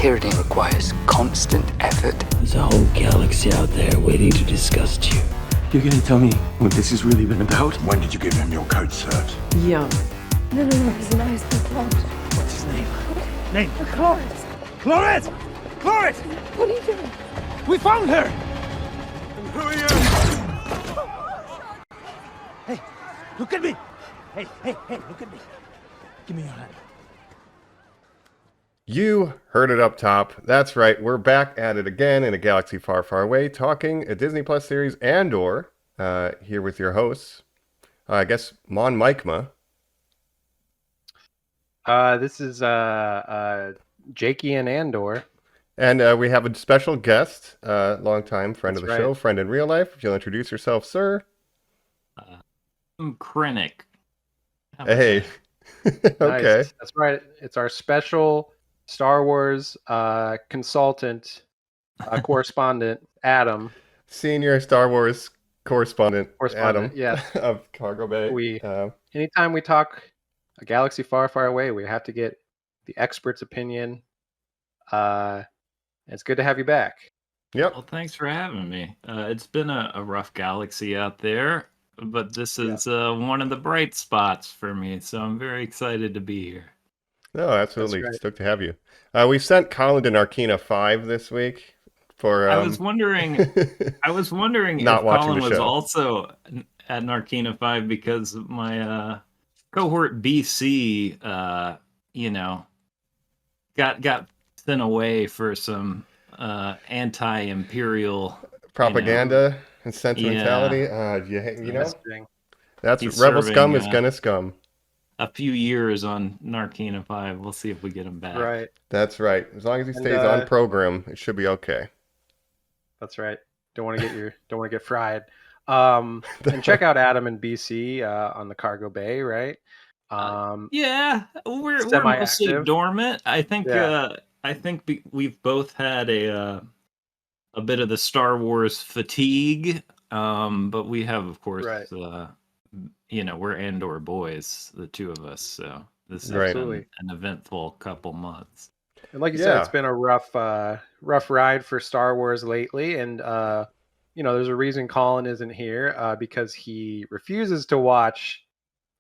tyranny requires constant effort. There's a whole galaxy out there waiting to disgust you. You're gonna tell me what this has really been about? When did you give him your code cert? Young. No, he's an ice cloud. What's his name? Name? Cloris. Cloris! Cloris! What are you doing? We found her! And who are you? Hey, look at me! Hey, look at me. Give me your hand. You heard it up top. That's right. We're back at it again in a galaxy far, far away, talking a Disney Plus series, Andor, here with your hosts. I guess Mon Mikema. This is Jakey and Andor. And we have a special guest, longtime friend of the That's right. show, friend in real life. If you'll introduce yourself, sir. I'm Krennic. Hey. Okay. Nice. That's right. It's our special Star Wars consultant, correspondent, Adam. Senior Star Wars correspondent Adam. Yeah. Of Cargo Bay. Anytime we talk a galaxy far, far away, we have to get the expert's opinion. It's good to have you back. Yep. Well, thanks for having me. It's been a rough galaxy out there, but this is one of the bright spots for me, so I'm very excited to be here. No, absolutely. That's right. Stoked to have you. We sent Colin to Narkina 5 this week for... I was wondering not if watching Colin the was show. also at Narkina 5 because my cohort BC, got sent away for some anti-imperial propaganda and sentimentality. You know, that's He's rebel serving, scum is gonna scum. a few years on Narkina 5. We'll see if we get him back. Right. That's right. As long as he And, stays on program, it should be okay. That's right. Don't want to get fried. And check out Adam and BC on the Cargo Bay, right? Yeah, we're mostly Semi-active. dormant. I think Yeah. we've both had a bit of the Star Wars fatigue, but we have, of course, Right. we're Andor boys, the two of us. So this has Right. been an eventful couple months. And like you said, Yeah. it's been a rough ride for Star Wars lately. And, there's a reason Colin isn't here because he refuses to watch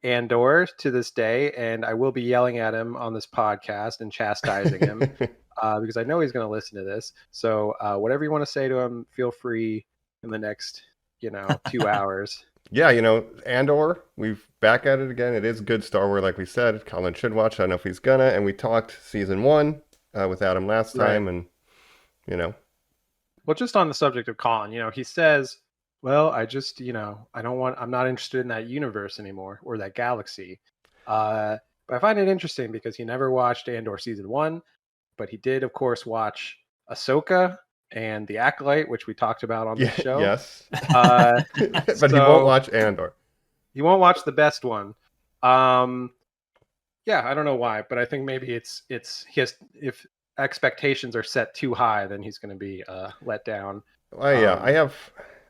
Andor to this day. And I will be yelling at him on this podcast and chastising him because I know he's going to listen to this. So whatever you want to say to him, feel free in the next, 2 hours. Yeah, Andor, we've back at it again. It is good Star Wars, like we said. Colin should watch. I don't know if he's gonna. And we talked season 1 with Adam last time, and Well, just on the subject of Colin, he says, well, I just, I'm not interested in that universe anymore or that galaxy. But I find it interesting because he never watched Andor season 1, but he did, of course, watch Ahsoka and The Acolyte, which we talked about on the show. Yes. Uh, But he won't watch Andor. He won't watch the best one. Yeah, I don't know why, but I think maybe it's if expectations are set too high, then he's going to be let down. I have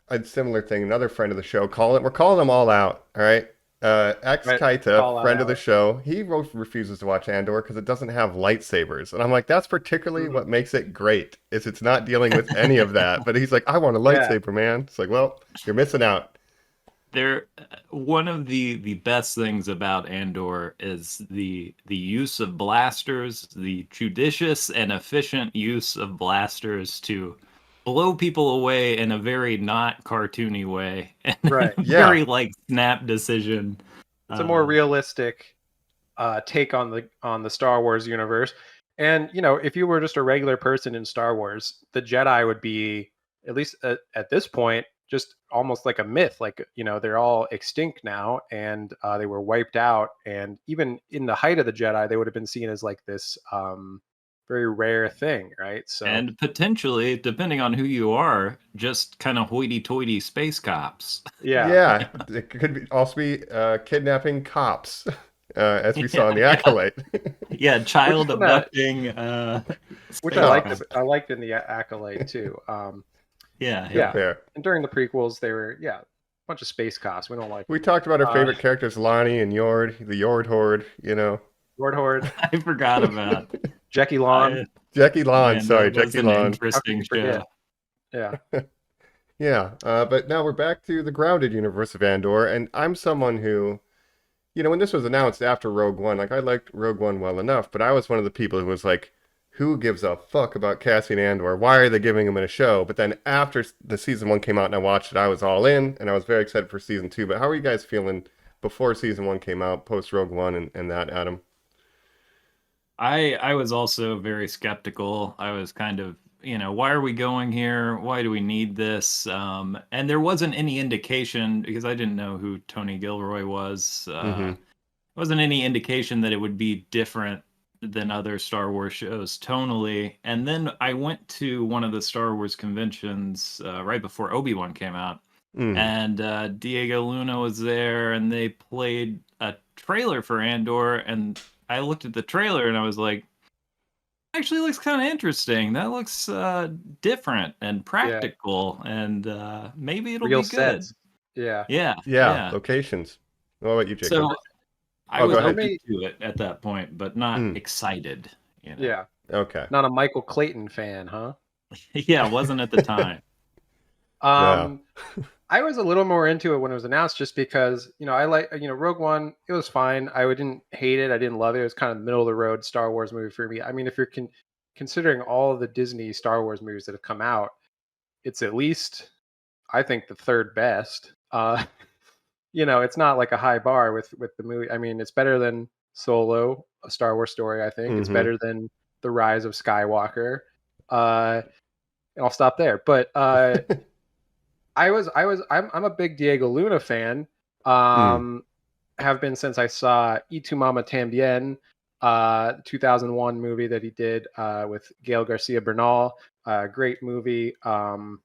a similar thing. Another friend of the show, Colin. We're calling them all out. All right. Kaita, friend of the show, he refuses to watch Andor because it doesn't have lightsabers, and I'm like, that's particularly what makes it great. Is it's not dealing with any of that. But he's like, I want a lightsaber, man. It's like, well, you're missing out. One of the best things about Andor is the use of blasters, the judicious and efficient use of blasters to blow people away in a very not cartoony way, and Right. very snap decision. It's a more realistic take on the Star Wars universe. And if you were just a regular person in Star Wars, the Jedi would be, at least at this point, just almost like a myth. They're all extinct now, and they were wiped out. And even in the height of the Jedi, they would have been seen as this very rare thing, right? So, and potentially, depending on who you are, just kind of hoity-toity space cops. Yeah, it could also be kidnapping cops, as we saw in The Acolyte. Yeah, child abducting. Which I liked in The Acolyte too. Yeah. Fair. And during the prequels, they were a bunch of space cops. We don't like. We talked about our favorite characters, Lonnie and Yord, the Yord Horde. Lord Horde. I forgot about Jackie Long. Jackie Lawn, Andor sorry, was Jackie an Lawn. How could interesting you show. forget? Yeah. Yeah, but now we're back to the grounded universe of Andor, and I'm someone who, when this was announced after Rogue One, like I liked Rogue One well enough, but I was one of the people who was like, who gives a fuck about Cassian Andor? Why are they giving him a show? But then after the season one came out and I watched it, I was all in, and I was very excited for season two. But how are you guys feeling before season one came out, post Rogue One and that, Adam? I was also very skeptical. I was kind of, why are we going here? Why do we need this? And there wasn't any indication because I didn't know who Tony Gilroy was. Mm-hmm. Wasn't any indication that it would be different than other Star Wars shows tonally. And then I went to one of the Star Wars conventions right before Obi-Wan came out, Mm. and Diego Luna was there, and they played a trailer for Andor, and I looked at the trailer and I was like, actually looks kind of interesting. That looks different and Yeah. practical, and maybe it'll Real be good. sets. Yeah. Yeah, Yeah, yeah. locations. What about you, Jacob? So I Oh, go was ahead. open to it at that point, but not Mm. excited. Yeah. Okay. Not a Michael Clayton fan, huh? Yeah, it wasn't at the time. Yeah. I was a little more into it when it was announced, just because I like Rogue One. It was fine. I didn't hate it. I didn't love it. It was kind of middle of the road Star Wars movie for me. I mean, if you're considering all of the Disney Star Wars movies that have come out, it's at least, I think, the third best. It's not like a high bar with the movie. I mean, it's better than Solo, a Star Wars story. I think it's Mm-hmm. better than The Rise of Skywalker. And I'll stop there. But I'm a big Diego Luna fan. Have been since I saw Y Tu Mama Tambien, 2001 movie that he did with Gael Garcia Bernal. Great movie. And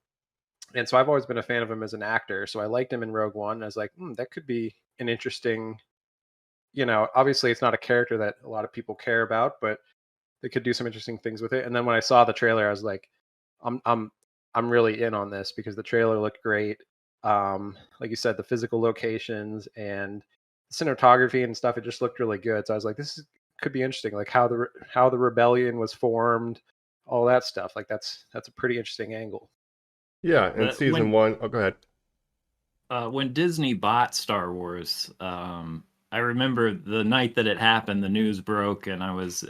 so I've always been a fan of him as an actor. So I liked him in Rogue One. I was like, that could be an interesting, obviously it's not a character that a lot of people care about, but they could do some interesting things with it. And then when I saw the trailer, I was like, I'm really in on this, because the trailer looked great. Like you said, the physical locations and cinematography and stuff, it just looked really good. So I was like, could be interesting, like how the rebellion was formed, all that stuff. Like that's a pretty interesting angle. Yeah, and But season one. Oh, go ahead. when Disney bought Star Wars, I remember the night that it happened, the news broke, and I was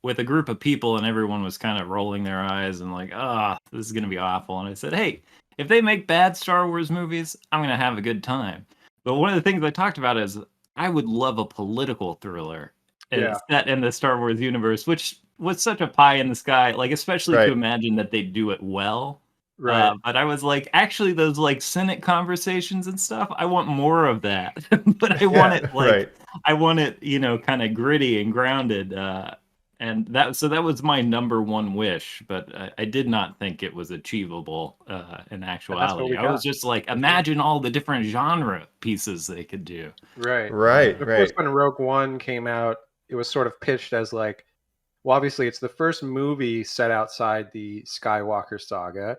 with a group of people, and everyone was kind of rolling their eyes and like, this is gonna be awful. And I said, hey, if they make bad Star Wars movies, I'm gonna have a good time. But one of the things I talked about is I would love a political thriller set in the Star Wars universe, which was such a pie in the sky, like especially to imagine that they do it well. Right. But I was like, actually, those like Senate conversations and stuff, I want more of that. But I want it I want it, kind of gritty and grounded. And that was my number one wish. But I did not think it was achievable in actuality. I was just like, imagine all the different genre pieces they could do. Right. Right. Of course, when Rogue One came out, it was sort of pitched as like, well, obviously it's the first movie set outside the Skywalker saga.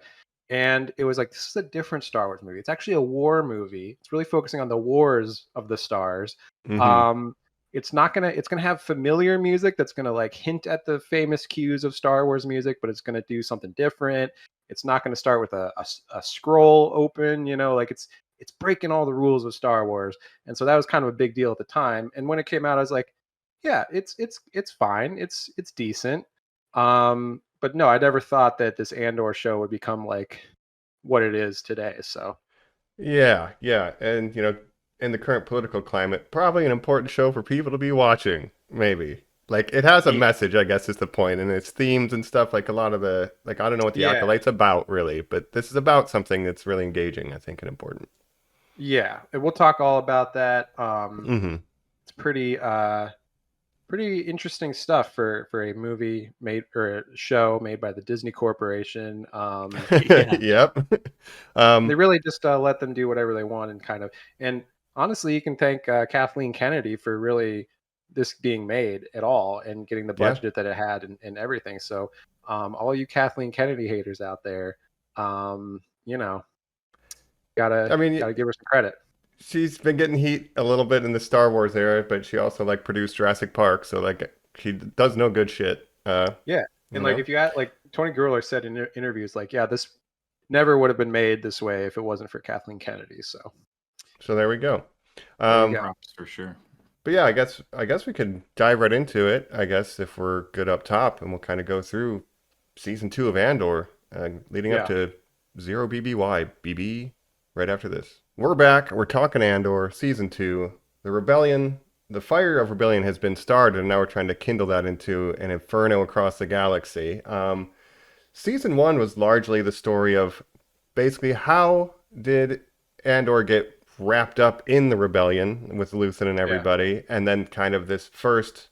And it was like, this is a different Star Wars movie. It's actually a war movie. It's really focusing on the wars of the stars. Mm-hmm. It's gonna have familiar music that's gonna like hint at the famous cues of Star Wars music, but it's gonna do something different. It's not gonna start with a scroll open, like it's breaking all the rules of Star Wars. And so that was kind of a big deal at the time. And when it came out, I was like, yeah, it's fine. It's decent. But no, I never thought that this Andor show would become like what it is today. So Yeah, and in the current political climate, probably an important show for people to be watching. Maybe like it has a message, I guess, is the point, and its themes and stuff. Like a lot of I don't know what the Acolyte's about really, but this is about something that's really engaging, I think, and important. Yeah, and we'll talk all about that. It's pretty interesting stuff for a movie made, or a show made by the Disney Corporation. Yep. They really just let them do whatever they want, and honestly, you can thank Kathleen Kennedy for really this being made at all and getting the budget that it had and everything. So all you Kathleen Kennedy haters out there, gotta give her some credit. She's been getting heat a little bit in the Star Wars era, but she also produced Jurassic Park, so she does no good shit. Yeah. And like, if you had like Tony Gurley said in interviews, like, yeah, this never would have been made this way if it wasn't for Kathleen Kennedy. So there we go. There you go. Props for sure. But yeah, I guess we could dive right into it. I guess if we're good up top, and we'll kind of go through season 2 of Andor, leading up to Zero BB right after this. We're back. We're talking Andor season 2. The rebellion, the fire of rebellion has been started, and now we're trying to kindle that into an inferno across the galaxy. Season 1 was largely the story of basically how did Andor get wrapped up in the rebellion with Luthen and everybody, and then kind of this first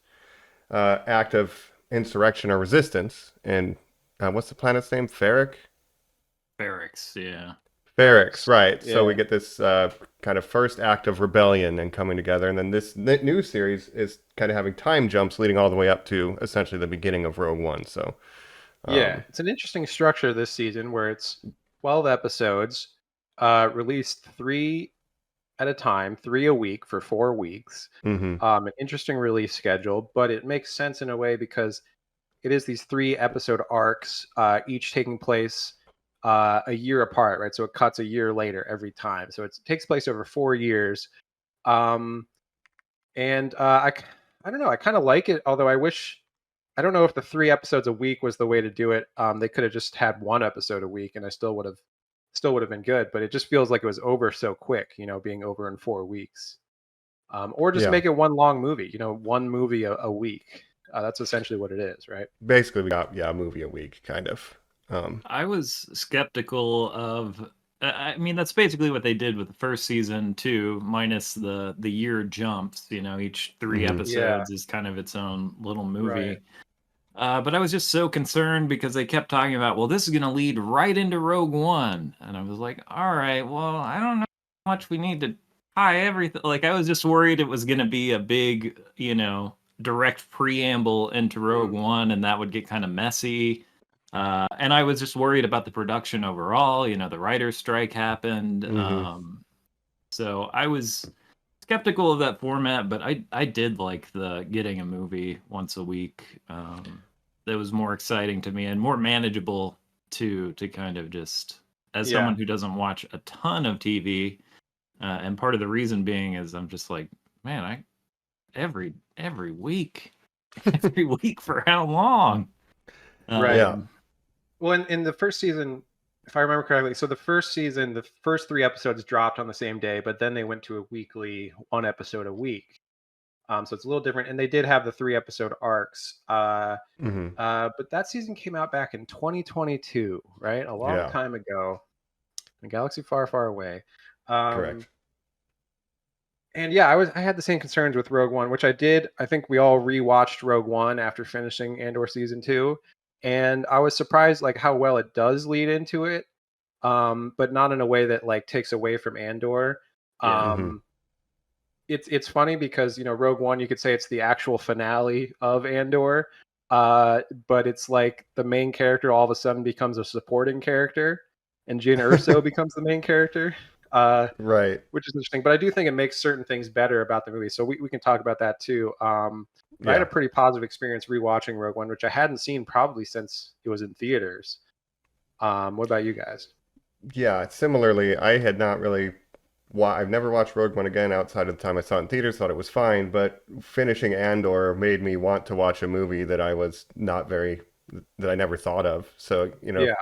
act of insurrection or resistance. And what's the planet's name? Ferrix, yeah. Ferrix, right. Yeah. So we get this kind of first act of rebellion and coming together, and then this new series is kind of having time jumps leading all the way up to essentially the beginning of Rogue One. So it's an interesting structure this season where it's 12 episodes, released 3 at a time, 3 a week for 4 weeks. An interesting release schedule, but it makes sense in a way because it is these 3 episode arcs, each taking place a year apart, right? So it cuts a year later every time. So it takes place over 4 years. I don't know. I kind of like it, although I don't know if the 3 episodes a week was the way to do it. They could have just had 1 episode a week, and I still would have been good. But it just feels like it was over so quick, being over in 4 weeks. Or just make it one long movie, 1 movie a week. That's essentially what it is, right? Basically, we got a movie a week, kind of. I was skeptical of. I mean, that's basically what they did with the first season too, minus the year jumps. Each 3 episodes is kind of its own little movie. Right. But I was just so concerned because they kept talking about, well, this is going to lead right into Rogue One, and I was like, all right, well, I don't know how much we need to tie everything. Like, I was just worried it was going to be a big, direct preamble into Rogue One, and that would get kind of messy. And I was just worried about the production overall. The writer's strike happened. So I was skeptical of that format, but I did like the getting a movie once a week. That was more exciting to me and more manageable to kind of just, as someone who doesn't watch a ton of TV. And part of the reason being is I'm just like, man, every week, every week for how long? Right. Yeah. Well, in the first season, if I remember correctly, so the first season, the first 3 episodes dropped on the same day, but then they went to a weekly 1 episode a week. So it's a little different. And they did have the 3 episode arcs. But that season came out back in 2022, right? A long time ago. In a galaxy far, far away. Correct. And I had the same concerns with Rogue One, which I did. I think we all rewatched Rogue One after finishing Andor season 2. And I was surprised like how well it does lead into it, but not in a way that like takes away from Andor. It's funny because Rogue One, you could say it's the actual finale of Andor, but it's like the main character all of a sudden becomes a supporting character, and Jyn Erso becomes the main character. Right, which is interesting. But I do think it makes certain things better about the movie, so we can talk about that too. I had a pretty positive experience rewatching Rogue One, which I hadn't seen probably since it was in theaters. What about you guys? Yeah, similarly, I had not really. I've never watched Rogue One again outside of the time I saw it in theaters. Thought it was fine, but finishing Andor made me want to watch a movie that I never thought of. So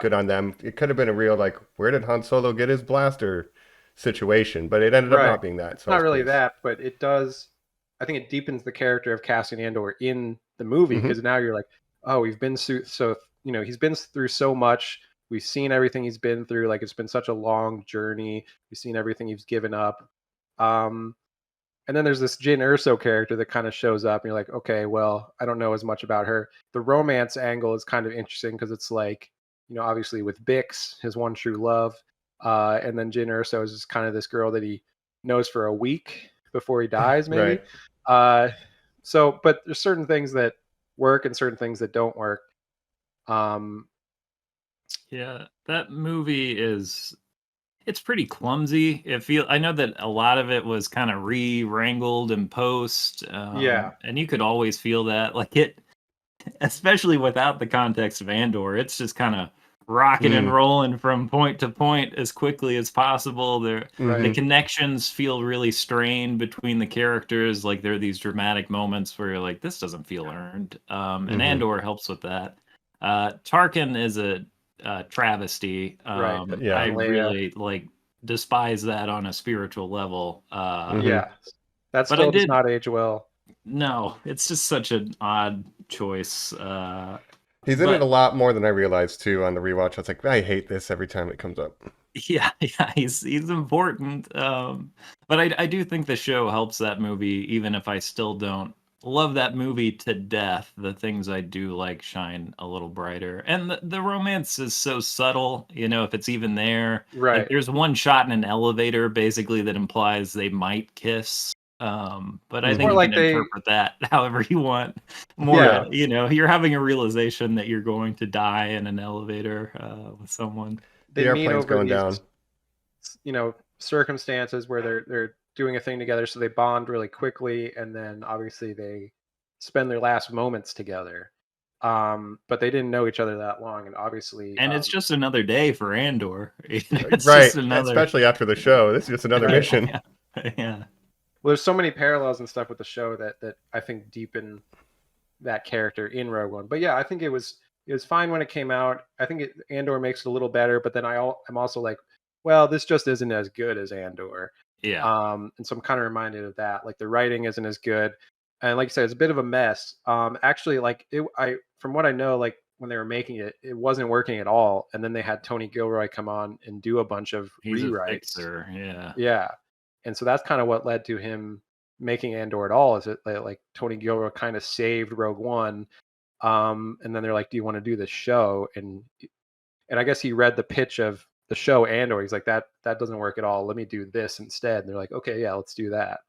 good on them. It could have been a real like, where did Han Solo get his blaster situation, but it ended up not being that. So not really that, but it does. I think it deepens the character of Cassian Andor in the movie because now you're like, oh, we've been through he's been through so much. We've seen everything he's been through. Like, it's been such a long journey. We've seen everything he's given up. And then there's this Jyn Erso character that kind of shows up, and you're like, okay, well, I don't know as much about her. The romance angle is kind of interesting because it's like, obviously with Bix, his one true love, and then Jyn Erso is just kind of this girl that he knows for a week before he dies, maybe. Right. But there's certain things that work and certain things that don't work. Yeah, that movie it's pretty clumsy. I know that a lot of it was kind of re-wrangled in post. And you could always feel that. Like especially without the context of Andor, it's just kind of rocking and rolling from point to point as quickly as possible. The connections feel really strained between the characters. Like there are these dramatic moments where you're like, this doesn't feel earned. And Andor helps with that. Tarkin is a travesty. I really like despise that on a spiritual level. Yeah, that but still does not age well. No, it's just such an odd choice. He's in it a lot more than I realized too on the rewatch. I was like, I hate this every time it comes up. Yeah, he's important. But I do think the show helps that movie, even if I still don't love that movie to death. The things I do like shine a little brighter. And the romance is so subtle, if it's even there. Right. Like, there's one shot in an elevator basically that implies they might kiss. But I think you can interpret that however you want. More, you're having a realization that you're going to die in an elevator with someone. They meet over going these, down. Circumstances where they're doing a thing together, so they bond really quickly, and then obviously they spend their last moments together. But they didn't know each other that long, and obviously, and it's just another day for Andor, right? Especially after the show, this is just another mission. Yeah. Well, there's so many parallels and stuff with the show that I think deepen that character in Rogue One. But yeah, I think it was fine when it came out. I think Andor makes it a little better, but then I'm also like, well, this just isn't as good as Andor. Yeah. And so I'm kind of reminded of that. Like the writing isn't as good, and like I said, it's a bit of a mess. Actually, like from what I know, like when they were making it, it wasn't working at all. And then they had Tony Gilroy come on and do a bunch of rewrites. A fixer, yeah. Yeah. And so that's kind of what led to him making Andor at all. Is it like Tony Gilroy kind of saved Rogue One, and then they're like, "Do you want to do this show?" And I guess he read the pitch of the show Andor. He's like, "That doesn't work at all. Let me do this instead." And they're like, "Okay, yeah, let's do that."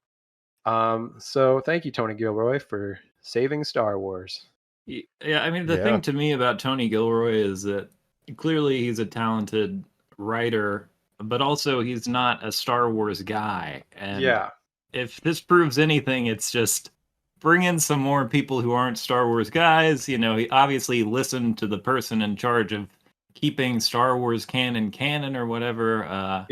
So thank you, Tony Gilroy, for saving Star Wars. Yeah, I mean, the thing to me about Tony Gilroy is that clearly he's a talented writer, but also he's not a Star Wars guy. And if this proves anything, it's just bring in some more people who aren't Star Wars guys. He obviously listened to the person in charge of keeping Star Wars canon or whatever.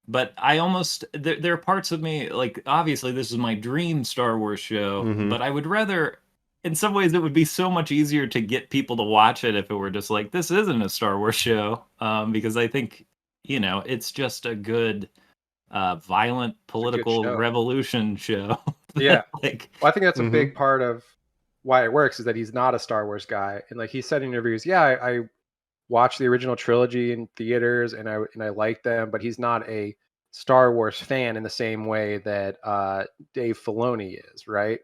But I almost, there are parts of me, like, obviously this is my dream Star Wars show, but I would rather, in some ways, it would be so much easier to get people to watch it if it were just like, this isn't a Star Wars show, because I think, it's just a good violent political revolution show. Well, I think that's a big part of why it works, is that he's not a Star Wars guy. And like he said in interviews, I watched the original trilogy in theaters and I like them, but he's not a Star Wars fan in the same way that Dave Filoni is, right?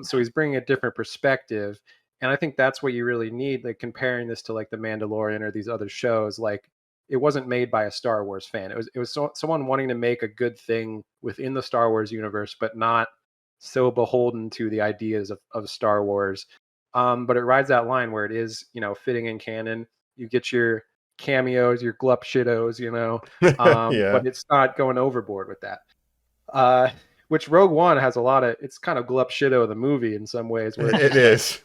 So he's bringing a different perspective. And I think that's what you really need, like comparing this to like The Mandalorian or these other shows. Like, it wasn't made by a Star Wars fan. It was someone wanting to make a good thing within the Star Wars universe, but not so beholden to the ideas of Star Wars. But it rides that line where it is, fitting in canon. You get your cameos, your glup shittos, but it's not going overboard with that. Which Rogue One has a lot of, it's kind of glup shitto of the movie in some ways. Where it is.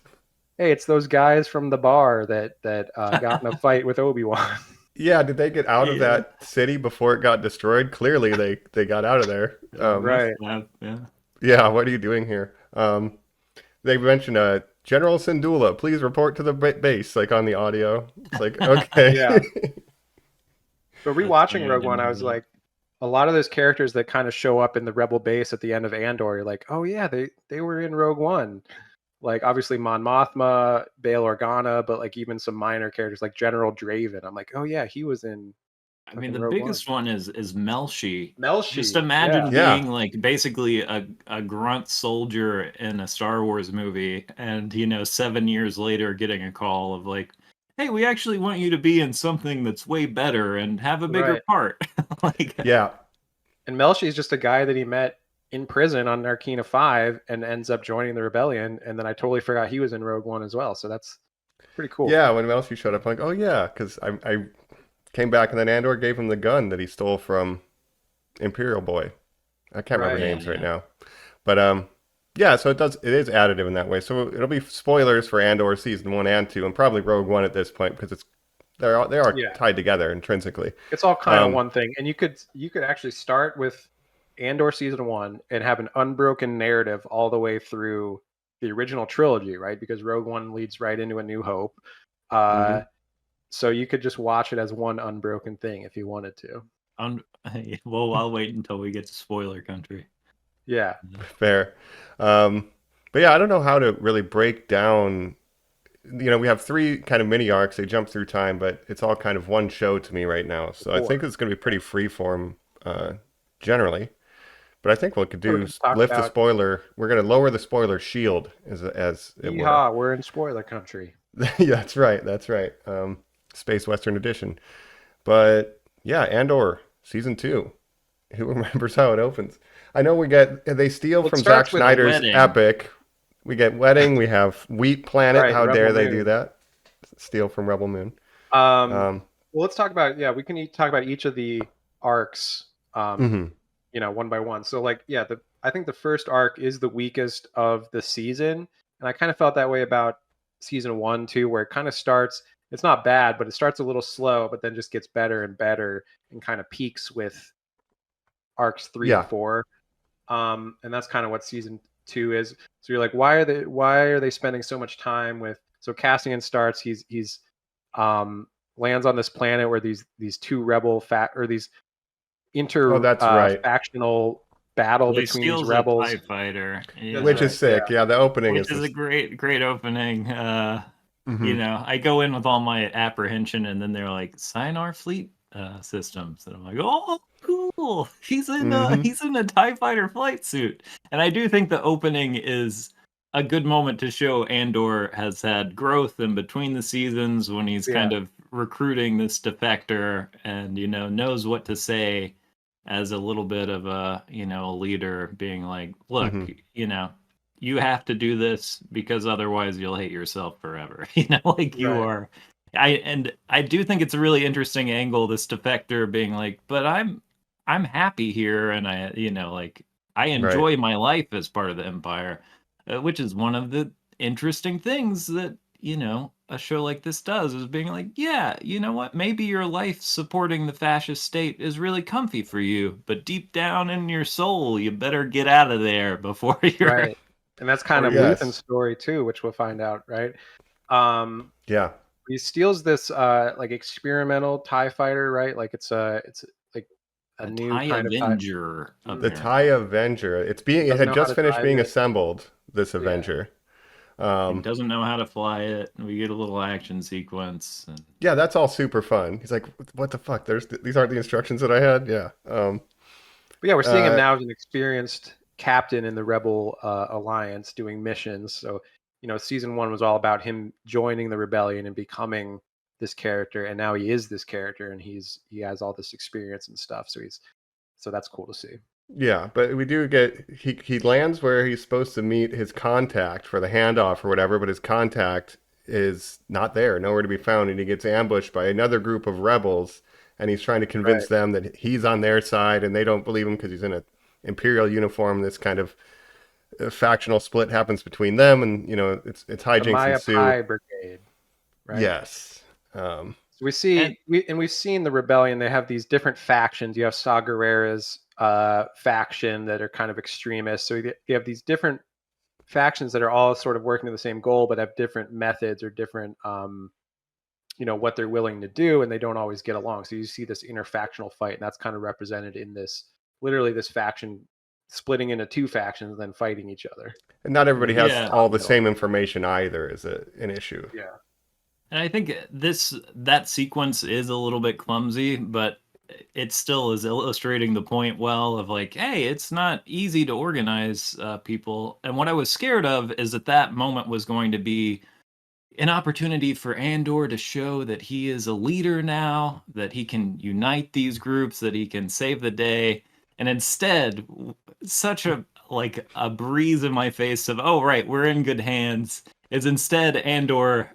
Hey, it's those guys from the bar that got in a fight with Obi-Wan. Yeah, did they get out of that city before it got destroyed? Clearly, they got out of there. Right. Yeah, what are you doing here? They mentioned General Syndulla, please report to the base, like on the audio. It's like, okay. Yeah. But rewatching Rogue One, I was like, a lot of those characters that kind of show up in the Rebel base at the end of Andor, you're like, oh yeah, they were in Rogue One. Like, obviously Mon Mothma, Bail Organa, but like even some minor characters like General Draven. I'm like, oh yeah, he was in. I mean, the biggest one is Melshi. Melshi. Just imagine being like basically a grunt soldier in a Star Wars movie, and 7 years later getting a call of like, hey, we actually want you to be in something that's way better and have a bigger part. And Melshi is just a guy that he met in prison on Narkina 5 and ends up joining the rebellion, and then I totally forgot he was in Rogue One as well, so that's pretty cool. Yeah, when Melshi showed up, I'm like, oh yeah, because I came back and then Andor gave him the gun that he stole from Imperial Boy. I can't remember names right now, but Yeah, so it is additive in that way. So it'll be spoilers for Andor season 1 and 2, and probably Rogue One at this point because they are Yeah, tied together intrinsically. it's all kind of one thing, and you could actually start with Andor season 1 and have an unbroken narrative all the way through the original trilogy, right? Because Rogue One leads right into A New Hope. Mhm. So you could just watch it as one unbroken thing if you wanted to. Well, I'll wait until we get to spoiler country. Yeah. Fair. But yeah, I don't know how to really break down. We have 3 kind of mini arcs. They jump through time, but it's all kind of one show to me right now. So I think it's going to be pretty freeform generally. But I think what we could do is lift the spoiler. We're going to lower the spoiler shield as it were. Yeehaw, we're in spoiler country. Yeah, that's right. That's right. Space Western Edition. But yeah, Andor season 2. Who remembers how it opens? I know they steal from Zack Snyder's epic. We get wedding. We have Wheat Planet. Right, how Rebel dare they do that? Steal from Rebel Moon. Well, let's talk about we can talk about each of the arcs. One by one. So I think the first arc is the weakest of the season, and I kind of felt that way about season 1 too, where it kind of starts. It's not bad, but it starts a little slow, but then just gets better and better, and kind of peaks with arcs 3 and 4. And that's kind of what season 2 is. So you're like, why are they spending so much time with? So Cassian starts. He's lands on this planet where these 2 rebel these factional battle between these rebels. A TIE fighter, which is sick. Yeah, the opening is a great opening. I go in with all my apprehension, and then they're like, Sinar fleet systems, and I'm like, oh, cool. He's in a TIE fighter flight suit, and I do think the opening is a good moment to show Andor has had growth in between the seasons when he's kind of recruiting this defector and knows what to say as a little bit of a leader, being like, look, you have to do this because otherwise you'll hate yourself forever. You are. I do think it's a really interesting angle, this defector being like, but I'm happy here, and I enjoy my life as part of the Empire, which is one of the interesting things that a show like this does, is being like, yeah, you know what, maybe your life supporting the fascist state is really comfy for you, but deep down in your soul you better get out of there before you're right. And that's kind of Luthen's story too, which we'll find out, right? He steals this experimental TIE fighter, right? Like it's like a new TIE kind Avenger. of the TIE Avenger. It had just finished being assembled. This Avenger. He doesn't know how to fly it. We get a little action sequence. Yeah, that's all super fun. He's like, what the fuck? These aren't the instructions that I had? Yeah. But yeah, we're seeing him now as an experienced captain in the Rebel Alliance doing missions. So, season 1 was all about him joining the rebellion and becoming this character. And now he is this character, and he has all this experience and stuff. So that's cool to see. Yeah, but we do get he lands where he's supposed to meet his contact for the handoff or whatever, but his contact is not there, nowhere to be found, and he gets ambushed by another group of rebels, and he's trying to convince them that he's on their side, and they don't believe him because he's in an Imperial uniform. This kind of factional split happens between them, and it's hijinks ensue. Maya Brigade, right? Yes. So we've seen the rebellion. They have these different factions. You have Saw Gerrera's faction that are kind of extremists. So you have these different factions that are all sort of working to the same goal, but have different methods or different, what they're willing to do, and they don't always get along. So you see this interfactional fight, and that's kind of represented in this faction splitting into 2 factions and then fighting each other. And not everybody has all the same information either, is an issue. Yeah. And I think that sequence is a little bit clumsy, but it still is illustrating the point well of like, hey, it's not easy to organize people. And what I was scared of is that moment was going to be an opportunity for Andor to show that he is a leader now, that he can unite these groups, that he can save the day. And instead, such a breeze in my face of, oh, right, we're in good hands, is instead Andor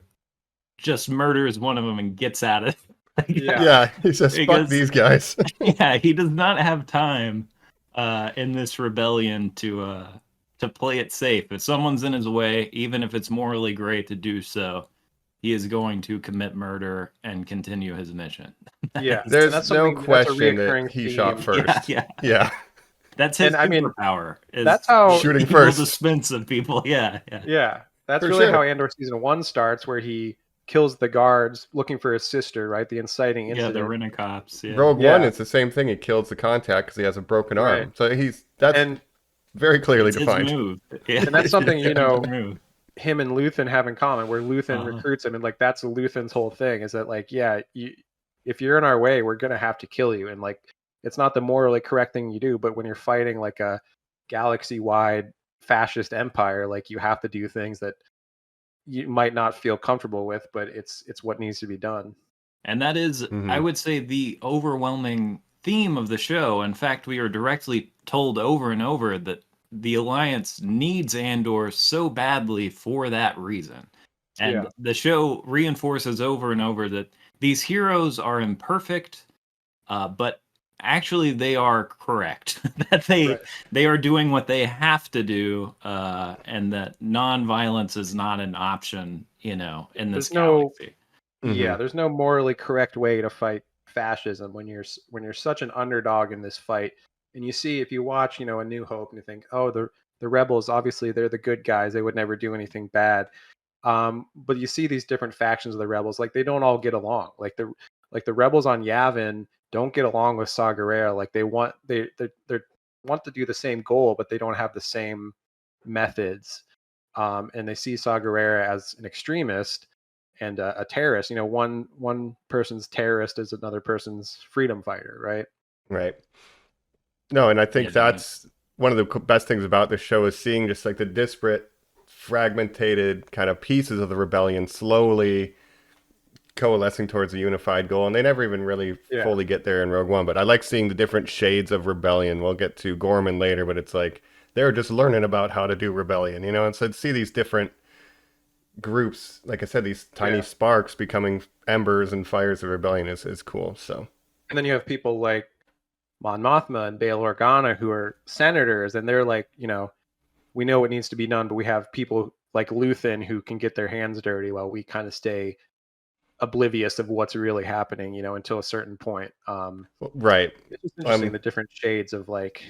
just murders one of them and gets at it. Yeah, he says, fuck these guys. Yeah, he does not have time in this rebellion to to play it safe. If someone's in his way, even if it's morally great to do so, he is going to commit murder and continue his mission. Yeah, Is- and There's that's no something that's a question that reoccurring he shot theme. first. Yeah. Yeah. That's his And I mean, superpower. Is that's how- the Shooting evil first. dispense of people. Yeah. Yeah, that's For really sure. how Andor season 1 starts, where he kills the guards looking for his sister, right? The inciting Yeah, incident. the Rent-A-Cops. Yeah. Rogue Yeah. One, it's the same thing. He kills the contact because he has a broken arm. Right. So that's And very clearly It's his defined. move. Yeah, And that's something, it's you know, his move. him and Luthen have in common, where Luthen Uh-huh. recruits him, and like that's Luthen's whole thing, is that like, yeah, if you're in our way, we're gonna have to kill you, and like it's not the morally correct thing you do, but when you're fighting like a galaxy-wide fascist empire, like you have to do things that you might not feel comfortable with, but it's what needs to be done. And that is, I would say, the overwhelming theme of the show. In fact, we are directly told over and over that the Alliance needs Andor so badly for that reason. And Yeah. the show reinforces over and over that these heroes are imperfect, but actually they are correct. That they are doing what they have to do, and that non-violence is not an option, in this There's no- galaxy. Yeah, there's no morally correct way to fight fascism when you're such an underdog in this fight. And you see, if you watch, A New Hope, and you think, oh, the rebels, obviously they're the good guys, they would never do anything bad. But you see these different factions of the rebels, like they don't all get along. Like the rebels on Yavin don't get along with Saw Gerrera. Like they want to do the same goal, but they don't have the same methods. And they see Saw Gerrera as an extremist and a terrorist. One person's terrorist is another person's freedom fighter, right? Right. No, and I think Yeah, that's one of the best things about the show is seeing just like the disparate, fragmented kind of pieces of the rebellion slowly coalescing towards a unified goal. And they never even really fully get there in Rogue One. But I like seeing the different shades of rebellion. We'll get to Gorman later, but it's like they're just learning about how to do rebellion, And so to see these different groups, like I said, these tiny sparks becoming embers and fires of rebellion is cool. So, and then you have people like Mon Mothma and Bail Organa who are senators, and they're like, we know what needs to be done, but we have people like Luthen who can get their hands dirty while we kind of stay oblivious of what's really happening, until a certain point. right. It's just interesting the different shades of like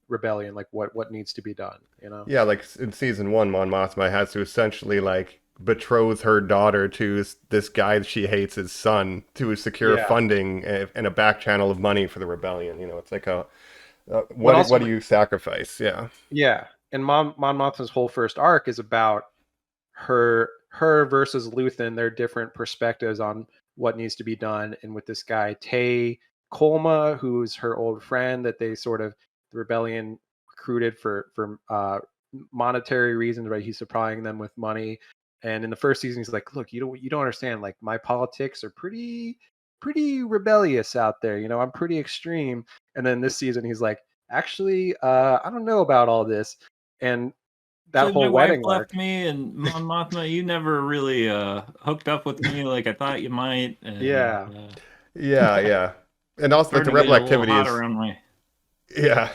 rebellion, like what needs to be done, Yeah, like in season 1, Mon Mothma has to essentially like betroth her daughter to this guy she hates, his son, to secure funding and a back channel of money for the rebellion. It's like what do you sacrifice? Yeah. And Mon Mothma's whole first arc is about her versus Luthen, their different perspectives on what needs to be done. And with this guy Tay Kolma, who's her old friend that they sort of, the rebellion recruited for monetary reasons, right? He's supplying them with money. And in the first season, he's like, look, you don't understand. Like my politics are pretty rebellious out there. I'm pretty extreme. And then this season, he's like, actually, I don't know about all this. And that So whole my wedding wife arc. left me, and Mon Mothma, you never really hooked up with me like I thought you might. And, Yeah. Yeah. And also like starting the to rebel get a little activity hot is around my. yeah.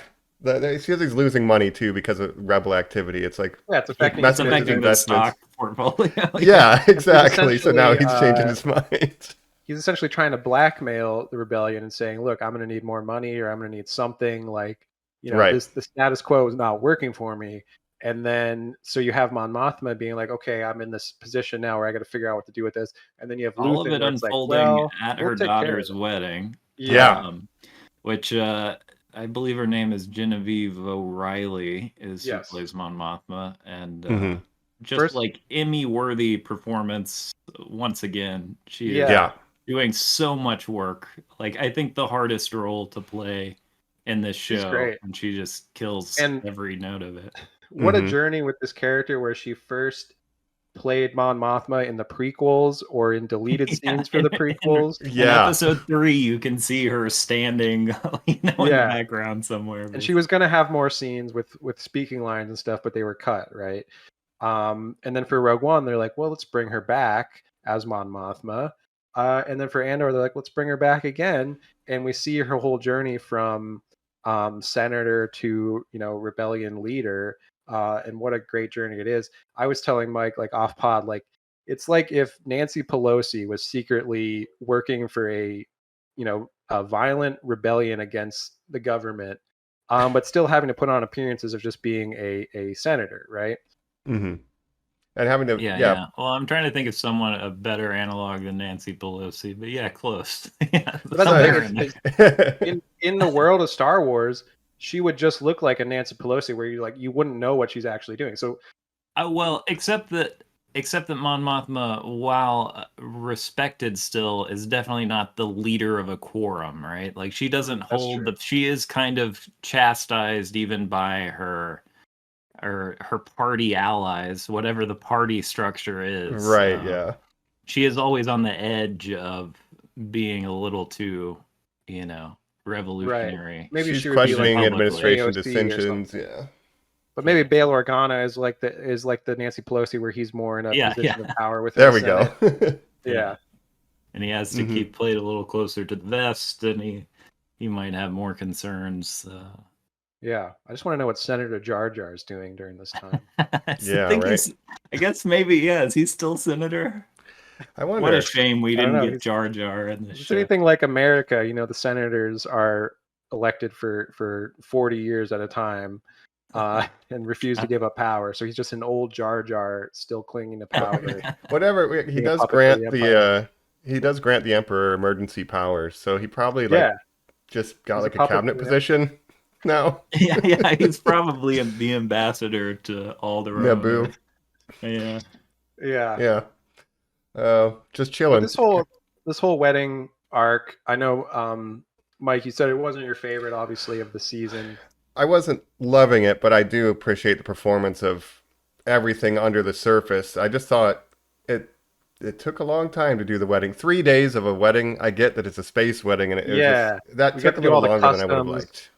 She says he's losing money too because of rebel activity. It's like Yeah, it's affecting It's messing with his affecting the investments. stock portfolio. Yeah, exactly. So now he's essentially, changing his mind. He's essentially trying to blackmail the rebellion and saying, look, I'm going to need more money, or I'm going to need something, like, Right. the status quo is not working for me. And then, so you have Mon Mothma being like, okay, I'm in this position now where I got to figure out what to do with this. And then you have All Luthen, of it where it's like, unfolding well, at we'll her take care of daughter's it. wedding. Yeah. Which I believe her name is Genevieve O'Reilly, who Yes. plays Mon Mothma, and just First- like Emmy-worthy performance once again. She is Yeah. doing so much work. Like I think the hardest role to play in this show, great. and she just kills And- every note of it. What a journey with this character, where she first played Mon Mothma in the prequels or in deleted scenes for the prequels. In Yeah. episode 3, you can see her standing, in the background somewhere. And she was going to have more scenes with speaking lines and stuff, but they were cut, right? And then for Rogue One, they're like, well, let's bring her back as Mon Mothma. And then for Andor, they're like, let's bring her back again. And we see her whole journey from senator to, rebellion leader. and what a great journey it is. I was telling Mike, like off pod, like it's like if Nancy Pelosi was secretly working for a violent rebellion against the government, but still having to put on appearances of just being a senator, right? Mm-hmm. And having to, yeah. Well, I'm trying to think of someone a better analog than Nancy Pelosi, but yeah, close. Yeah, in the world of Star Wars, she would just look like a Nancy Pelosi, where you wouldn't know what she's actually doing. So, well, except that Mon Mothma, while respected, still is definitely not the leader of a quorum, right? Like she doesn't hold, but she is kind of chastised even by her party allies, whatever the party structure is. Right, yeah. She is always on the edge of being a little too, revolutionary. Right. Maybe she's questioning like administration decisions, yeah. But maybe Bail Organa is like the Nancy Pelosi, where he's more in a position of power with. There we go. Yeah. And he has to keep played a little closer to the vest, and he might have more concerns. Yeah, I just want to know what Senator Jar Jar is doing during this time. I guess maybe, is he still senator? I wonder. What a shame we didn't get Jar Jar in this show. Anything like America, the senators are elected for 40 years at a time, and refuse to give up power. So he's just an old Jar Jar still clinging to power. Whatever, he does grant the Emperor emergency powers, so he probably just got like a cabinet position. No. yeah, he's probably the ambassador to Alderaan. Naboo. Yeah. Just chilling. But this whole wedding arc, I know, Mike, you said it wasn't your favorite, obviously, of the season. I wasn't loving it, but I do appreciate the performance of everything under the surface. I just thought it took a long time to do the wedding. 3 days of a wedding. I get that it's a space wedding, and that took a little longer than I would have liked.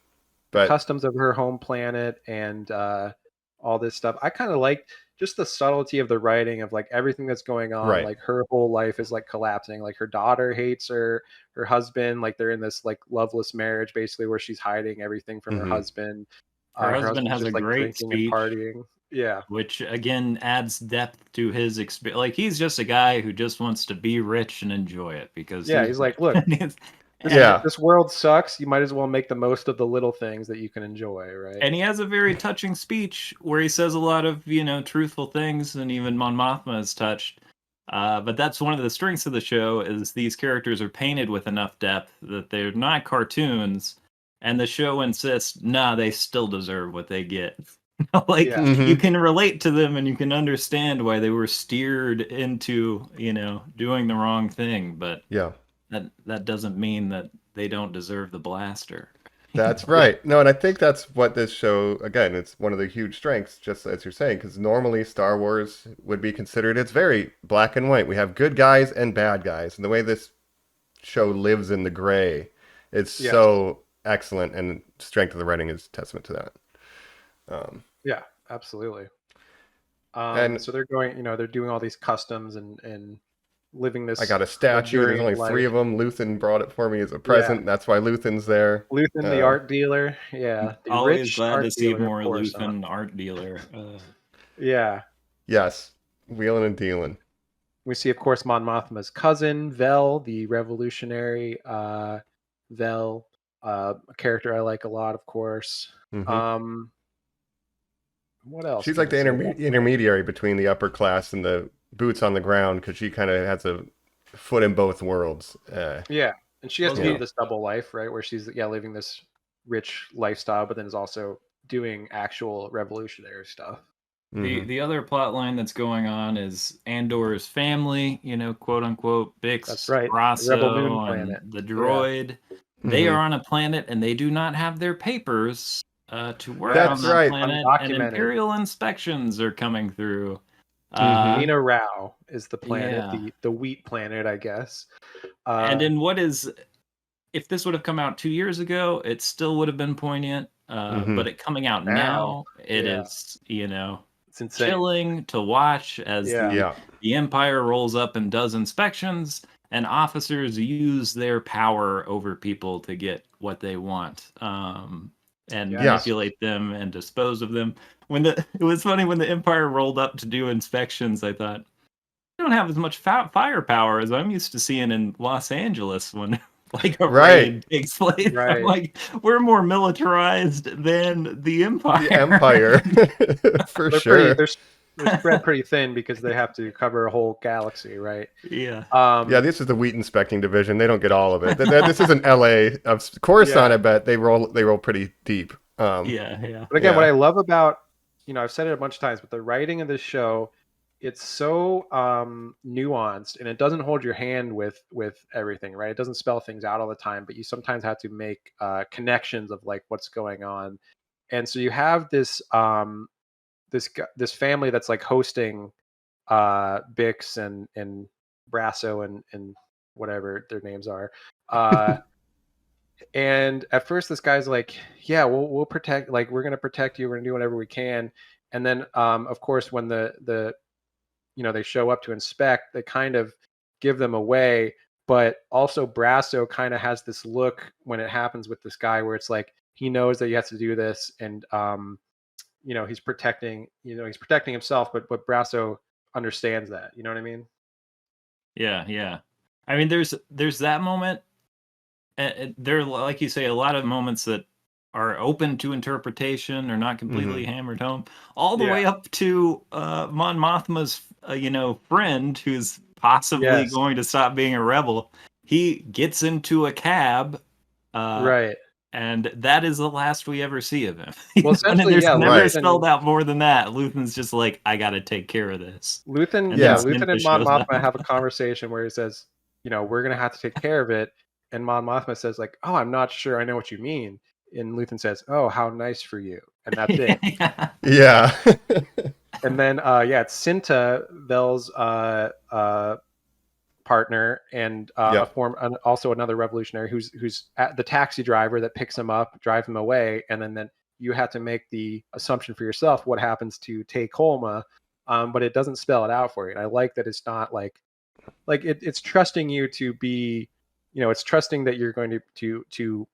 But customs of her home planet and all this stuff. I kind of liked just the subtlety of the writing of like everything that's going on. Right. Like her whole life is like collapsing. Like her daughter hates her husband, like they're in this like loveless marriage basically, where she's hiding everything from her husband. Her husband has a great speech, partying. Yeah, which again adds depth to his experience. Like he's just a guy who just wants to be rich and enjoy it because he's like, look, this world sucks. You might as well make the most of the little things that you can enjoy, right? And he has a very touching speech where he says a lot of truthful things, and even Mon Mothma is touched. But that's one of the strengths of the show, is these characters are painted with enough depth that they're not cartoons, and the show insists, they still deserve what they get. You can relate to them, and you can understand why they were steered into doing the wrong thing, but that doesn't mean that they don't deserve the blaster. That's right. No, and I think that's what this show, again, it's one of the huge strengths, just as you're saying, because normally Star Wars would be considered, it's very black and white. We have good guys and bad guys, and the way this show lives in the gray, it's so excellent, and strength of the writing is testament to that. Yeah, absolutely. And so they're going, they're doing all these customs and living this. I got a statue. There's only 3 of them. Luthen brought it for me as a present. Yeah. That's why Luthen's there. Luthen, the art dealer. Yeah. The always glad to see more Luthen art dealer. Yeah. Yes. Wheeling and dealing. We see, of course, Mon Mothma's cousin, Vel, the revolutionary Vel, a character I like a lot, of course. Mm-hmm. What else? She's like the intermediary between the upper class and the boots on the ground, because she kind of has a foot in both worlds. And she has to do this double life, right, where she's living this rich lifestyle, but then is also doing actual revolutionary stuff. The other plot line that's going on is Andor's family, quote unquote, Bix, that's right, Brasso, and the droid. They are on a planet, and they do not have their papers to work on that planet, and Imperial inspections are coming through. Nina Rao is the planet, the wheat planet, I guess. And in if this would have come out 2 years ago, it still would have been poignant. But it coming out now, it is, it's insane. Chilling to watch as the Empire rolls up and does inspections, and officers use their power over people to get what they want. and Yes. manipulate them and dispose of them. It was funny when the Empire rolled up to do inspections, I thought, they don't have as much firepower as I'm used to seeing in Los Angeles when like a raid takes place. Right. I'm like, we're more militarized than the Empire. The Empire, for sure. They're spread pretty thin because they have to cover a whole galaxy, right? Yeah. Yeah, this is the wheat inspecting division. They don't get all of it. This isn't L.A. Of Coruscant, I bet they roll pretty deep. Yeah. But again, what I love about, I've said it a bunch of times, but the writing of this show, it's so nuanced, and it doesn't hold your hand with everything, right? It doesn't spell things out all the time, but you sometimes have to make connections of like what's going on. And so you have this this family that's like hosting Bix and Brasso and whatever their names are. And at first this guy's like, yeah, we'll protect, like, we're going to protect you. We're going to do whatever we can. And then, of course, when the they show up to inspect, they kind of give them away. But also Brasso kind of has this look when it happens with this guy where it's like, he knows that he has to do this. And, he's protecting himself, but Brasso understands that. You know what I mean? Yeah. I mean, there's that moment. There are, like you say, a lot of moments that are open to interpretation or not completely hammered home, all the way up to Mon Mothma's friend who's possibly going to stop being a rebel. He gets into a cab, right, and that is the last we ever see of him. Well, essentially, there's never Luthen, spelled out more than that. Luthen's just like, I got to take care of this. Luthen and Mon Mothma have a conversation where he says, we're gonna have to take care of it. And Mon Mothma says, like, oh, I'm not sure I know what you mean. And Luthen says, oh, how nice for you. And that's it. Yeah. And then, it's Cinta, Vel's partner, and also another revolutionary who's at the taxi driver that picks him up, drive him away. And then you have to make the assumption for yourself what happens to Tay Kolma, but it doesn't spell it out for you. And I like that it's not like it's trusting you to be, it's trusting that you're going to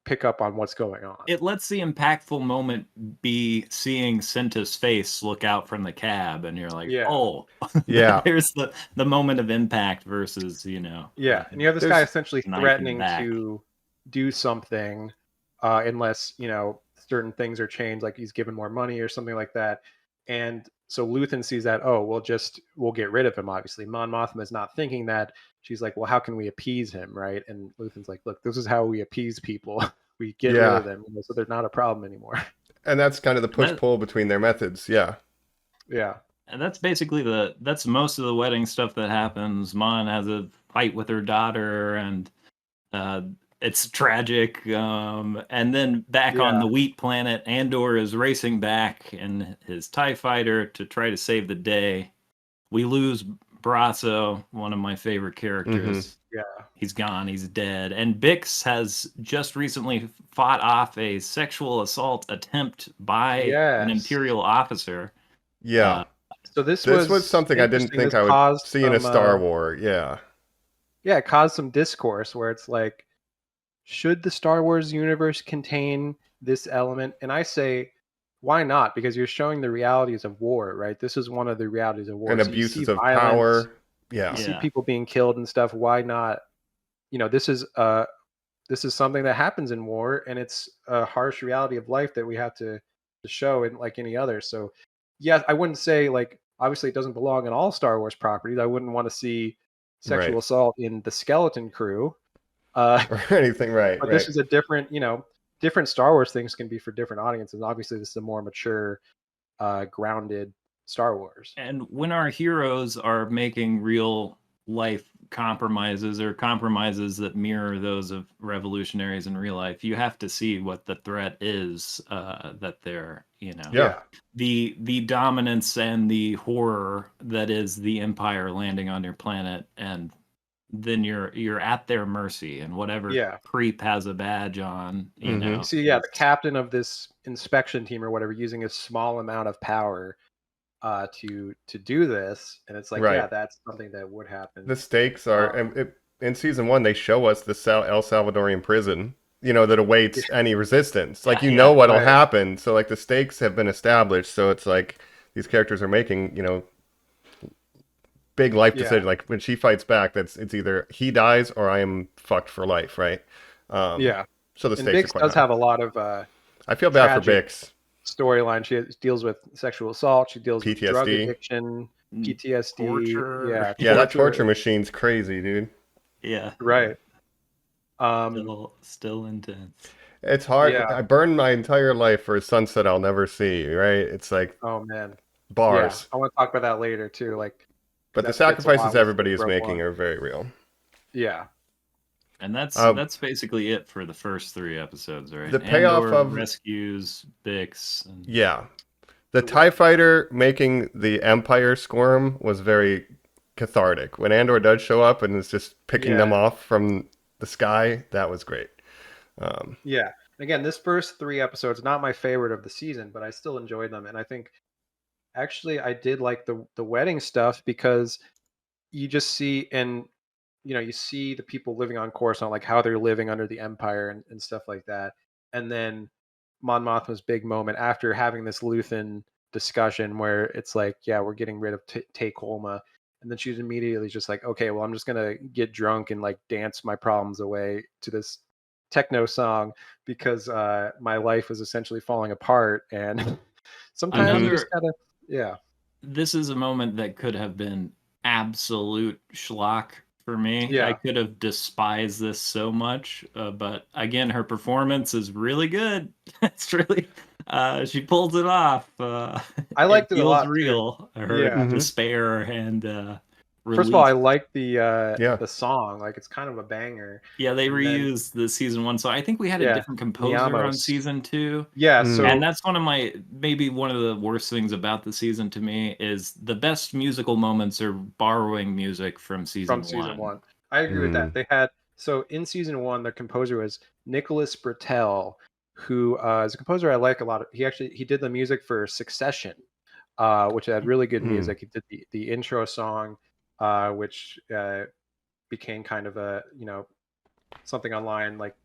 pick up on what's going on. It lets the impactful moment be seeing Cinta's face look out from the cab, and you're like, oh, yeah. There's the moment of impact versus, Yeah, and you have this guy essentially threatening to do something unless, certain things are changed, like he's given more money or something like that. And so Luthen sees that, we'll get rid of him, obviously. Mon Mothma is not thinking that. She's like, well, how can we appease him, right? And Luthen's like, look, this is how we appease people. We get rid of them, so they're not a problem anymore. And that's kind of the push-pull between their methods, yeah. And that's basically that's most of the wedding stuff that happens. Mon has a fight with her daughter, and it's tragic. And then back on the wheat planet, Andor is racing back in his TIE fighter to try to save the day. We lose Brasso, one of my favorite characters. He's gone. He's dead. And Bix has just recently fought off a sexual assault attempt by an Imperial officer. Yeah. So this was something I didn't think I would see in a Star Wars. Yeah. Yeah, it caused some discourse where it's like, should the Star Wars universe contain this element? And I say, why not? Because you're showing the realities of war, right? This is one of the realities of war. And so abuses of power. Yeah. You see people being killed and stuff. Why not? This is something that happens in war, and it's a harsh reality of life that we have to show, and like any other. So, yeah, I wouldn't say, like, obviously it doesn't belong in all Star Wars properties. I wouldn't want to see sexual assault in the Skeleton Crew, or anything, right? But this is a different, different Star Wars things can be for different audiences. Obviously, this is a more mature, grounded Star Wars. And when our heroes are making real life compromises or compromises that mirror those of revolutionaries in real life, you have to see what the threat is, that they're, the dominance and the horror that is the Empire landing on your planet, and then you're at their mercy, and whatever creep has a badge on, you know. See, the captain of this inspection team or whatever, using a small amount of power to do this, and it's like, that's something that would happen. The stakes are, in season 1, they show us the El Salvadorian prison that awaits any resistance. Like, Yeah, what'll right. happen. So like the stakes have been established. So it's like these characters are making, big life Yeah. decision. Like when she fights back, it's either he dies or I am fucked for life, right? Yeah. So the And stakes are Bix quite does high. have a lot of I feel bad for tragic Bix. storyline. She deals with sexual assault. She deals with drug PTSD. addiction, PTSD. Torture. Yeah, Yeah, that torture machine's crazy, dude. Yeah. Right. Still intense. It's hard. Yeah. I burned my entire life for a sunset I'll never see, right? It's like Oh man. Yeah, bars. I want to talk about that later too. Like But the that fits a lot sacrifices with everybody is Rogue making One. are very real. Yeah. And that's basically it for the first 3 episodes, right? The payoff Andor of rescues Bix. And... Yeah. The TIE fighter making the Empire squirm was very cathartic. When Andor does show up and is just picking them off from the sky, that was great. Yeah. Again, this first 3 episodes, not my favorite of the season, but I still enjoyed them. And I think actually I did like the wedding stuff because you just see and you see the people living on Coruscant, like how they're living under the Empire and stuff like that. And then Mon Mothma's big moment after having this Luthen discussion where it's like, yeah, we're getting rid of Take Holma. And then she's immediately just like, okay, well, I'm just going to get drunk and like dance my problems away to this techno song because my life was essentially falling apart. And sometimes you just gotta, yeah. This is a moment that could have been absolute schlock for me. Yeah. I could have despised this so much, but again, her performance is really good. It's really, she pulls it off. I liked it a feels lot. real. Too. Her Yeah. despair and relief. First of all, I like the song. Like it's kind of a banger. Yeah, they reused the season 1, so I think we had a different composer on season 2. Yeah, so and that's maybe one of the worst things about the season to me is the best musical moments are borrowing music from season 1. I agree with that. They had in season 1, their composer was Nicholas Britell, who is a composer I like a lot. He did the music for Succession, which had really good music. He did the intro song, which became kind of a something online. Like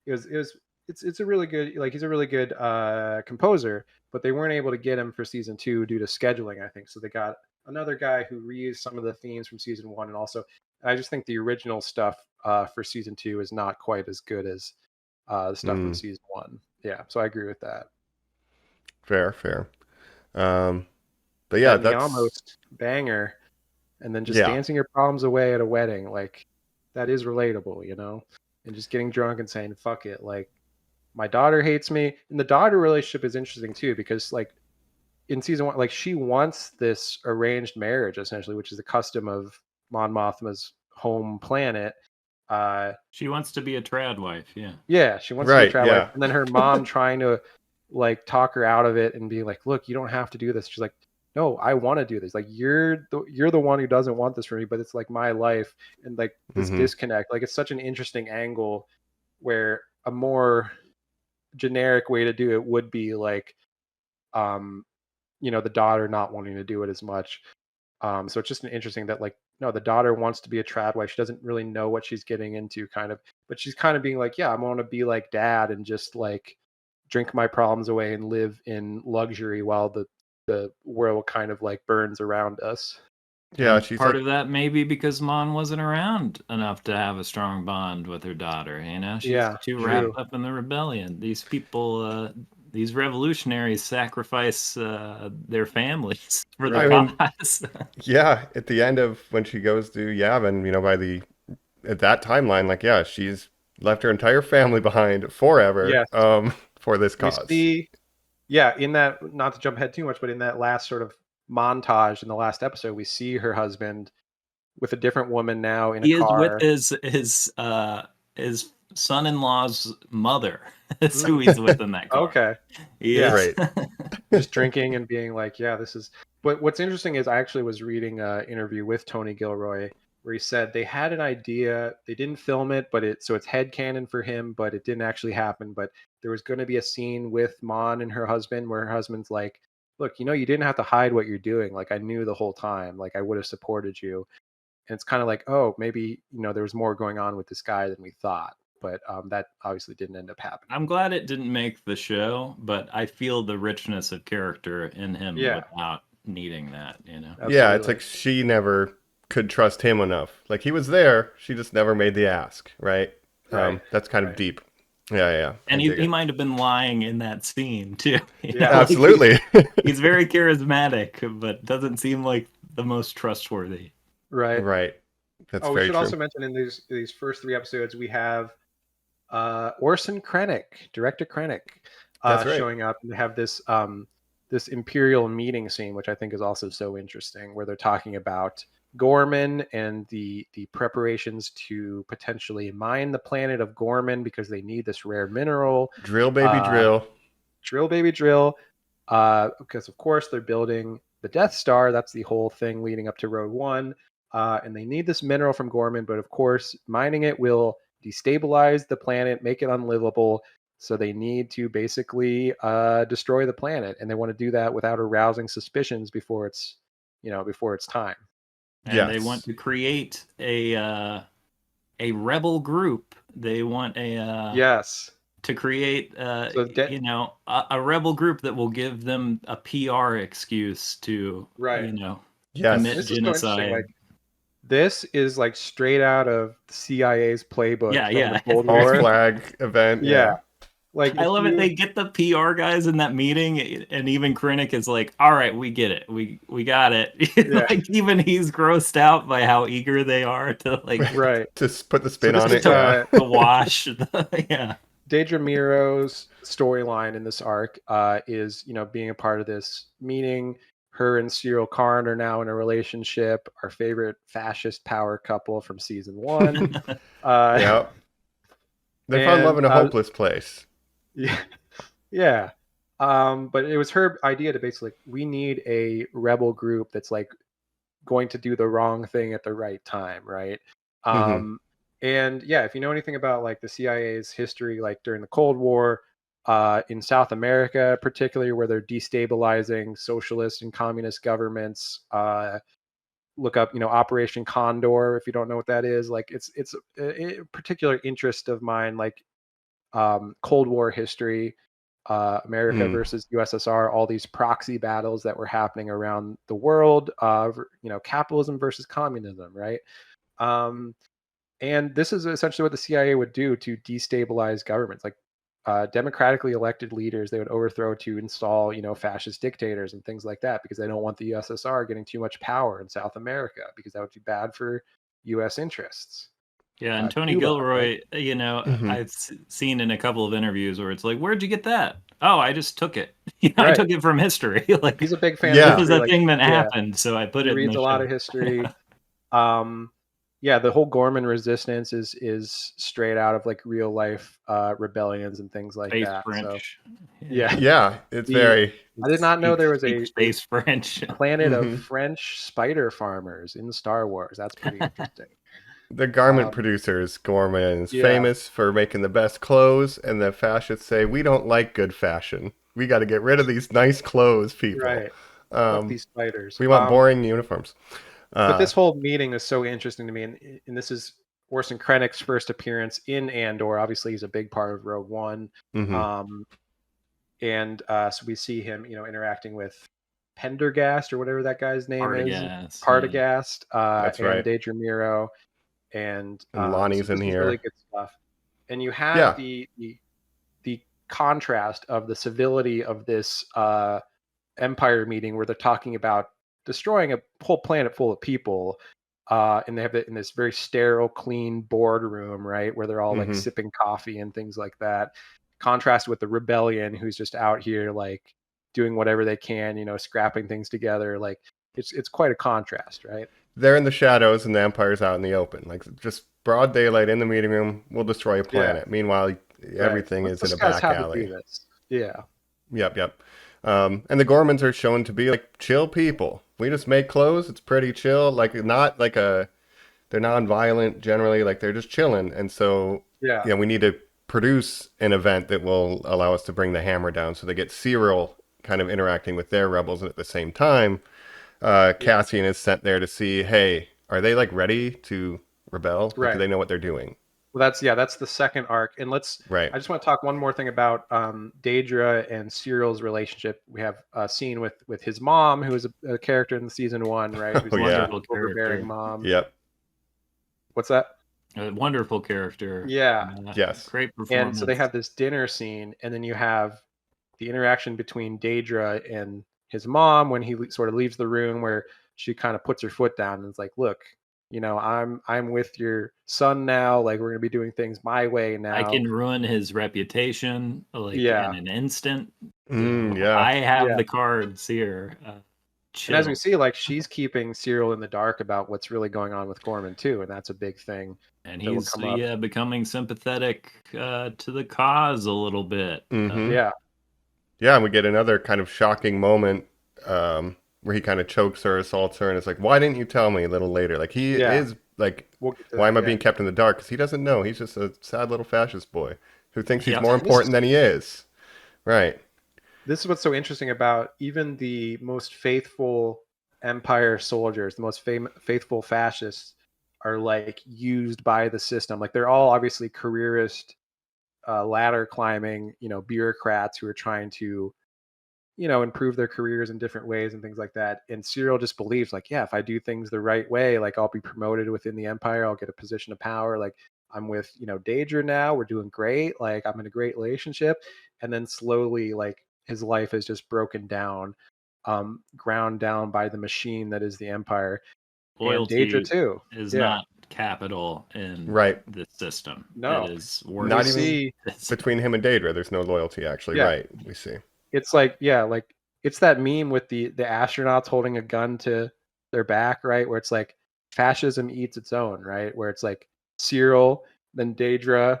it's a really good, like he's a really good composer, but they weren't able to get him for season 2 due to scheduling, I think. So they got another guy who reused some of the themes from season 1, and also I just think the original stuff for season 2 is not quite as good as the stuff from season 1. Yeah, so I agree with that. Fair. But yeah, that's almost banger, and then just dancing your problems away at a wedding, like that is relatable, and just getting drunk and saying fuck it. Like my daughter hates me, and the daughter relationship is interesting too because like in season 1, like she wants this arranged marriage essentially, which is the custom of Mon Mothma's home planet. She wants to be a trad wife. Yeah, she wants to be a trad wife, and then her mom trying to like talk her out of it and be like, look, you don't have to do this. She's like, no, I want to do this. Like you're the one who doesn't want this for me, but it's like my life, and like this disconnect. Like it's such an interesting angle where a more generic way to do it would be like the daughter not wanting to do it as much. So it's just an interesting that like, no, the daughter wants to be a trad wife. She doesn't really know what she's getting into kind of, but she's kind of being like, yeah, I want to be like dad and just like drink my problems away and live in luxury while the world kind of like burns around us. Yeah, and she's part of that maybe because Mon wasn't around enough to have a strong bond with her daughter. She's too wrapped up in the rebellion. These people, these revolutionaries, sacrifice their families for the cause. Yeah, at the end of when she goes to Yavin, at that timeline, like she's left her entire family behind forever. For this cause. In that, not to jump ahead too much, but in that last sort of montage in the last episode, we see her husband with a different woman now in a car. He is with his son-in-law's mother. That's who he's with in that car. Okay. Right. Just drinking and being like, yeah, this is... But what's interesting is I actually was reading an interview with Tony Gilroy where he said they had an idea, they didn't film it, but it's headcanon for him, but it didn't actually happen. But there was going to be a scene with Mon and her husband where her husband's like, look, you didn't have to hide what you're doing. Like I knew the whole time, like I would have supported you. And it's kind of like, oh, maybe, there was more going on with this guy than we thought. but that obviously didn't end up happening. I'm glad it didn't make the show, but I feel the richness of character in him without needing that, Absolutely. Yeah, it's like she never could trust him enough. Like he was there, she just never made the ask, right? That's kind of deep. Yeah. And he might have been lying in that scene too. Absolutely. He's very charismatic, but doesn't seem like the most trustworthy. Right. That's we very should true. also mention in these first 3 episodes we have Orson Krennic, director Krennic, showing up, and have this this Imperial meeting scene, which I think is also so interesting, where they're talking about Gorman and the preparations to potentially mine the planet of Gorman because they need this rare mineral. Drill, baby, drill. Drill, baby, drill. Because of course they're building the Death Star. That's the whole thing leading up to Rogue One. And they need this mineral from Gorman, but of course mining it will destabilize the planet, make it unlivable. So they need to basically destroy the planet, and they want to do that without arousing suspicions before it's time. And they want to create a rebel group. They want to create a rebel group that will give them a PR excuse to commit genocide. This is like straight out of the CIA's playbook. The Cold War flag event. Like I love it. They get the PR guys in that meeting, and even Krennic is like, "All right, we get it. We got it." Like even he's grossed out by how eager they are to to put the spin on it. To wash. Deidre Miro's storyline in this arc is being a part of this meeting. Her and Cyril Karn are now in a relationship. Our favorite fascist power couple from season 1. They found love in a hopeless place. Yeah. But it was her idea to basically, we need a rebel group that's like going to do the wrong thing at the right time, right? And if you know anything about like the CIA's history, like during the Cold War, in South America, particularly where they're destabilizing socialist and communist governments, look up, Operation Condor if you don't know what that is. Like it's a particular interest of mine, like Cold War history, America versus USSR, all these proxy battles that were happening around the world, capitalism versus communism, right? And this is essentially what the CIA would do to destabilize governments, like democratically elected leaders they would overthrow to install, fascist dictators and things like that, because they don't want the USSR getting too much power in South America, because that would be bad for U.S. interests. Yeah, and Tony Cuba, Gilroy, I've seen in a couple of interviews where it's like, "Where'd you get that?" "Oh, I just took it. I took it from history." Like he's a big fan. This of is a thing that happened, so I put it. He reads a lot of history. The whole Gorman resistance is straight out of like real life rebellions and things like that. French. So, it's very. I did not know there was a space French planet of French spider farmers in Star Wars. That's pretty interesting. The garment producers, Gorman, is famous for making the best clothes, and the fascists say, "We don't like good fashion. We got to get rid of these nice clothes, people. Right. These spiders. We want boring uniforms." But this whole meeting is so interesting to me, and this is Orson Krennic's first appearance in Andor. Obviously, he's a big part of Rogue One, so we see him, interacting with Pendergast or whatever that guy's name is, Partagast, That's right. and Deidre Miro, and Lonnie's in here. Really good stuff. And you have the contrast of the civility of this Empire meeting, where they're talking about destroying a whole planet full of people, and they have it in this very sterile, clean boardroom, right, where they're all like sipping coffee and things like that. Contrast with the rebellion, who's just out here like doing whatever they can, scrapping things together. Like it's quite a contrast, right? They're in the shadows and the Empire's out in the open, like just broad daylight in the meeting room. We'll destroy a planet. Meanwhile, everything is in a back alley. Yep. And the Gormans are shown to be like chill people. We just make clothes. It's pretty chill. Like not like they're non-violent generally. Like they're just chilling. And so we need to produce an event that will allow us to bring the hammer down. So they get Cyril kind of interacting with their rebels, and at the same time, Cassian is sent there to see, hey, are they like ready to rebel? Like, do they know what they're doing? Well, that's the second arc. And Right. I just want to talk one more thing about Daedra and Cyril's relationship. We have a scene with his mom, who is a character in the season 1, right? Who's Oh, a yeah. wonderful, overbearing mom. Yep. What's that? A wonderful character. Yeah. Yes. Great performance. And so they have this dinner scene, and then you have the interaction between Daedra and his mom when he sort of leaves the room, where she kind of puts her foot down and is like, look, I'm with your son now, like we're gonna be doing things my way now. I can ruin his reputation like in an instant. Yeah. I have the cards here. And as we see, like, she's keeping Cyril in the dark about what's really going on with Gorman too, and that's a big thing. And he's becoming sympathetic to the cause a little bit. Yeah, and we get another kind of shocking moment where he kind of chokes her, assaults her, and it's like, why didn't you tell me a little later? Like, he is like, why am I being kept in the dark? Because he doesn't know. He's just a sad little fascist boy who thinks he's more important than he is. Right. This is what's so interesting about even the most faithful Empire soldiers, the most faithful fascists, are like used by the system. Like, they're all obviously careerist, ladder climbing, bureaucrats who are trying to, improve their careers in different ways and things like that. And Cyril just believes, like, yeah, if I do things the right way, like, I'll be promoted within the Empire. I'll get a position of power. Like, I'm with, Daedra now. We're doing great. Like, I'm in a great relationship. And then slowly, like, his life is just broken down, ground down by the machine that is the Empire. Loyalty and Daedra too is not capital in the system. No, it is not even between him and Daedra. There's no loyalty, actually. Right? We see. It's like it's that meme with the astronauts holding a gun to their back, right? Where it's like fascism eats its own, right? Where it's like Cyril, then Daedra,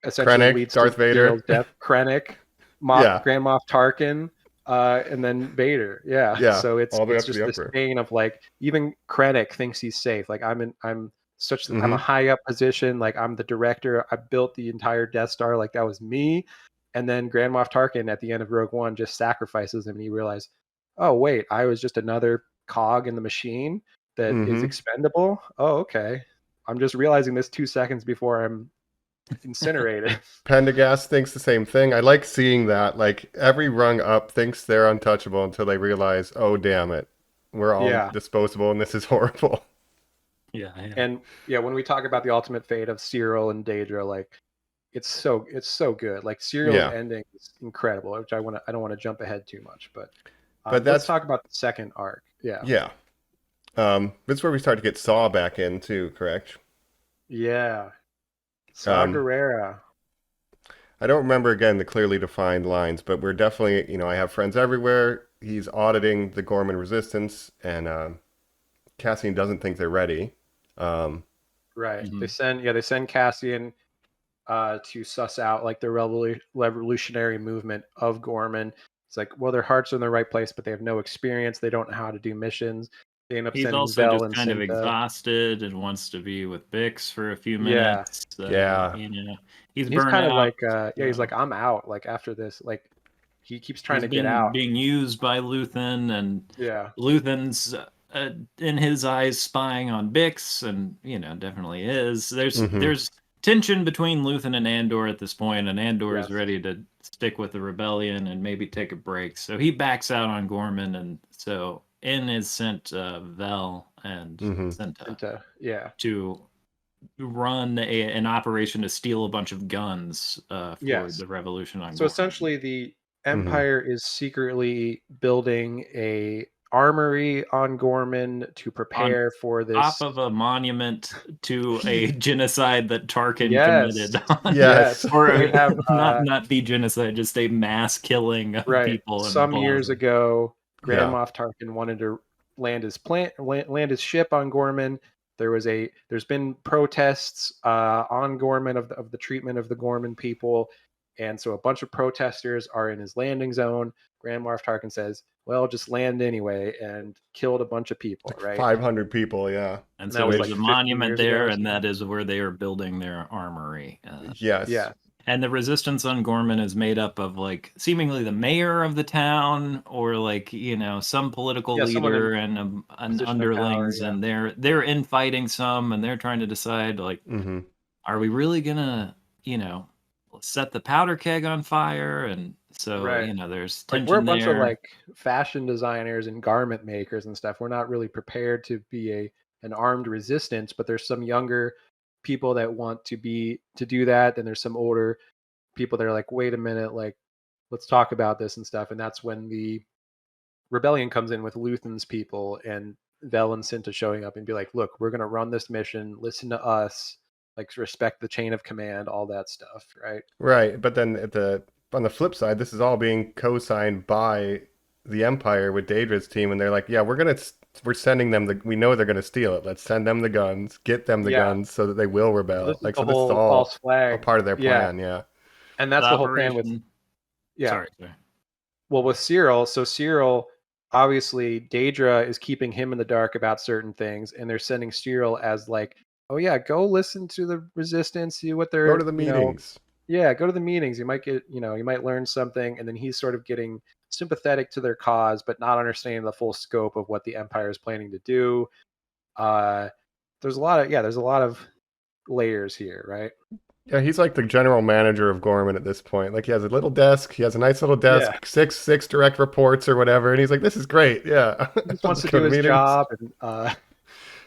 essentially Krennic, leads Darth to Vader, Cyril's death. Krennic, Grand Moff Tarkin, and then Vader. Yeah. So it's just this thing of like, even Krennic thinks he's safe. Like, I'm a high up position. Like, I'm the director. I built the entire Death Star. Like, that was me. And then Grand Moff Tarkin at the end of Rogue One just sacrifices him, and you realize, oh wait, I was just another cog in the machine that is expendable. Oh, okay. I'm just realizing this 2 seconds before I'm incinerated. Pendergast thinks the same thing. I like seeing that. Like, every rung up thinks they're untouchable until they realize, oh damn it, we're all disposable, and this is horrible. Yeah. And when we talk about the ultimate fate of Cyril and Daedra, like, it's so good. Like, Cyril's ending is incredible, which I don't want to jump ahead too much, but let's talk about the second arc. Yeah. This is where we start to get Saw back in too, correct? Yeah. Saw Gerrera. I don't remember, again, the clearly defined lines, but we're definitely, I have friends everywhere. He's auditing the Gorman resistance, and Cassian doesn't think they're ready. Right. They send Cassian to suss out, like, the revolutionary movement of Gorman. It's like, well, their hearts are in the right place, but they have no experience. They don't know how to do missions. They end up He's also Vel just and kind of Cinta. Exhausted and wants to be with Bix for a few minutes. He's burnt kind out. Of like, he's like, I'm out. Like, after this, like, he keeps trying to get out. Being used by Luthen, and Luthen's in his eyes spying on Bix, and definitely is. There's tension between Luthen and Andor at this point, and Andor is ready to stick with the rebellion and maybe take a break. So he backs out on Gorman, and so in is sent Vel and Cinta to run an operation to steal a bunch of guns for the revolution on Gorman. So essentially, the Empire is secretly building a armory on Gorman to prepare for this, top of a monument to a genocide that Tarkin committed on. Or have, not the genocide, just a mass killing of people. Some years ago, Grand Moff Tarkin wanted to land his ship on Gorman. There's been protests on Gorman of the treatment of the Gorman people, and so a bunch of protesters are in his landing zone. Grand Moff Tarkin says, well, just land anyway, and killed a bunch of people, right? 500 people, yeah. And so there's a monument there, and that is where they are building their armory. Yes. And the resistance on Gorman is made up of, like, seemingly the mayor of the town, or, like, some political leader and underlings, and they're infighting some, and they're trying to decide, like, are we really gonna, set the powder keg on fire? And so, Right. there's Like we're a tension bunch of there. like fashion designers and garment makers and stuff. We're not really prepared to be an armed resistance, but there's some younger people that want to do that. Then there's some older people that are like, wait a minute, like let's talk about this and stuff. And that's when the rebellion comes in with Luthen's people and Vel and Cinta showing up and be like, look, we're gonna run this mission, listen to us, like respect the chain of command, all that stuff, right? Right, but then on the flip side, this is all being co-signed by the Empire with Daedra's team, and they're like, yeah, we're sending them we know they're gonna steal it. Let's send them the guns, get them the Yeah. guns, so that they will So rebel. this is Like, the so this is whole all false a flag. part of their Yeah. plan. Yeah. And that's the whole plan with Operation. yeah. Sorry. Well, with Cyril, so Cyril, obviously, Daedra is keeping him in the dark about certain things, and they're sending Cyril as like, oh yeah, go listen to the resistance, see what Go they're, to the meetings. yeah, go to the meetings. You might get, you might learn something, and then he's sort of getting sympathetic to their cause, but not understanding the full scope of what the Empire is planning to do. Uh, there's a lot of layers here, right? Yeah, he's like the general manager of Gorman at this point. Like, he has a little desk. He has a nice little desk, Yeah. six direct reports or whatever, and he's like, "This is great." Yeah. He just wants to Go do his meetings. job and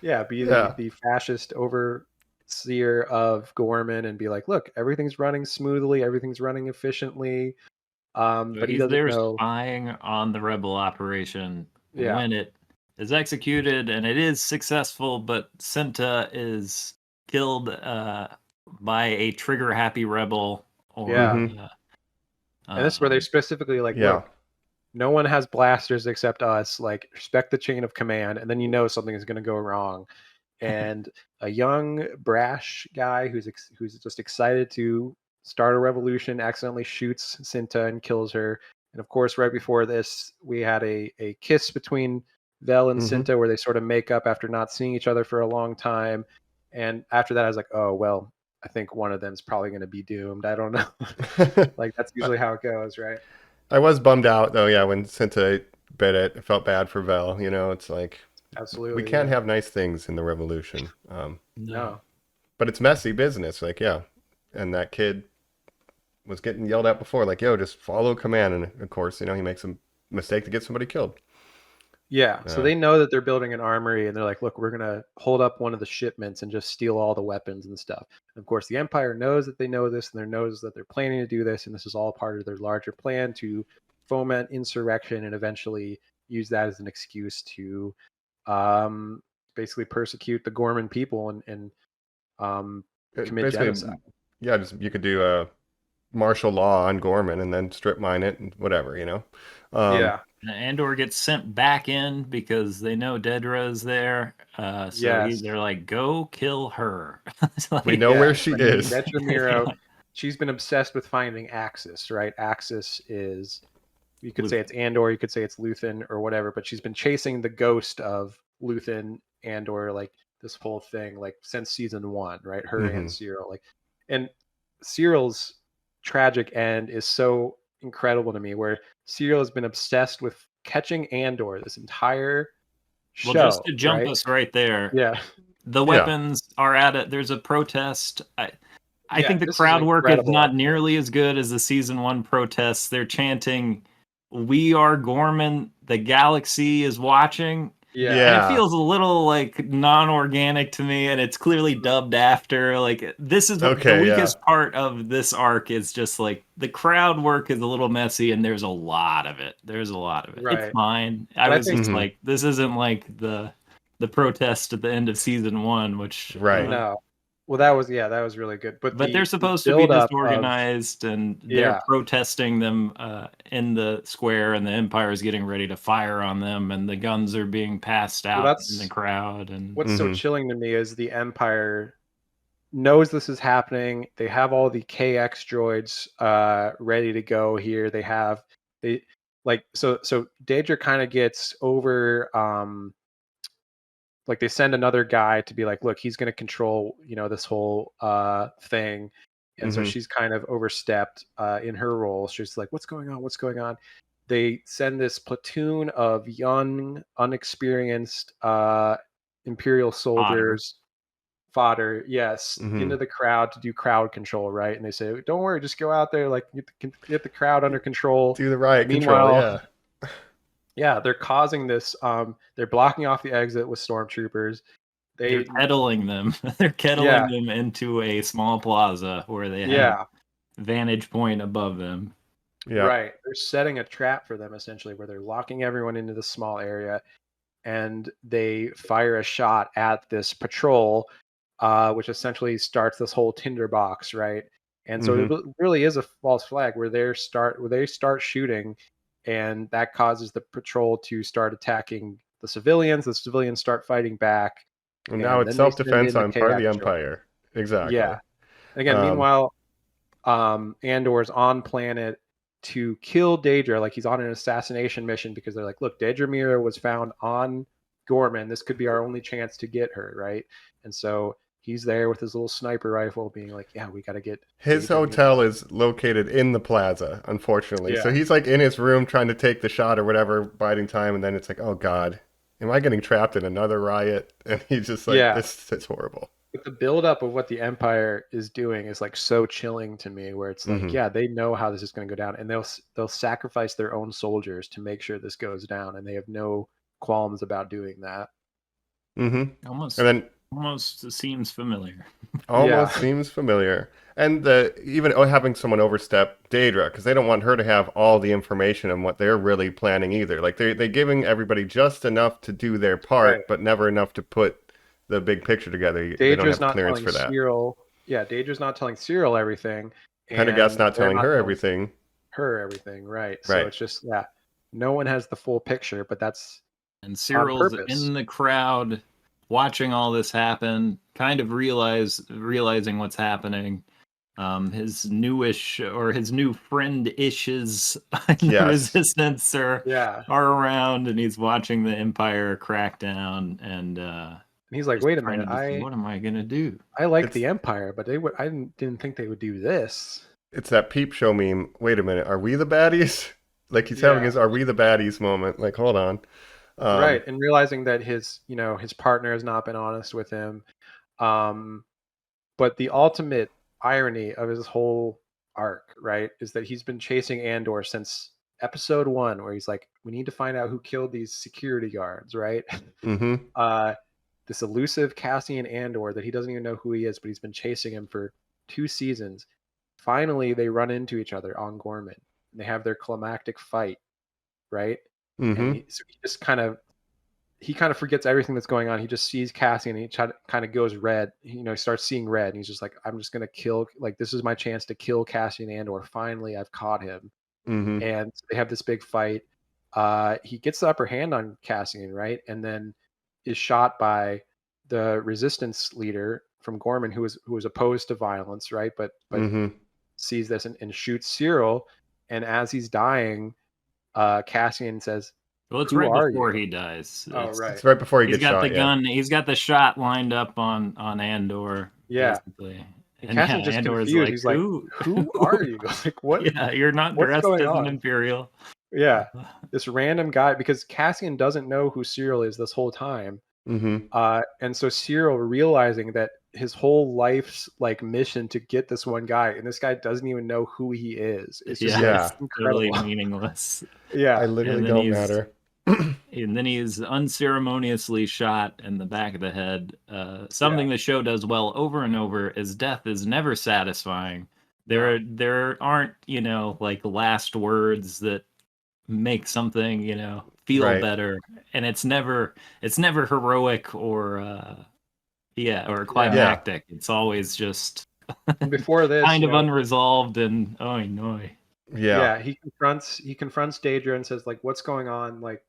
yeah, be Yeah. the fascist overseer of Gorman and be like, look, everything's running smoothly, everything's running efficiently. So But he he's doesn't there know. spying on the rebel operation Yeah. when it is executed, and it is successful, but Cinta is killed by a trigger-happy rebel. Or, Yeah. And this is where they um, specifically like, Yeah. look, no one has blasters except us. Like, respect the chain of command, and then something is going to go wrong. And a young, brash guy who's just excited to start a revolution accidentally shoots Cinta and kills her. And of course, right before this, we had a kiss between Vel and Mhm. Cinta where they sort of make up after not seeing each other for a long time. And after that, I was like, oh well, I think one of them's probably going to be doomed. I don't know. Like that's usually how it goes, right? I was bummed out though, yeah, when Cinta bit it. I felt bad for Vel. It's like Absolutely. we can't yeah. have nice things in the revolution. No. But it's messy business, like, yeah. And that kid was getting yelled at before, like, yo, just follow command. And of course, he makes a mistake to get somebody killed. Yeah, so they know that they're building an armory, and they're like, "Look, we're gonna hold up one of the shipments and just steal all the weapons and stuff." And of course, the Empire knows that they know this, and they knows that they're planning to do this, and this is all part of their larger plan to foment insurrection and eventually use that as an excuse to basically persecute the Gorman people and commit Basically, genocide. yeah, just you could do a martial law on Gorman and then strip mine it and whatever. Yeah, Andor gets sent back in because they know Dedra is there. So yes. they're like, go kill her. It's like, We know where she I mean, is. Detra Miro, she's been obsessed with finding Axis, right? Axis is, you could say it's Andor, you could say it's Luthen or whatever, but she's been chasing the ghost of Luthen, Andor, like this whole thing, like since season 1, right? Her and Cyril, like, and Cyril's tragic end is so incredible to me, where Cyril has been obsessed with catching Andor this entire show. Well, just to jump right? us right there, Yeah. the weapons are at it. There's a protest. I think the this is crowd work is incredible. not nearly as good as the season 1 protests. They're chanting, "We are Gorman. The galaxy is watching." Yeah. And it feels a little like non-organic to me, and it's clearly dubbed after. Like, this is the weakest part of this arc. Is just like the crowd work is a little messy, and there's a lot of it. Right. It's fine. I was just like, this isn't like the protest at the end of season 1, which No. Well, that was really good. But they're supposed to be disorganized, and they're protesting them in the square, and the Empire is getting ready to fire on them, and the guns are being passed out in the crowd. And what's so chilling to me is the Empire knows this is happening. They have all the KX droids ready to go here. So Daedra kind of gets over. Like they send another guy to be like, look, he's going to control, this whole thing. And so she's kind of overstepped in her role. She's like, what's going on? What's going on? They send this platoon of young, unexperienced Imperial soldiers fodder, yes, Mhm. into the crowd to do crowd control, right? And they say, "Don't worry, just go out there, like get the crowd under control." Do the riot control, Meanwhile, yeah. yeah, they're causing this. They're blocking off the exit with stormtroopers. They're They, kettling them. They're kettling yeah, them into a small plaza where they have yeah, vantage point above them. Yeah. right. They're setting a trap for them essentially, where they're locking everyone into this small area, and they fire a shot at this patrol, which essentially starts this whole tinderbox, right? And so Mhm. it really is a false flag where they start shooting, and that causes the patrol to start attacking the civilians. The civilians start fighting back, And now and it's then they send self-defense in the on part of chaos the droid. Empire. Exactly. Yeah. Again, Um, meanwhile, Andor's on planet to kill Daedra. Like he's on an assassination mission because they're like, look, Daedra Mira was found on Gorman. This could be our only chance to get her, right? And so he's there with his little sniper rifle, being like, yeah, we got to get his Daedra Mira. hotel is located in the plaza, unfortunately. So Yeah. he's like in his room trying to take the shot or whatever, biding time, and then it's like, oh God, am I getting trapped in another riot? And he's just like, Yeah. this is horrible. But the buildup of what the Empire is doing is like so chilling to me, where it's like, Mhm. yeah, they know how this is going to go down, and they'll sacrifice their own soldiers to make sure this goes down, and they have no qualms about doing that. Mm-hmm. Almost, And then almost seems familiar. almost Yeah. seems familiar. And even having someone overstep Daedra, because they don't want her to have all the information on what they're really planning either. Like they're giving everybody just enough to do their part, Right. but never enough to put the big picture together. They don't Daedra's have not clearance telling for that. Cyril. Yeah, Daedra's not telling Cyril everything, Pendergast's and not they're telling not her telling everything. her everything. Right. So Right. it's just no one has the full picture, but that's And Cyril's purpose. in the crowd watching all this happen, kind of realizing what's happening. His new friend-ishes in the Yes. resistance are yeah. around, and he's watching the Empire crack down, and And he's like, just wait a trying minute, to decide, what am I gonna do? I like It's- the Empire, but I didn't think they would do this. It's that peep show meme. Wait a minute, are we the baddies? Like he's having his "Are we the baddies" moment. Like, hold on. Right, and realizing that his partner has not been honest with him. But the ultimate irony of his whole arc, right, is that he's been chasing Andor since episode 1, where he's like, we need to find out who killed these security guards, right? Mm-hmm. This elusive Cassian Andor that he doesn't even know who he is, but he's been chasing him for 2 seasons. Finally, they run into each other on Gorman. And they have their climactic fight, right? Mm-hmm. And so he just kind of forgets everything that's going on. He just sees Cassian, and he kind of goes red. He starts seeing red, and he's just like, I'm just gonna kill. Like, this is my chance to kill Cassian Andor. Finally, I've caught him. Mm-hmm. And so they have this big fight. He gets the upper hand on Cassian, right? And then is shot by the resistance leader from Gorman, who was opposed to violence, right? But Mm-hmm. sees this and shoots Cyril. And as he's dying, Cassian says, Well, it's "Who right are before you?" he dies. Oh, It's- right. It's right before he He's gets got shot. the gun. He's got the shot lined up on Andor. Yeah. Basically. And Cassian's just Andor's confused. He's like, "Who are you? Like, what? Yeah, you're not what's dressed going as on?" an Imperial. Yeah, this random guy, because Cassian doesn't know who Cyril is this whole time. Mm-hmm. And so Cyril, realizing that his whole life's like mission to get this one guy, and this guy doesn't even know who he is. It's just Yeah. it's incredible. Totally meaningless. Yeah, I literally And then don't he's- matter. And then he's unceremoniously shot in the back of the head. Something the show does well over and over is death is never satisfying. There aren't, like last words that make something, feel Right. better. And it's never heroic or climactic. It's always just and before this, kind of unresolved and oy noy. Yeah. he confronts Daedra and says, like, what's going on? Like,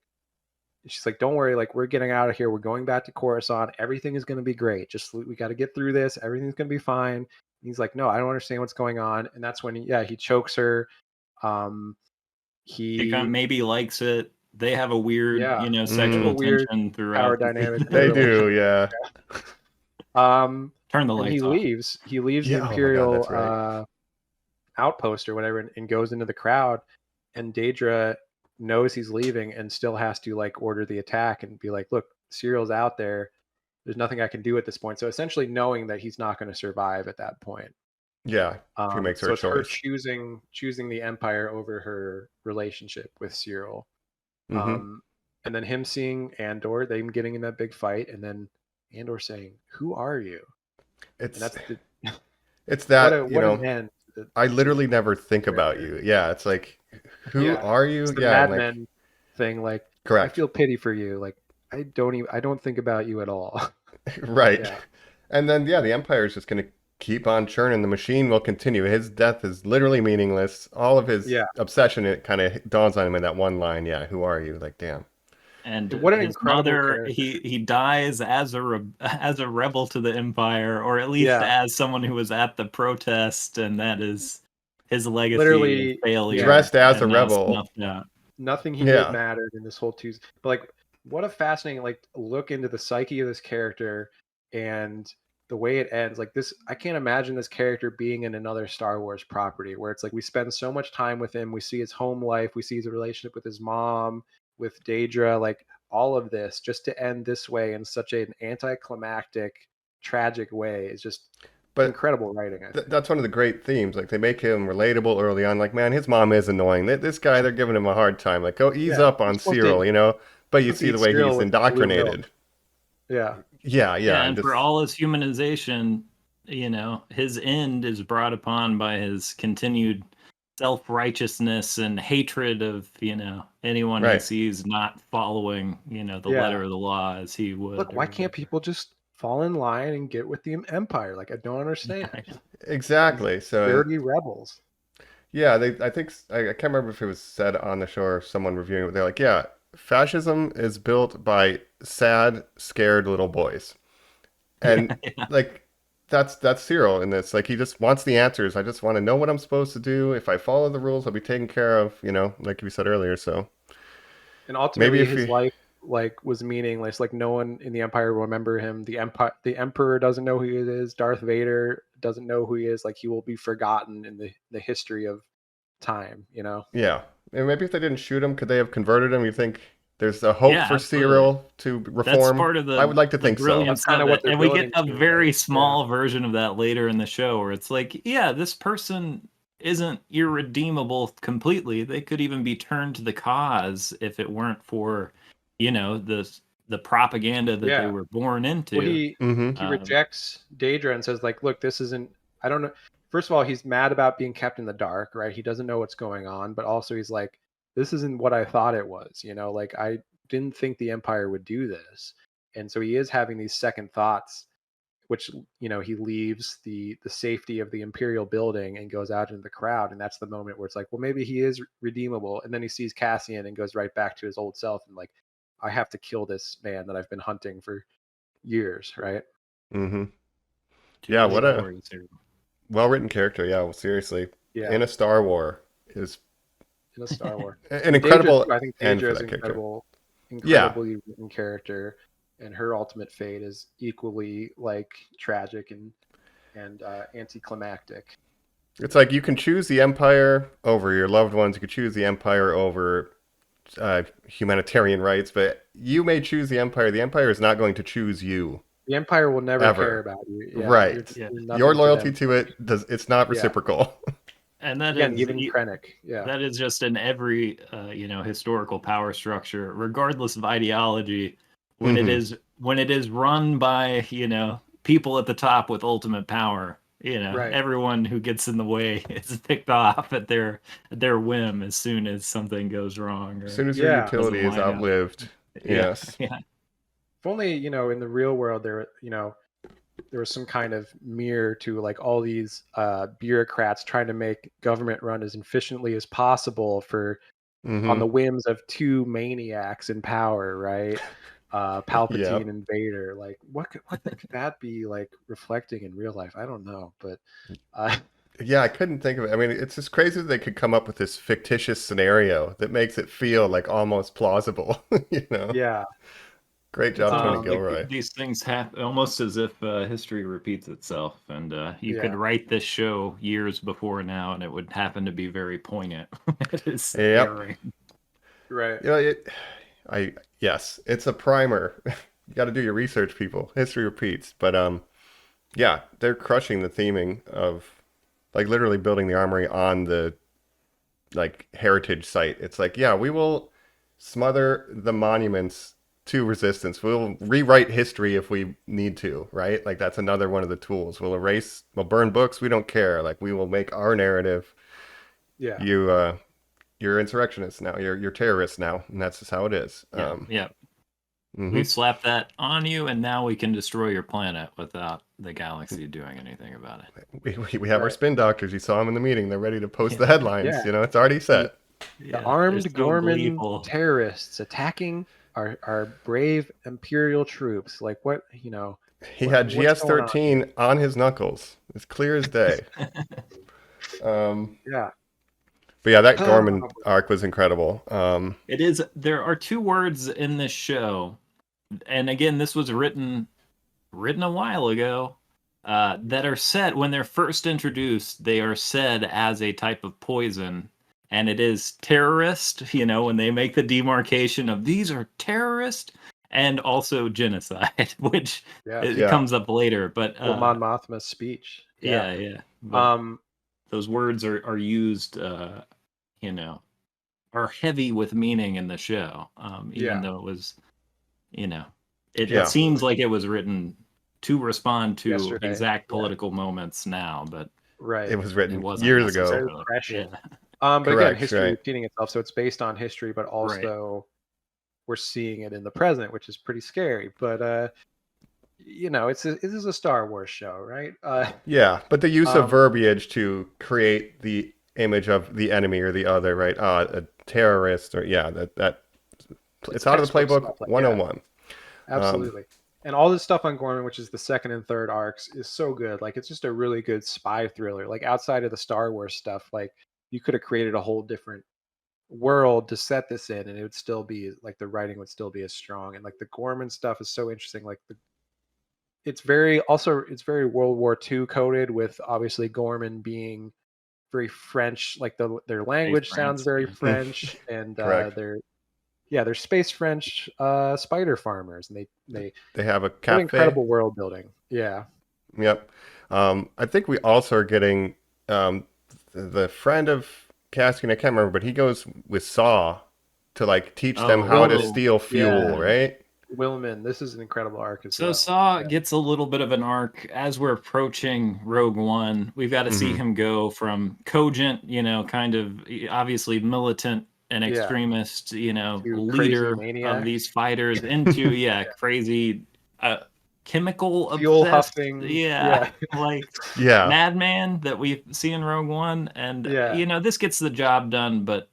she's like, don't worry, like, we're getting out of here, we're going back to Coruscant, everything is going to be great, just we got to get through this, everything's going to be fine. And he's like, no, I don't understand what's going on. And that's when he chokes her. He kind of maybe likes it. They have a weird, Yeah. sexual Weird tension power throughout. dynamic. They do, yeah. Turn the and lights he off. leaves. He leaves Yeah, the oh my God, Imperial that's right. outpost or whatever, and goes into the crowd. And Daedra knows he's leaving and still has to like order the attack and be like, "Look, Cyril's out there. there's nothing I can do at this point. So essentially knowing that he's not going to survive at that point. Yeah, she makes her So it's her choice. choosing the Empire over her relationship with Cyril. Mm-hmm. And then him seeing Andor, them getting in that big fight, and then Andor saying, "Who are you?" And that's it's that what an end. I literally never think about you. Yeah, it's like, who are you? It's the Yeah, Mad like, Men thing. Like, correct. I feel pity for you. Like, I don't think about you at all. Right. Yeah. And then the Empire is just going to keep on churning. The machine will continue. His death is literally meaningless. All of his obsession, it kind of dawns on him in that one line. Yeah, who are you? Like, damn. And what an his incredible mother, character. he dies as a rebel to the Empire, or at least as someone who was at the protest, and that is his legacy Literally of failure. Dressed as a rebel. Nothing he did mattered in this whole Tuesday. But like, what a fascinating look into the psyche of this character and the way it ends. Like this, I can't imagine this character being in another Star Wars property where it's like we spend so much time with him. We see his home life. We see his relationship with his mom, with Daedra, like all of this just to end this way in such an anticlimactic, tragic way is just incredible writing. That's one of the great themes. Like they make him relatable early on. Like, man, his mom is annoying. This guy, they're giving him a hard time. Like, go ease up on Cyril, you know. But you see the way he's indoctrinated. Yeah. And for all his humanization, you know, his end is brought upon by his continued self-righteousness and hatred of, you know, anyone he sees not following, you know, the letter of the law as he would. Look, why can't people just fall in line and get with the Empire? Like, I don't understand. Exactly. So dirty rebels. Yeah, I think I can't remember if it was said on the show or someone reviewing it. They're like, yeah, fascism is built by sad, scared little boys, and like that's Cyril in this. Like he just wants the answers. I just want to know what I'm supposed to do. If I follow the rules, I'll be taken care of. You know, like you said earlier. So, and ultimately, his life was meaningless. Like no one in the Empire will remember him. The Emperor doesn't know who he is. Darth Vader doesn't know who he is. Like he will be forgotten in the history of time. You know. Yeah, and maybe if they didn't shoot him, could they have converted him? You think? There's a hope for Cyril to reform. That's part of I would like to think so. That's kind of what they're and we get a very small version of that later in the show, where it's like, yeah, this person isn't irredeemable completely. They could even be turned to the cause if it weren't for, you know, the propaganda that they were born into. Well, he rejects Daedra and says, like, look, this isn't. I don't know. First of all, he's mad about being kept in the dark, right? He doesn't know what's going on, but also he's like, this isn't what I thought it was, you know, like I didn't think the Empire would do this. And so he is having these second thoughts, which, you know, he leaves the safety of the Imperial building and goes out into the crowd. And that's the moment where it's like, well, maybe he is redeemable. And then he sees Cassian and goes right back to his old self and like, I have to kill this man that I've been hunting for years, right? Mm-hmm. Yeah, what a well-written character. Yeah, well, seriously. Yeah. In a Star War is... In a Star Wars. An incredible I think Daedra is incredibly written character, and her ultimate fate is equally like tragic and anticlimactic. It's like you can choose the Empire over your loved ones. You could choose the Empire over humanitarian rights, but you may choose the Empire. The Empire is not going to choose you. The Empire will never care about you. Yeah, right. Your loyalty to it it's not reciprocal. And that again, even Krennic, that is just in every you know, historical power structure, regardless of ideology. When it is run by, you know, people at the top with ultimate power, you know, everyone who gets in the way is picked off at their whim as soon as something goes wrong. As soon as your utility is outlived. Yes. Yeah. If only, you know, in the real world there, you know, there was some kind of mirror to like all these bureaucrats trying to make government run as efficiently as possible for on the whims of two maniacs in power, right? Palpatine and Vader. Like what could that be like reflecting in real life? I don't know, but yeah, I couldn't think of it. I mean, it's just crazy that they could come up with this fictitious scenario that makes it feel like almost plausible, you know? Yeah. Great job, Tony Gilroy. These things happen almost as if history repeats itself, and you could write this show years before now, and it would happen to be very poignant. It is scary. Right. You know, yes, it's a primer, You got to do your research, people. History repeats. But yeah, they're crushing the theming of like literally building the armory on the like heritage site. It's like, yeah, we will smother the monuments to resistance. We'll rewrite history if we need to, right? Like that's another one of the tools. We'll burn books, we don't care. Like we will make our narrative. Yeah. You're insurrectionists now. You're terrorists now, and that's just how it is. Yeah. We slapped that on you, and now we can destroy your planet without the galaxy doing anything about it. We have our spin doctors. You saw them in the meeting. They're ready to post the headlines. Yeah. You know, it's already set. The armed so Gorman gleeful. terrorists attacking our brave Imperial troops. Like what, you know? He had GS-13 on his knuckles. It's clear as day. Yeah. But yeah, that Gorman arc was incredible. It is. There are two words in this show, and again, this was written a while ago, that are said when they're first introduced. They are said as a type of poison, and it is terrorist. You know, when they make the demarcation of these are terrorist, and also genocide, which it comes up later. But Mon Mothma's speech. Yeah. But, those words are used, you know, are heavy with meaning in the show, even though it was, you know, it seems like it was written to respond to exact political moments now, but it was written years ago. But again, history repeating itself, so it's based on history, but also we're seeing it in the present, which is pretty scary. But you know, this is a Star Wars show, right? Yeah, but the use of verbiage to create the image of the enemy or the other, right? A terrorist, or that it's out of the playbook 101. Absolutely. And all this stuff on Gorman, which is the second and third arcs, is so good. Like it's just a really good spy thriller. Like outside of the Star Wars stuff, like you could have created a whole different world to set this in, and it would still be like the writing would still be as strong. And like the Gorman stuff is so interesting. Like it's very World War II coded, with obviously Gorman being very French. Like their language sounds very French, and they're space French spider farmers, and they have a cafe. Incredible world building. Yeah. Yep. I think we also are getting the friend of Cassian. I can't remember, but he goes with Saw to like teach them how to steal fuel, right? Willman, this is an incredible arc as So well. Saw gets a little bit of an arc as we're approaching Rogue One. We've got to see him go from cogent, you know, kind of obviously militant and extremist, you know, leader of these fighters into crazy chemical fuel obsessed, huffing, like madman that we see in Rogue One. And you know, this gets the job done, but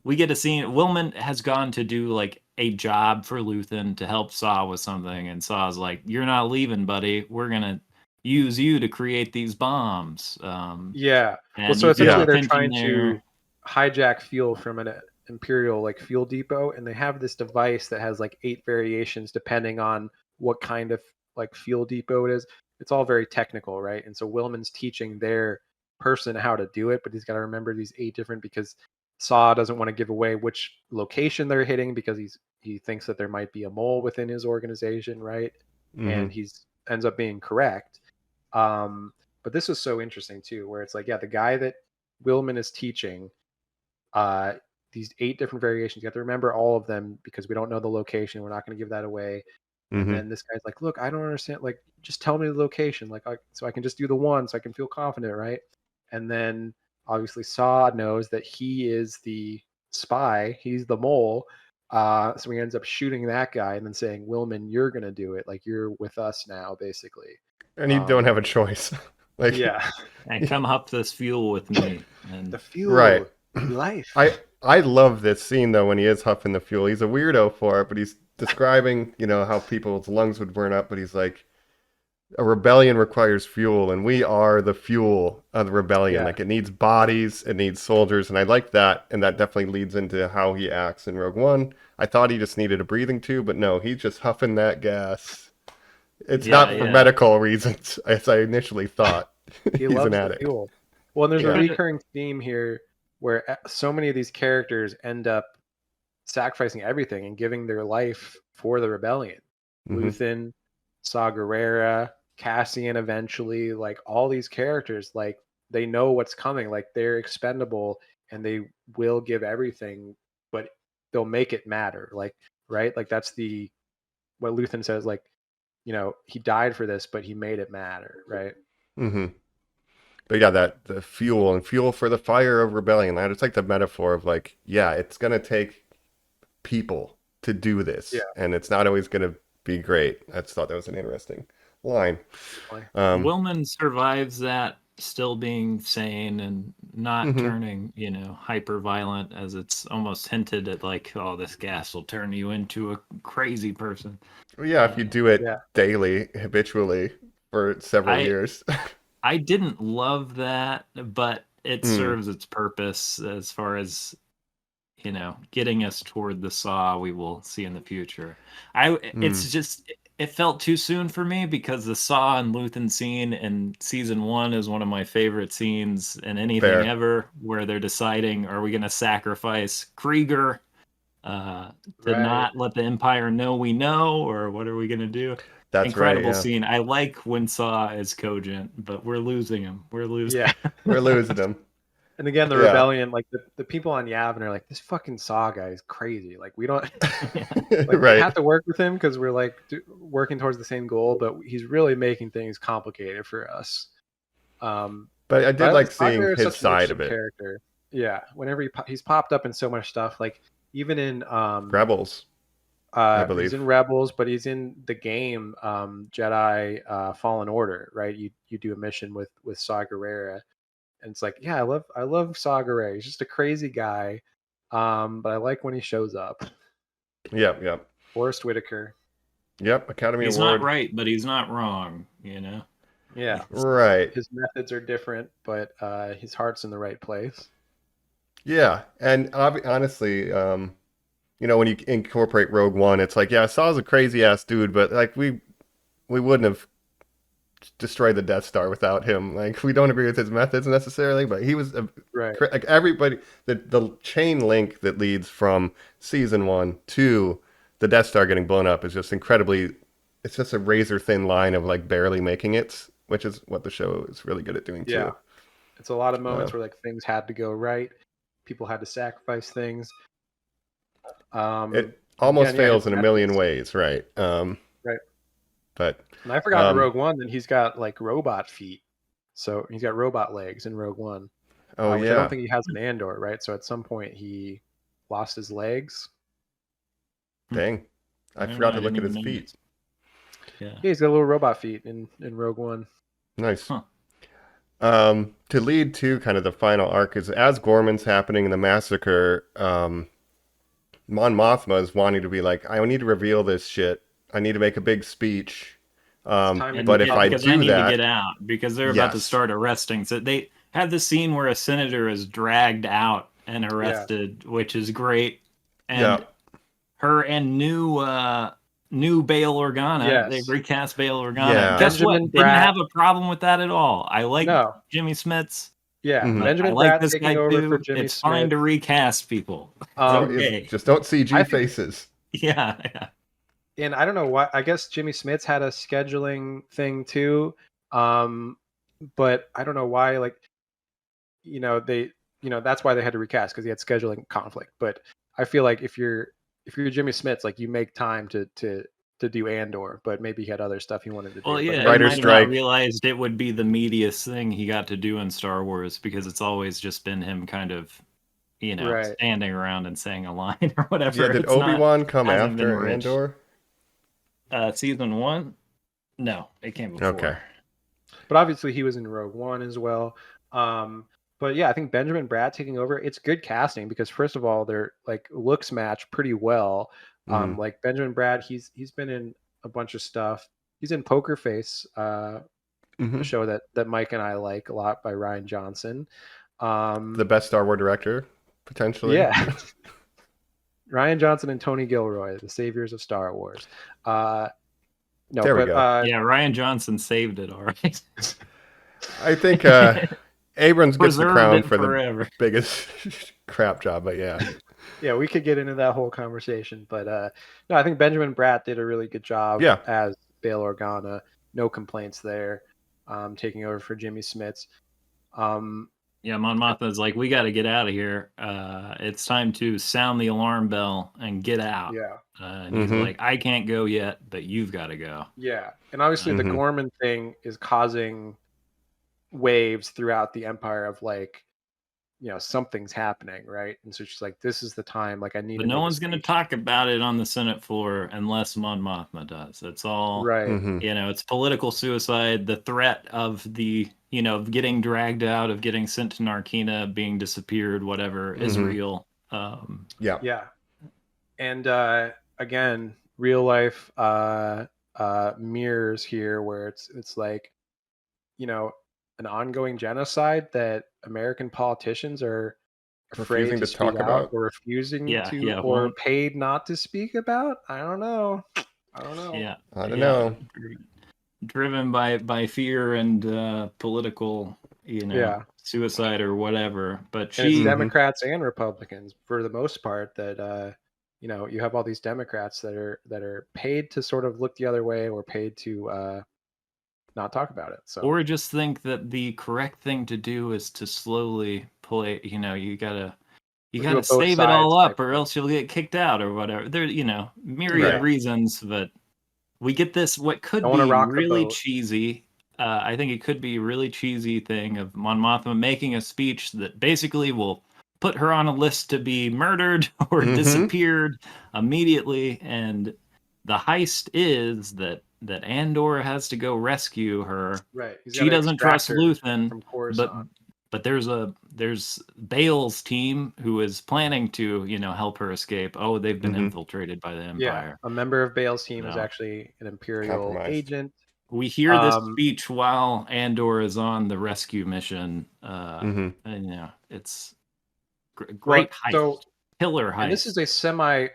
we get to see Willman has gone to do like a job for Luthen to help Saw with something, and Saw's like, "You're not leaving, buddy. We're gonna use you to create these bombs." Well, so essentially they're trying to hijack fuel from an Imperial like fuel depot, and they have this device that has like 8 variations depending on what kind of like fuel depot it is. It's all very technical, right? And so Willman's teaching their person how to do it, but he's got to remember these 8 different, because Saw doesn't want to give away which location they're hitting, because he thinks that there might be a mole within his organization, right? And he's ends up being correct. But this is so interesting too, where it's like, the guy that Willman is teaching these 8 different variations. You have to remember all of them because we don't know the location. We're not going to give that away. And then this guy's like, "Look, I don't understand. Like, just tell me the location, like, so I can just do the one, so I can feel confident, right?" And then obviously Saw knows that he is the spy. He's the mole. So he ends up shooting that guy and then saying, "Willman, you're going to do it. Like, you're with us now, basically." And you don't have a choice. Like, and come up this fuel with me. And the fuel, life. I love this scene though when he is huffing the fuel. He's a weirdo for it, but he's describing, you know, how people's lungs would burn up. But he's like, a rebellion requires fuel, and we are the fuel of the rebellion. Like, it needs bodies, it needs soldiers, and I like that, and that definitely leads into how he acts in Rogue One. I thought he just needed a breathing tube, but no, he's just huffing that gas. It's not for medical reasons, as I initially thought. He loves an addict. Fuel. Well, and there's a recurring theme here where so many of these characters end up sacrificing everything and giving their life for the rebellion. Luthen, Saw Gerrera, Cassian eventually, like all these characters, like they know what's coming, like they're expendable and they will give everything, but they'll make it matter. Like, right? Like that's what Luthen says, like, he died for this, but he made it matter, right? Mm-hmm. But yeah, the fuel for the fire of rebellion. That it's like the metaphor of like, yeah, it's gonna take people to do this, and it's not always gonna be great. I just thought that was an interesting line. Willman survives that still being sane and not turning, hyper violent, as it's almost hinted at, like, oh, this gas will turn you into a crazy person. Well, yeah, if you do it daily, habitually for several years. I didn't love that, but it serves its purpose as far as, getting us toward the Saw we will see in the future. It's just, it felt too soon for me, because the Saw and Luthen scene in season 1 is one of my favorite scenes in anything ever, where they're deciding, are we going to sacrifice Krieger to not let the Empire know we know, or what are we going to do? That's incredible scene. I like when Saw is cogent, but we're losing him. We're losing. Yeah, we're losing him. And again, the rebellion, like the people on Yavin are like, this fucking Saw guy is crazy. Like we don't, we have to work with him because we're like working towards the same goal, but he's really making things complicated for us. But I did like seeing his side of it. Character. Yeah, whenever he's popped up in so much stuff, like even in Rebels. I believe he's in Rebels, but he's in the game Jedi Fallen Order, right? You do a mission with Saw Gerrera, and it's like, yeah, I love Saw Gerrera. He's just a crazy guy, but I like when he shows up. Yep. Forrest Whitaker. Yep, Academy Award. He's not right, but he's not wrong. Yeah, right. His methods are different, but his heart's in the right place. Yeah, and honestly, when you incorporate Rogue One, it's like, yeah, Saw's a crazy ass dude, but like we wouldn't have destroyed the Death Star without him. Like we don't agree with his methods necessarily, but he was like everybody. The chain link that leads from season 1 to the Death Star getting blown up is just incredibly. It's just a razor thin line of like barely making it, which is what the show is really good at doing too. It's a lot of moments where like things had to go right, people had to sacrifice things. It almost fails in a million ways, right? Right. But and I forgot in Rogue One that he's got like robot feet, so he's got robot legs in Rogue One. Which I don't think he has in Andor, right? So at some point he lost his legs. Dang, I forgot to look at his feet. Yeah, he's got little robot feet in Rogue One. Nice. To lead to kind of the final arc is as Gorman's happening in the massacre. Mon Mothma is wanting to be like, I need to reveal this shit. I need to make a big speech. But if I do need that, to get out because they're about to start arresting. So they have the scene where a senator is dragged out and arrested, which is great. And her and new Bail Organa, they recast Bail Organa. Yeah. Guess what? Didn't have a problem with that at all. I like Jimmy Smits. Yeah, Benjamin Bratt this taking over for Jimmy It's Smith. Fine to recast people. Okay. Just don't CG faces. Yeah. And I don't know why. I guess Jimmy Smits had a scheduling thing too, but I don't know why. Like, that's why they had to recast, because he had scheduling conflict. But I feel like if you're Jimmy Smits, like you make time to do Andor, but maybe he had other stuff he wanted to do. Well, yeah, writer's strike. Realized it would be the meatiest thing he got to do in Star Wars, because it's always just been him kind of, standing around and saying a line or whatever. Yeah, did Obi-Wan come after Andor? Season 1? No, it came before. Okay. But obviously he was in Rogue One as well. But yeah, I think Benjamin Bratt taking over, it's good casting, because first of all, they're like looks match pretty well. Like Benjamin Bratt, he's been in a bunch of stuff. He's in Poker Face, a show that Mike and I like a lot, by Ryan Johnson. The best Star Wars director, potentially. Yeah. Ryan Johnson and Tony Gilroy, the saviors of Star Wars. There we go. Ryan Johnson saved it, all right. I think Abrams gets the crown for forever. the biggest crap job, but yeah. Yeah, we could get into that whole conversation, but no, I think Benjamin Bratt did a really good job Yeah. as Bail Organa. No complaints there. Taking over for Jimmy Smits. Yeah, Mon Mothma's like, we got to get out of here. It's time to sound the alarm bell and get out. Yeah. And he's like, I can't go yet, but you've got to go. Yeah, and obviously the Gorman thing is causing waves throughout the Empire of like, something's happening, right? And so she's like, this is the time. Like, I need. But no one's going to talk about it on the Senate floor unless Mon Mothma does. It's all right. It's political suicide. The threat of the of getting dragged out, of getting sent to Narkina, being disappeared, whatever, is real. Yeah. And again, real life mirrors here, where it's like, an ongoing genocide that American politicians are afraid Refusing to to talk speak out, about? or refusing to, or paid not to speak about. I don't know. Yeah, I don't know. Driven by fear and political, suicide or whatever. But and it's Democrats and Republicans for the most part that you have all these Democrats that are paid to sort of look the other way, or paid to not talk about it. So, or just think that the correct thing to do is to slowly play. You gotta save it all up, or else you'll get kicked out or whatever. There, myriad reasons, but we get this. What could be really cheesy. I think it could be a really cheesy thing of Mon Mothma making a speech that basically will put her on a list to be murdered or disappeared immediately, and the heist is that Andor has to go rescue her. Right. She doesn't trust Luthen, but there's Bail's team who is planning to help her escape. Oh, they've been infiltrated by the Empire. Yeah, a member of Bail's team is actually an Imperial agent. We hear this speech while Andor is on the rescue mission, and it's great heist. So, killer heist. And this is a semi,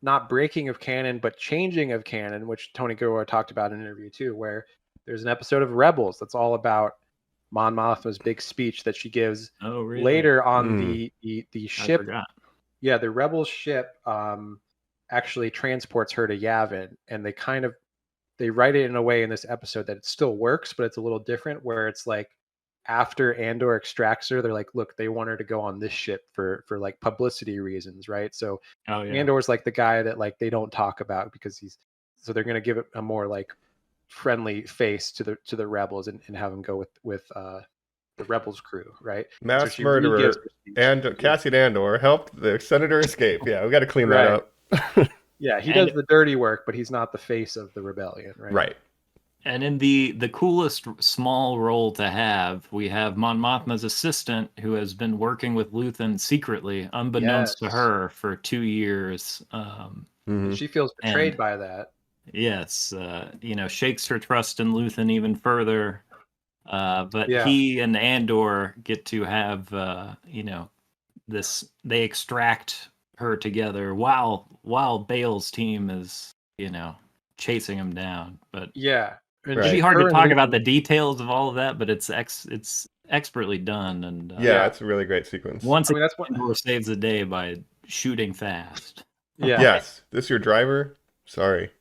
not breaking of canon, but changing of canon, which Tony Gilroy talked about in an interview too, where there's an episode of Rebels that's all about Mon Mothma's big speech that she gives later on the ship. Yeah, the Rebels ship actually transports her to Yavin, and they write it in a way in this episode that it still works, but it's a little different, where it's like, after Andor extracts her, they're like, look, they want her to go on this ship for like publicity reasons, right? So Andor's like the guy that like they don't talk about because so they're gonna give it a more like friendly face to the rebels and have him go with the rebels crew, right? Mass murderer and Cassian Andor helped the senator escape. Yeah, we got to clean that up. Yeah, he does the dirty work, but he's not the face of the rebellion, right? Right. And in the coolest small role to have, we have Mon Mothma's assistant, who has been working with Luthen secretly, unbeknownst to her, for 2 years. She feels betrayed by that. Yes, shakes her trust in Luthen even further. But he and Andor get to have, this. They extract her together while Bail's team is, chasing him down. But it'd be hard to talk about the details of all of that, but it's expertly done, and it's a really great sequence. That's what Andor saves the day by shooting fast. Yeah. Yes. This your driver? Sorry.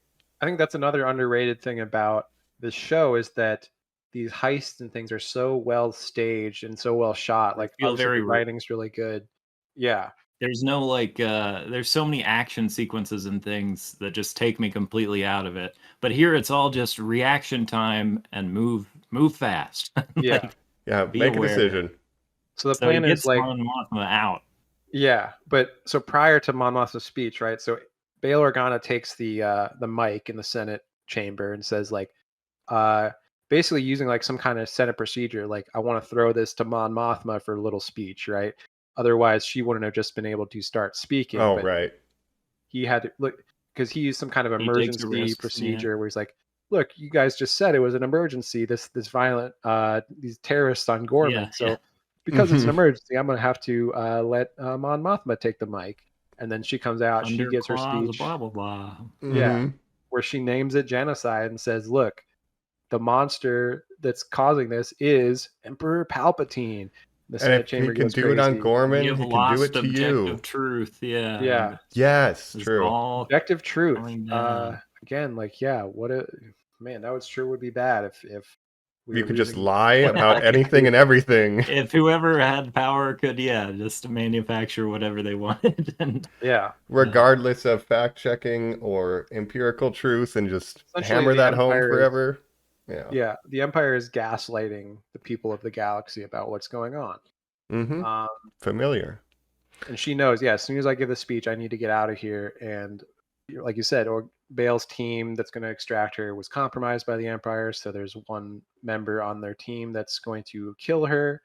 I think that's another underrated thing about this show is that these heists and things are so well staged and so well shot. Like, the writing's really good. Yeah. There's no there's so many action sequences and things that just take me completely out of it. But here it's all just reaction time and move fast. Yeah. Make a decision. So the plan is like Mon Mothma out. Yeah, but so prior to Mon Mothma's speech, right? So Bail Organa takes the mic in the Senate chamber and says like, basically using like some kind of Senate procedure, like, I want to throw this to Mon Mothma for a little speech, right? Otherwise, she wouldn't have just been able to start speaking. Oh, right. He had to look because he used some kind of emergency procedure where he's like, "Look, you guys just said it was an emergency. This violent these terrorists on Gorman. Because it's an emergency, I'm gonna have to let Mon Mothma take the mic." And then she comes out. She gives her speech. Blah blah blah. Yeah, where she names it genocide and says, "Look, the monster that's causing this is Emperor Palpatine." The And Senate if he chamber can goes do it on crazy. Gorman, You've he can do lost it to objective you. truth. Yeah. Yeah. and Yes, it's true. all Objective truth. coming down. Again, like, yeah, what a man, that would sure would be bad if we You were could just losing lie about objective anything truth. and everything. If whoever had power could, just manufacture whatever they wanted, and Yeah. Regardless of fact checking or empirical truth, and just Essentially, hammer the that home Empire is forever. Yeah. the Empire is gaslighting the people of the galaxy about what's going on. Mm-hmm. Um, Familiar. and she knows, as soon as I give the speech, I need to get out of here. And like you said, or Bale's team that's going to extract her was compromised by the Empire, so there's one member on their team that's going to kill her.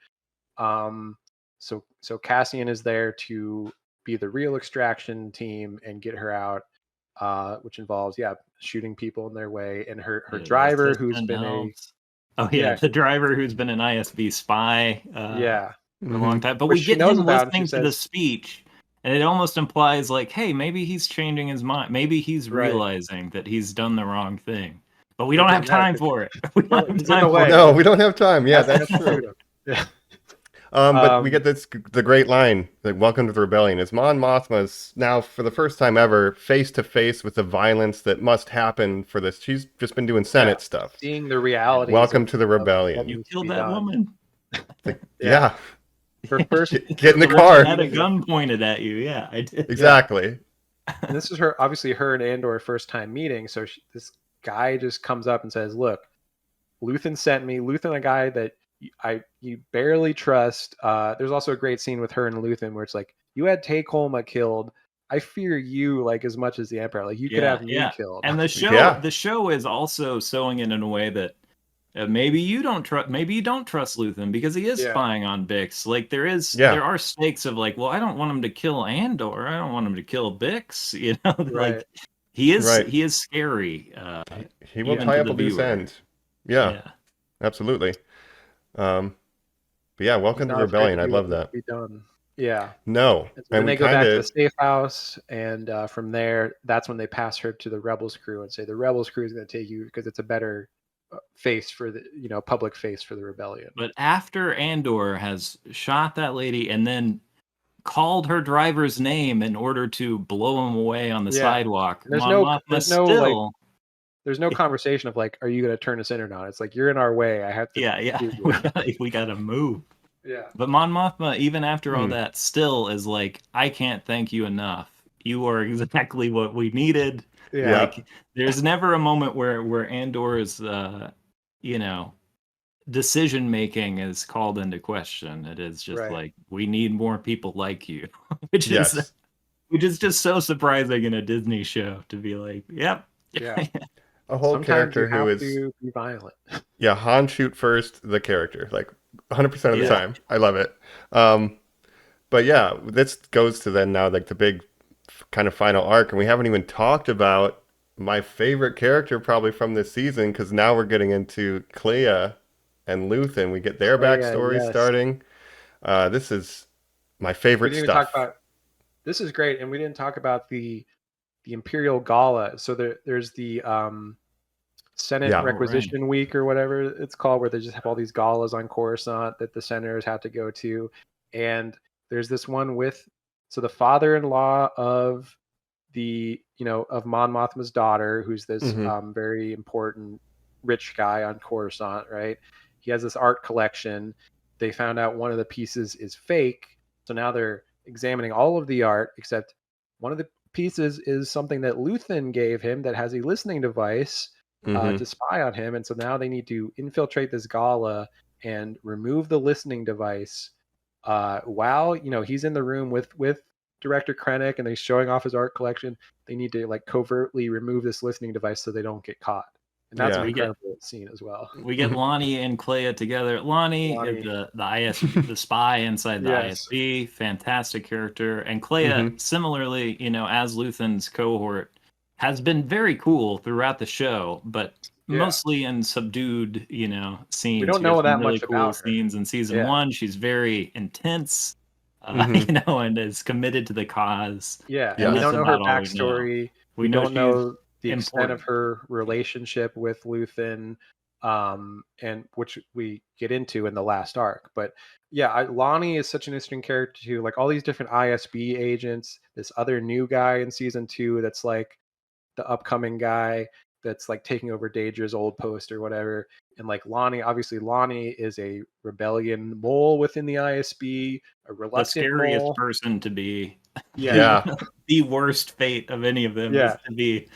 So Cassian is there to be the real extraction team and get her out, which involves shooting people in their way, and her the driver who's assistant been helps. The driver who's been an ISB spy for a long time. But Which we she get knows him about, and listening she to the says- speech, and it almost implies like, hey, maybe he's changing his mind. Maybe he's Right. realizing that he's done the wrong thing. But we don't have time for it. We don't have He's in time the for way. it. No, we don't have time. Yeah, that's true. Yeah. But we get the great line, like, welcome to the rebellion. Is Mon Mothma's now, for the first time ever, face to face with the violence that must happen for this. She's just been doing Senate stuff. Seeing the reality. Welcome to the rebellion. You killed that woman. Yeah. Her first Get in the I car. had a gun pointed at you. Yeah, I did. Exactly. And this is her and Andor first time meeting. So this guy just comes up and says, "Look, Luthen sent me. Luthen, a guy that you barely trust." There's also a great scene with her and Luthen where it's like, "You had Take Holma killed. I fear you like as much as the Emperor. Like you could have me killed." And the show is also sewing it in a way that maybe you don't trust Luthen because he is spying on Bix. Like there are stakes of like, well, I don't want him to kill Andor. I don't want him to kill Bix. You know, Right. like he is scary. He will even tie to up a the loose viewer. end. Yeah. Absolutely. But yeah, welcome to the rebellion. I love that. Be done. Yeah. No. And so then they go back to the safe house, and from there, that's when they pass her to the Rebels crew and say the Rebels crew is going to take you because it's a better face for the public face for the rebellion. But after Andor has shot that lady and then called her driver's name in order to blow him away on the sidewalk, There's no conversation of like, are you going to turn us in or not? It's like, you're in our way. I have to. we gotta move. Yeah. But Mon Mothma, even after all that, still is like, I can't thank you enough. You are exactly what we needed. Yeah. Like, there's never a moment where Andor's, decision making is called into question. It is just like, we need more people like you, which is just so surprising in a Disney show to be like, yep. Yeah. A whole Sometimes character you have who is to be violent. Yeah, Han shoot first, the character, like 100% of the time. I love it. But yeah, this goes to then now like the big kind of final arc, and we haven't even talked about my favorite character probably from this season, because now we're getting into Clea and Luthen. We get their backstory starting. This is my favorite stuff. This is great, and we didn't talk about the Imperial Gala. So there's the Senate Requisition Week or whatever it's called, where they just have all these galas on Coruscant that the senators have to go to, and there's this one with the father-in-law of of Mon Mothma's daughter, who's this very important rich guy on Coruscant, right? He has this art collection. They found out one of the pieces is fake, so now they're examining all of the art except one of the pieces is something that Luthen gave him that has a listening device to spy on him, and so now they need to infiltrate this gala and remove the listening device while he's in the room with director Krennic and they're showing off his art collection. They need to like covertly remove this listening device so they don't get caught, and that's an incredible scene as well. We get Lonnie and Clea together. Lonnie the spy inside the ISB, fantastic character, and Clea similarly, as Luthen's cohort, has been very cool throughout the show, but mostly in subdued, scenes. We don't know that really much cool about her. scenes in season 1. She's very intense, and is committed to the cause. Yeah, and we don't know her about all backstory. We don't know the she's extent of her relationship with Luthen. and which we get into in the last arc. But yeah, Lonnie is such an interesting character too. Like all these different ISB agents, this other new guy in season 2 that's like the upcoming guy that's like taking over Daedra's old post or whatever. And like Lonnie, obviously Lonnie is a rebellion mole within the ISB, a The reluctant scariest mole. person to be. Yeah. The worst fate of any of them is Yeah. to be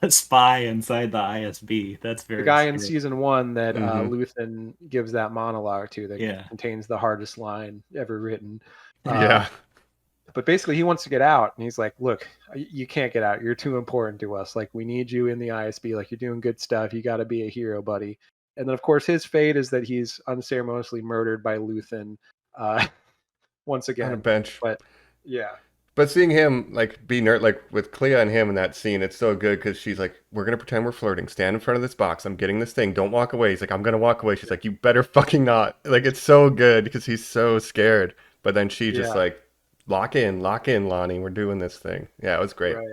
a spy inside the ISB. That's very The guy in scary. season 1 that Mhm. Luthen gives that monologue to that Yeah. contains the hardest line ever written. Yeah. But basically he wants to get out, and he's like, look, you can't get out, you're too important to us, like we need you in the ISB, like you're doing good stuff, you got to be a hero, buddy. And then of course his fate is that he's unceremoniously murdered by Luthen once On a again. bench. But yeah, But seeing him like be nerd, like with Clea and him in that scene, it's so good because she's like, "We're gonna pretend we're flirting. Stand in front of this box. I'm getting this thing. Don't walk away." He's like, "I'm gonna walk away." She's like, "You better fucking not." Like it's so good because he's so scared. But then she just Yeah. like, lock in, Lonnie. We're doing this thing." Yeah, it was great. right.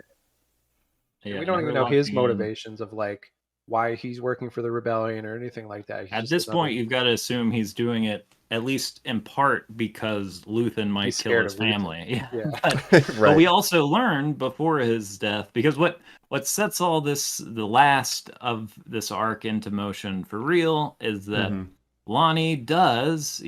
Yeah, We don't her even know his locking in. motivations of like why he's working for the rebellion or anything like that. He's At just this another- point, you've got to assume he's doing it at least in part because Luthen might He's kill scared his of Luthen. family. Yeah. But Right. we also learned before his death, because what sets all this, the last of this arc into motion for real, is that Mhm. Lonnie does,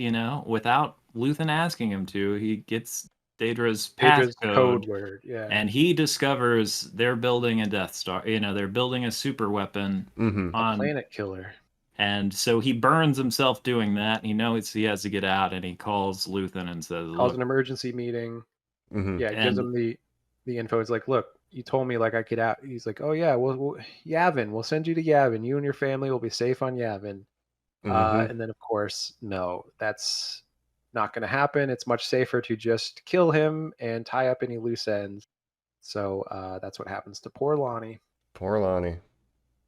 without Luthen asking him to, he gets Daedra's Daedra's passcode, code word. Yeah. and he discovers they're building a Death Star. They're building a super weapon Mhm. on Planet killer. and so he burns himself doing that. He knows he has to get out, and he calls Luthen and says, Calls "Look," an emergency meeting. Mhm. Yeah, gives And- him the info. It's like, look, you told me like I could out. He's like, oh yeah, well Yavin, we'll send you to Yavin. You and your family will be safe on Yavin. Mhm. And then of course, no, that's not going to happen. It's much safer to just kill him and tie up any loose ends. So that's what happens to poor Lonnie. Poor Lonnie.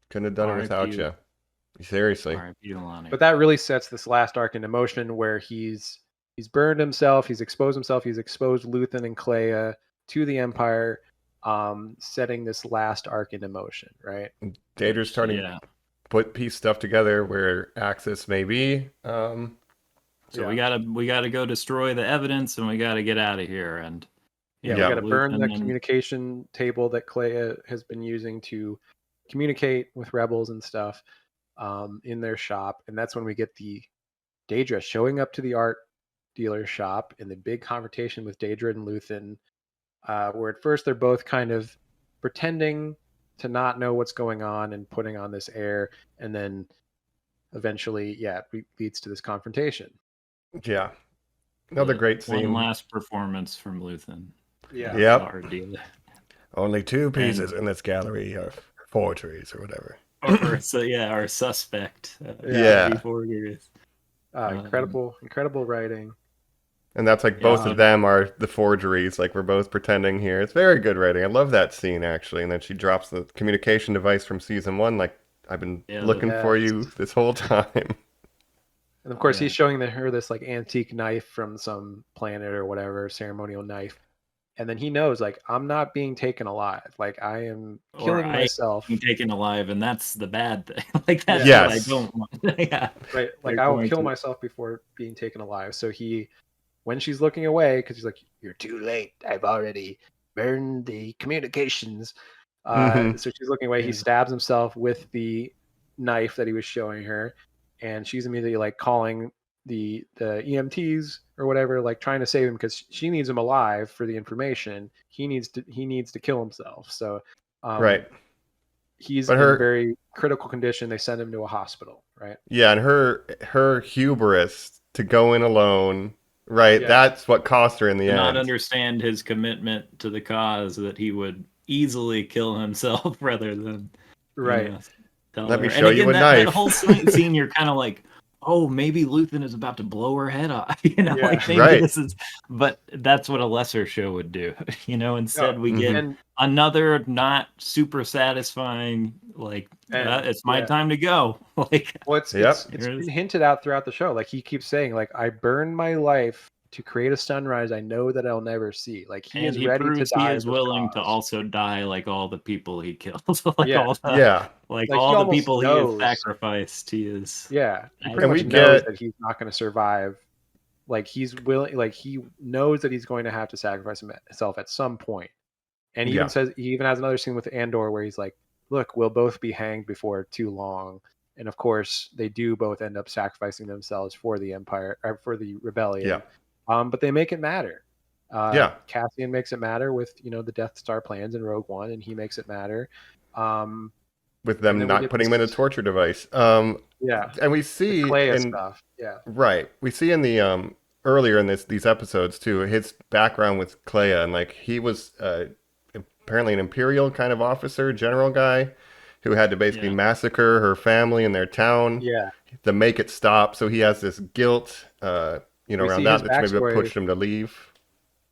Couldn't have done it without R.I.P. you. Seriously. R.I.P. Lonnie. But that really sets this last arc into motion where he's burned himself, he's exposed Luthen and Clea to the Empire, setting this last arc into motion, right? Daedra's starting Yeah. to put piece stuff together where Axis may be. So Yeah. we gotta go destroy the evidence, and we gotta get out of here. And Yeah, Yeah. we got to burn the Luthen and- communication table that Clea has been using to communicate with rebels and stuff in their shop, and that's when we get the Daedra showing up to the art dealer's shop in the big confrontation with Daedra and Luthen, where at first they're both kind of pretending to not know what's going on and putting on this air, and then eventually, yeah, it leads to this confrontation. Yeah. Another great One scene. last performance from Luthen. Yeah. Yep. Our dealer. Only two pieces in this gallery of forgeries or whatever. Our suspect. Yeah. Before he is. Incredible writing. And that's like both Yeah. of them are the forgeries. Like we're both pretending here. It's very good writing. I love that scene actually. And then she drops the communication device from season 1. Like I've been looking for Yes. you this whole time. And of course, Yeah. he's showing her this like antique knife from some planet or whatever, ceremonial knife. And then he knows, like, I'm not being taken alive. Like, I am killing myself. Being taken alive, and that's the bad thing. Like that's Yes. what I don't want. Yeah. Right. Like, They're I will going kill to- myself before being taken alive. So when she's looking away, because he's like, you're too late. I've already burned the communications. Mhm. So she's looking away. He stabs himself with the knife that he was showing her. And she's immediately like calling the EMTs or whatever, like trying to save him because she needs him alive for the information. He needs to kill himself. So Right. he's But in her- a very critical condition. They send him to a hospital, right? Yeah, and her hubris to go in alone, right? Yeah. That's what cost her in the To end. not understand his commitment to the cause, that he would easily kill himself rather than Right. tell Let me her. show And you again, a that knife. whole scene, you're kind of like, oh, maybe Luthen is about to blow her head off. Yeah. Like maybe Right. this is. But that's what a lesser show would do. Instead we get And another not super satisfying. Like And- it's my yeah. time to go. Like well, it's Yep. been hinted out throughout the show. Like he keeps saying, like, I burned my life to create a sunrise I know that I'll never see. Like he And is he ready to proves die. he is in this willing to cause. also die like all the people he killed. Like Yeah. all the, Yeah. like Like, he all the almost people he has knows. sacrificed. He is. Yeah, he And pretty much we knows get- that he's not going to survive. Like he's willing, like he knows that he's going to have to sacrifice himself at some point. And he Yeah. even says, he even has another scene with Andor where he's like, "Look, we'll both be hanged before too long." And of course, they do both end up sacrificing themselves for the Empire or for the rebellion. Yeah. But they make it matter. Yeah. Cassian makes it matter with the Death Star plans in Rogue One, and he makes it matter. With them and then we not get putting him in a this- torture device. Yeah, And we see Leia in stuff. Yeah, right, we see in the earlier in these episodes too his background with Clea, and like he was apparently an Imperial kind of officer, general guy, who had to basically massacre her family and their town yeah. to make it stop. So he has this guilt, We around see that his maybe backstory. pushed him to leave.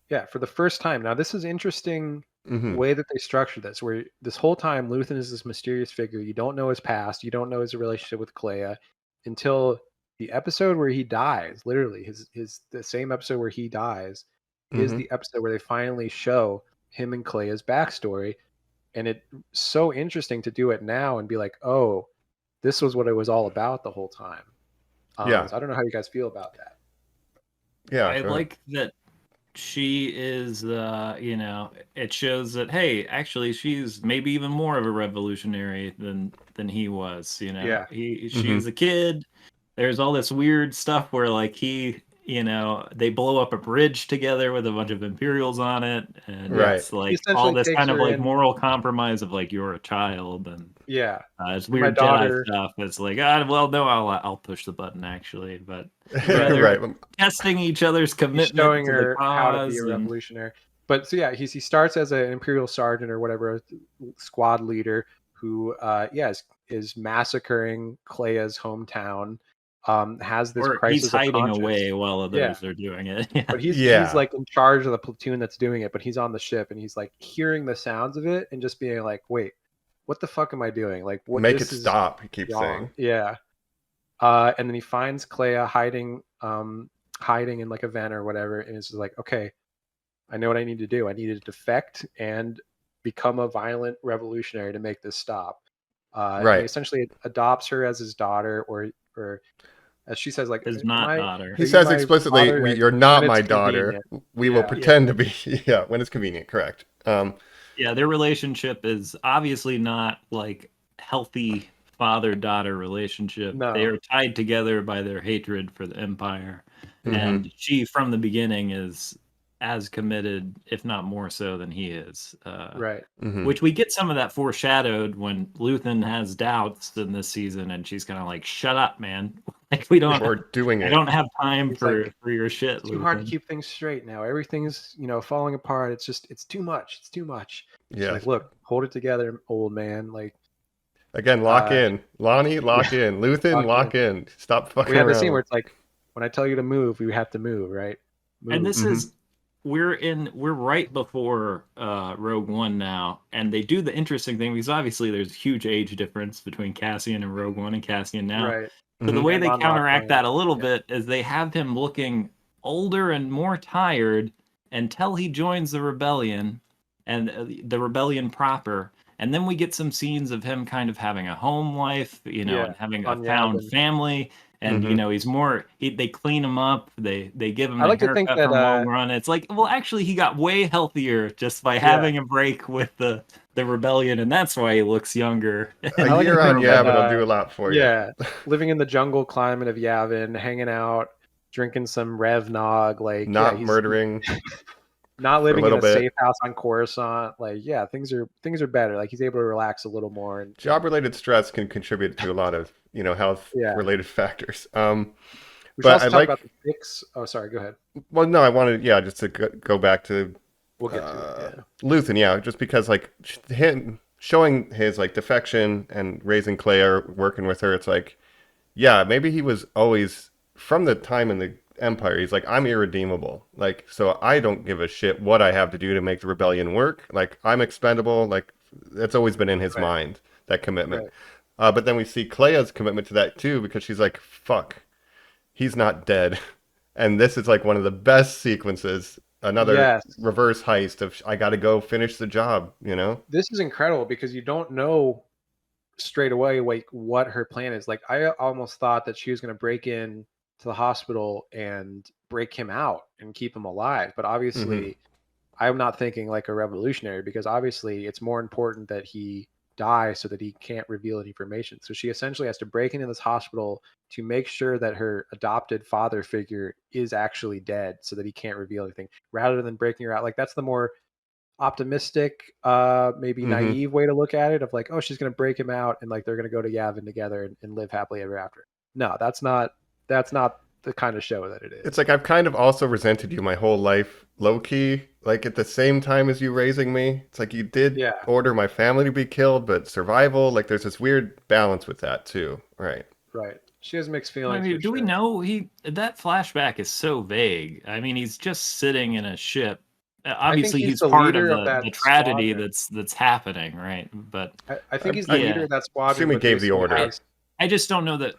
Yeah, for the first time. Now, this is interesting Hmm. way that they structure this, where this whole time Luthen is this mysterious figure. You don't know his past. You don't know his relationship with Clea until the episode where he dies. Literally, the same episode where he dies is Mhm. the episode where they finally show him and Clea's backstory. And it's so interesting to do it now and be like, oh, this was what it was all about the whole time. Yeah. So I don't know how you guys feel about that. Yeah, I go ahead. like that she is, it shows that, hey, actually, she's maybe even more of a revolutionary than he was. Yeah. She's a kid. There's all this weird stuff where like they blow up a bridge together with a bunch of Imperials on it, and Right. it's like He all essentially this takes kind of her like in- moral compromise of like you're a child, and Yeah. it's My weird daughter- Jedi stuff. It's like, well, no, I'll push the button actually, but they're right. testing each other's He's commitment showing to her the how to be cause a and- revolutionary. But so yeah, he starts as an Imperial sergeant or whatever, squad leader who is massacring Clea's hometown. Has this or crisis he's hiding of conscience. away while others are doing it. Yeah. But he's Yeah. like in charge of the platoon that's doing it, but he's on the ship and he's like hearing the sounds of it and just being like, wait, what the fuck am I doing? Like, what? Make it this is stop, he keeps wrong. saying. Yeah. And then he finds Clea hiding in like a vent or whatever, and it's just like, okay, I know what I need to do. I need to defect and become a violent revolutionary to make this stop. And Right. he essentially adopts her as his daughter, or as she says, like His "Am not I- daughter. are He you says my explicitly, daughter?" "You're not When my it's daughter. convenient. We will Yeah. pretend to be." Yeah, when it's convenient. Correct. Yeah, their relationship is obviously not like healthy father-daughter relationship. No. They are tied together by their hatred for the Empire. Mhm. And she, from the beginning, is as committed, if not more so, than he is. Right. Mhm. Which we get some of that foreshadowed when Luthen has doubts in this season, and she's kind of like, "Shut up, man! Like we don't, Or doing I it. don't have time It's for like, your shit." It's too hard to Luthen." keep things straight now. Everything's falling apart. It's too much. It's too much. She's Yeah. like, look, hold it together, old man. Like Again, lock in. Lonnie, lock yeah. in. Luthen, Lock lock in. Stop fucking we have around. the scene where it's like, when I tell you to move, you have to move, right? Move. And this Mhm. is we're right before Rogue One now, and they do the interesting thing because obviously there's a huge age difference between Cassian and Rogue One and Cassian now. right. So the Mhm. way And they on counteract lockdown. that a little Yeah. bit is they have him looking older and more tired until he joins the rebellion and the rebellion proper. And then we get some scenes of him kind of having a home life, Yeah, and having a on found Yavin. family. And Mhm. he's more. They clean him up. They give him I a like to think haircut from that, Long Run. It's like, well, actually, he got way healthier just by Yeah. having a break with the rebellion, and that's why he looks younger. A I like year to on think that, Yavin will do a lot for you. Yeah, living in the jungle climate of Yavin, hanging out, drinking some Rev Nog, like Not he's murdering. not living in little a bit. safe house on Coruscant. Like, yeah, things are better. Like he's able to relax a little more. And Job-related stress can contribute to a lot of, Yeah. health-related factors. we should but also I talk like- about the fix. Oh, sorry. Go ahead. Well, no, I wanted, just to go back to We'll get to it. Yeah. Luthen, just because like him showing his like defection and raising Clea, working with her, it's like, maybe he was always from the time in the Empire. He's like, I'm irredeemable. Like, so I don't give a shit what I have to do to make the rebellion work. Like, I'm expendable. Like, that's always been in his mind, that commitment. Right. But then we see Clea's commitment to that too, because she's like, fuck, he's not dead. And this is like one of the best sequences. Another Yes. reverse heist of I got to go finish the job, you know? This is incredible because you don't know straight away like what her plan is. Like I almost thought that she was going to break in to the hospital and break him out and keep him alive, but Hmm. obviously I'm not thinking like a revolutionary because obviously it's more important that he die so that he can't reveal any information. So she essentially has to break into this hospital to make sure that her adopted father figure is actually dead so that he can't reveal anything rather than breaking her out. Like that's the more optimistic, maybe Hmm. naive way to look at it of like, oh, she's gonna break him out and like they're gonna go to Yavin together and live happily ever after. No, that's not the kind of show that it It's is. like I've kind of also resented you my whole life, low key. Like at the same time as you raising me, it's like you did Yeah, order my family to be killed, but survival, like there's this weird balance with that too, right? right. She has mixed I feelings for mean, do we sure. know that flashback is so vague? I mean, he's just sitting in a ship. I think Obviously, he's he's the part of leader of the that tragedy squadron. that's happening, right? But I think I, he's the I leader yeah, of that assume squadron, he but gave the basically order. has. I just don't know that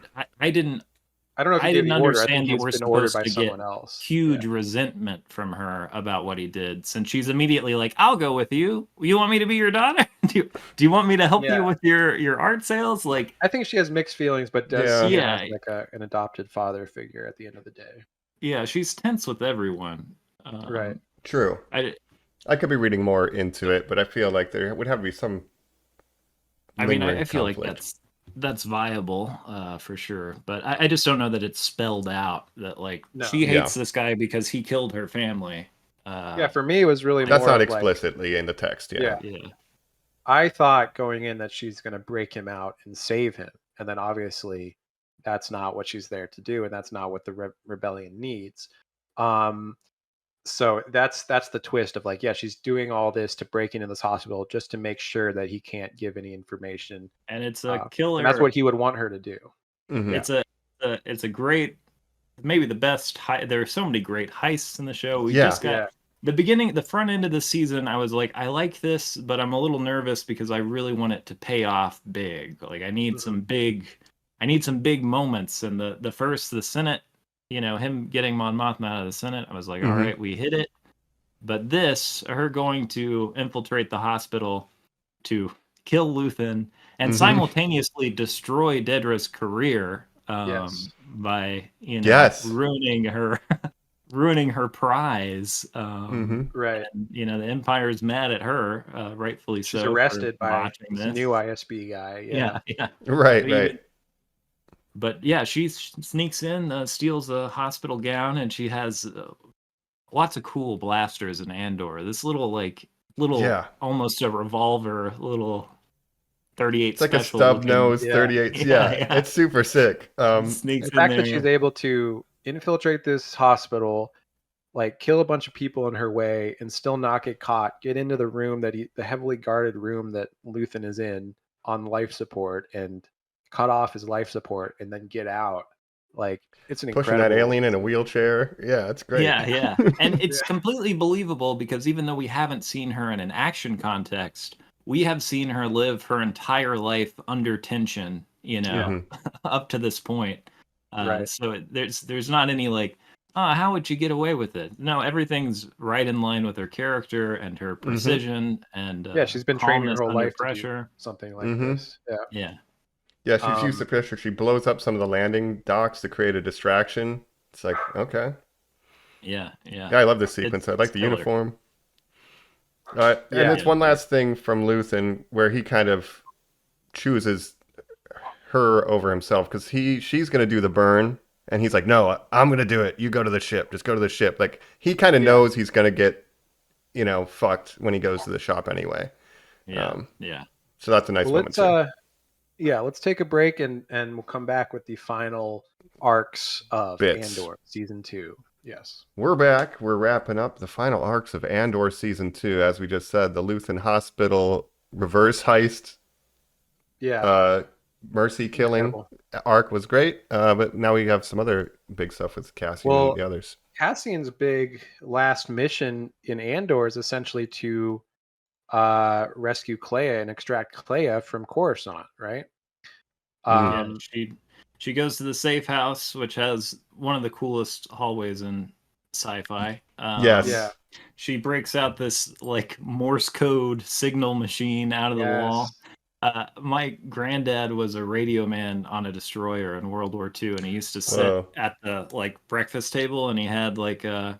I don't know if he I gave didn't the order. I think understand that he's we're been ordered supposed by to get someone else. Yeah. huge resentment from her about what he did, since she's immediately like, "I'll go with you. You want me to be your daughter? Do you want me to help Yeah. you with your art sales?" Like, I think she has mixed feelings, but does Yeah, see him as yeah, like an adopted father figure at the end of the day. yeah, she's tense with everyone. Right. true. I I could be reading more into it, but I feel like there would have to be some I mean, lingering I feel like conflict. that's viable, for sure. But I just don't know that it's spelled out that like No. she Yeah, hates this guy because he killed her family. Yeah, for me it was really Like, that's more not of like, explicitly in the text. Yeah. yeah, yeah, I thought going in that she's going to break him out and save him. And then obviously that's not what she's there to do and that's not what the rebellion needs. Um so that's the twist of like, yeah, she's doing all this to break into this hospital just to make sure that he can't give any information. and it's a And that's killer. what he would want her to do. Hmm. Yeah. It's a great, maybe the best. There are so many great heists in the show. We Yeah. just got Yeah. the front end of the season. I was like, I like this, but I'm a little nervous because I really want it to pay off big. Like Mhm. I need some big moments. And the Senate, him getting Mon Mothma out of the Senate, I was like, all Hmm. right, we hit it. But this, her going to infiltrate the hospital to kill Luthen and Hmm. simultaneously destroy Dedra's career, Yes. by Yes. ruining her prize. Hmm. Right. And the Empire's mad at her, rightfully She's so, for arrested by botching this this. new ISB guy. Yeah. Yeah, yeah. Right. But Right. even but yeah, she sneaks in, steals a hospital gown, and she has lots of cool blasters in Andor. This little Yeah. almost a revolver, little 38 It's like a special stub looking. nose Yeah. 38. Yeah, Yeah. yeah. It's super sick. Sneaks The in fact that she's there. able to infiltrate this hospital, like kill a bunch of people in her way and still not get caught, get into the room the heavily guarded room that Luthen is in on life support and cut off his life support and then get out. Like it's an pushing that incredible alien in a scene. wheelchair. Yeah, it's great. Yeah, yeah. And Yeah. it's completely believable because even though we haven't seen her in an action context, we have seen her live her entire life under tension, Yeah. Hmm. up to this point. Right. There's not any like, oh, how would you get away with it? No, everything's right in line with her character and her Hmm. precision and Yeah, she's been trained her calmness whole under life to do pressure. something like Hmm. this. Yeah. Yeah, Yeah, she's used the Um pressure. She blows up some of the landing docks to create a distraction. It's like, okay. yeah, yeah. Yeah, I love this It's sequence. I it's like the killer. uniform. And yeah. it's Yeah, one last thing from Luthen where he kind of chooses her over himself because she's gonna do the burn, and he's like, "No, I'm gonna do it. You go to the ship. Just go to the ship." Like he kind of Yeah. knows he's gonna get, fucked when he goes to the shop anyway. yeah, Um, yeah. so that's a nice Well, moment let's too. yeah, let's take a break and we'll come back with the final arcs of Bits. Andor season 2. Yes. We're back. We're wrapping up the final arcs of Andor season 2. As we just said, the Luthen Hospital reverse heist, Yeah. uh, mercy killing Incredible. arc was great. But now we have some other big stuff with Cassian and Well, the others. Cassian's big last mission in Andor is essentially to rescue Clea and extract Clea from Coruscant, right? Mhm. Yeah, Um she She goes to the safe house, which has one of the coolest hallways in sci-fi. Yes. Yeah. She breaks out this like Morse code signal machine out of the wall. My granddad was a radio man on a destroyer in World War II, and he used to sit Whoa. at the like breakfast table, and he had like a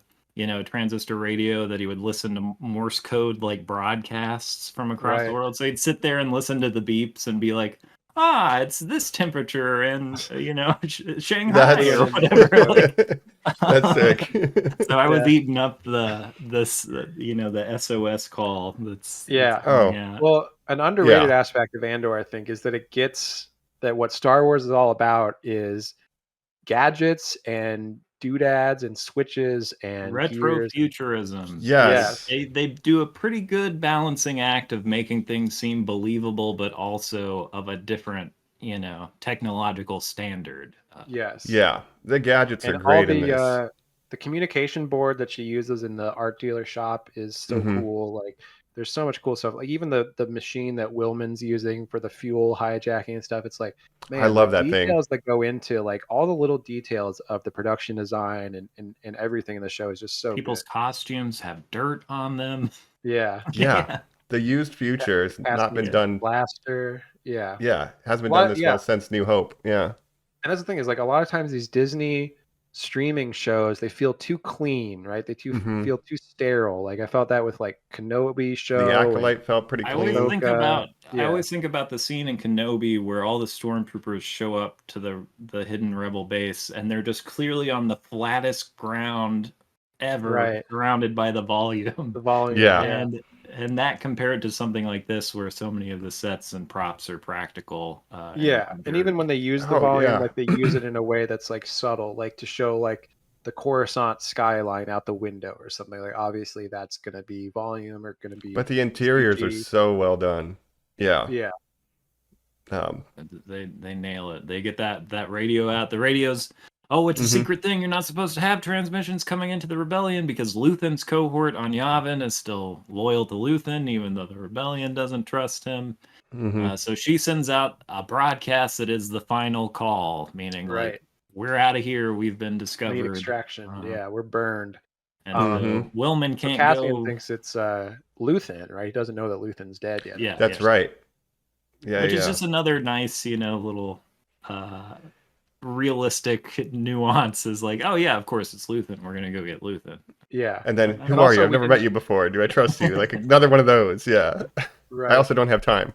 transistor radio that he would listen to Morse code like broadcasts from across the Right. world. So he'd sit there and listen to the beeps and be like, "Ah, it's this temperature in Shanghai or whatever." Like, That's sick. so I was eating up the SOS call. That's Yeah. coming out. Well, an underrated aspect of Andor, I think, is that it gets that what Star Wars is all about is gadgets and doodads and switches and gears. Retrofuturism. Yes. They do a pretty good balancing act of making things seem believable, but also of a different, technological standard. Yes. Yeah. The gadgets are And great all in this. the communication board that she uses in the art dealer shop is so cool. Like, there's so much cool stuff. Like even the machine that Willman's using for the fuel hijacking and stuff. It's like, man, I love the that thing. details that go into like all the little details of the production design and everything in the show is just so People's good. costumes have dirt on them. Yeah. Yeah. The used future has not been done. Blaster. Yeah. Yeah. Hasn't been done this well since New Hope. Yeah. And that's the thing is like a lot of times these Disney streaming shows, they feel too clean, right? They feel too sterile. Like I felt that with like Kenobi show. The Acolyte felt pretty clean. I always think about the scene in Kenobi where all the stormtroopers show up to the hidden rebel base, and they're just clearly on the flattest ground ever, surrounded by the volume. The volume. Yeah. And that compared to something like this where so many of the sets and props are practical. And even when they use the volume, like they use it in a way that's like subtle, like to show like the Coruscant skyline out the window or something. Like obviously that's going to be volume or going to be. But the interiors are so well done. Yeah. Yeah. They nail it. They get that radio out. The radio's it's a secret thing. You're not supposed to have transmissions coming into the rebellion because Luthen's cohort on Yavin is still loyal to Luthen, even though the rebellion doesn't trust him. So she sends out a broadcast that is the final call, meaning like, we're out of here. We've been discovered. Need extraction. We're burned. And Willman can't Cassian go. thinks it's Luthen, right? He doesn't know that Luthen's dead yet. Yeah, that's right. Yeah, which is just another nice, little realistic nuance. Is like, oh yeah, of course it's Luthen. We're gonna go get Luthen. Yeah. And then, who are you? I've never met you before. Do I trust you? Like another one of those. Yeah. Right. I also don't have time.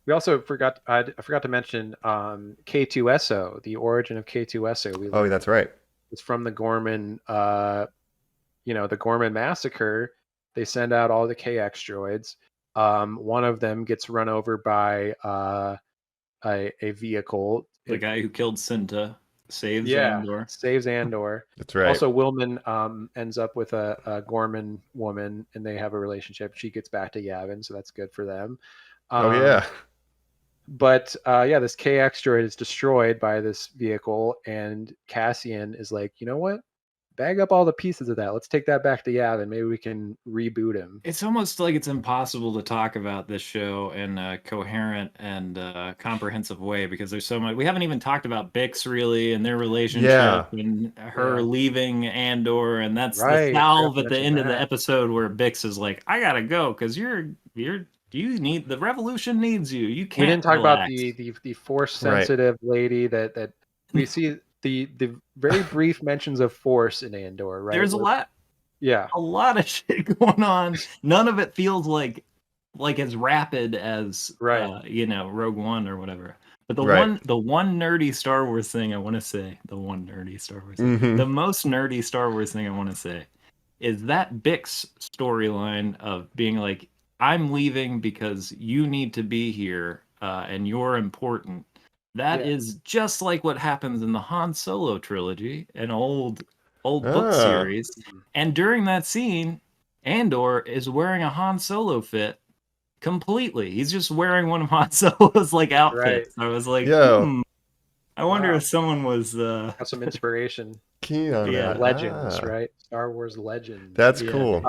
We also forgot. I forgot to mention K2SO, the origin of K2SO. That's right. It's from the Gorman, the Gorman massacre. They send out all the KX droids. One of them gets run over by a vehicle. The guy who killed Cinta saves Andor. Saves Andor. That's right. Also, Willman ends up with a Gorman woman, and they have a relationship. She gets back to Yavin, so that's good for them. But this KX droid is destroyed by this vehicle, and Cassian is like, you know what? Bag up all the pieces of that. Let's take that back to Yavin. Maybe we can reboot him. It's almost like it's impossible to talk about this show in a coherent and comprehensive way because there's so much. We haven't even talked about Bix really and their relationship and her leaving Andor, and that's the salve at the end of the episode where Bix is like, "I gotta go because you need the revolution needs you. You can't." We didn't talk relax. about the force sensitive lady that we see. The very brief mentions of force in Andor, right? There's a lot of shit going on. None of it feels like as rapid as Rogue One or whatever. But the one nerdy Star Wars thing I want to say, the most nerdy Star Wars thing I want to say is that Bix storyline of being like, I'm leaving because you need to be here and you're important. That is just like what happens in the Han Solo trilogy, an old book series. And during that scene, Andor is wearing a Han Solo fit completely. He's just wearing one of Han Solo's outfits. I was like, I wonder if someone was got some inspiration. Keen on that. Legends, right? Star Wars legends. That's cool.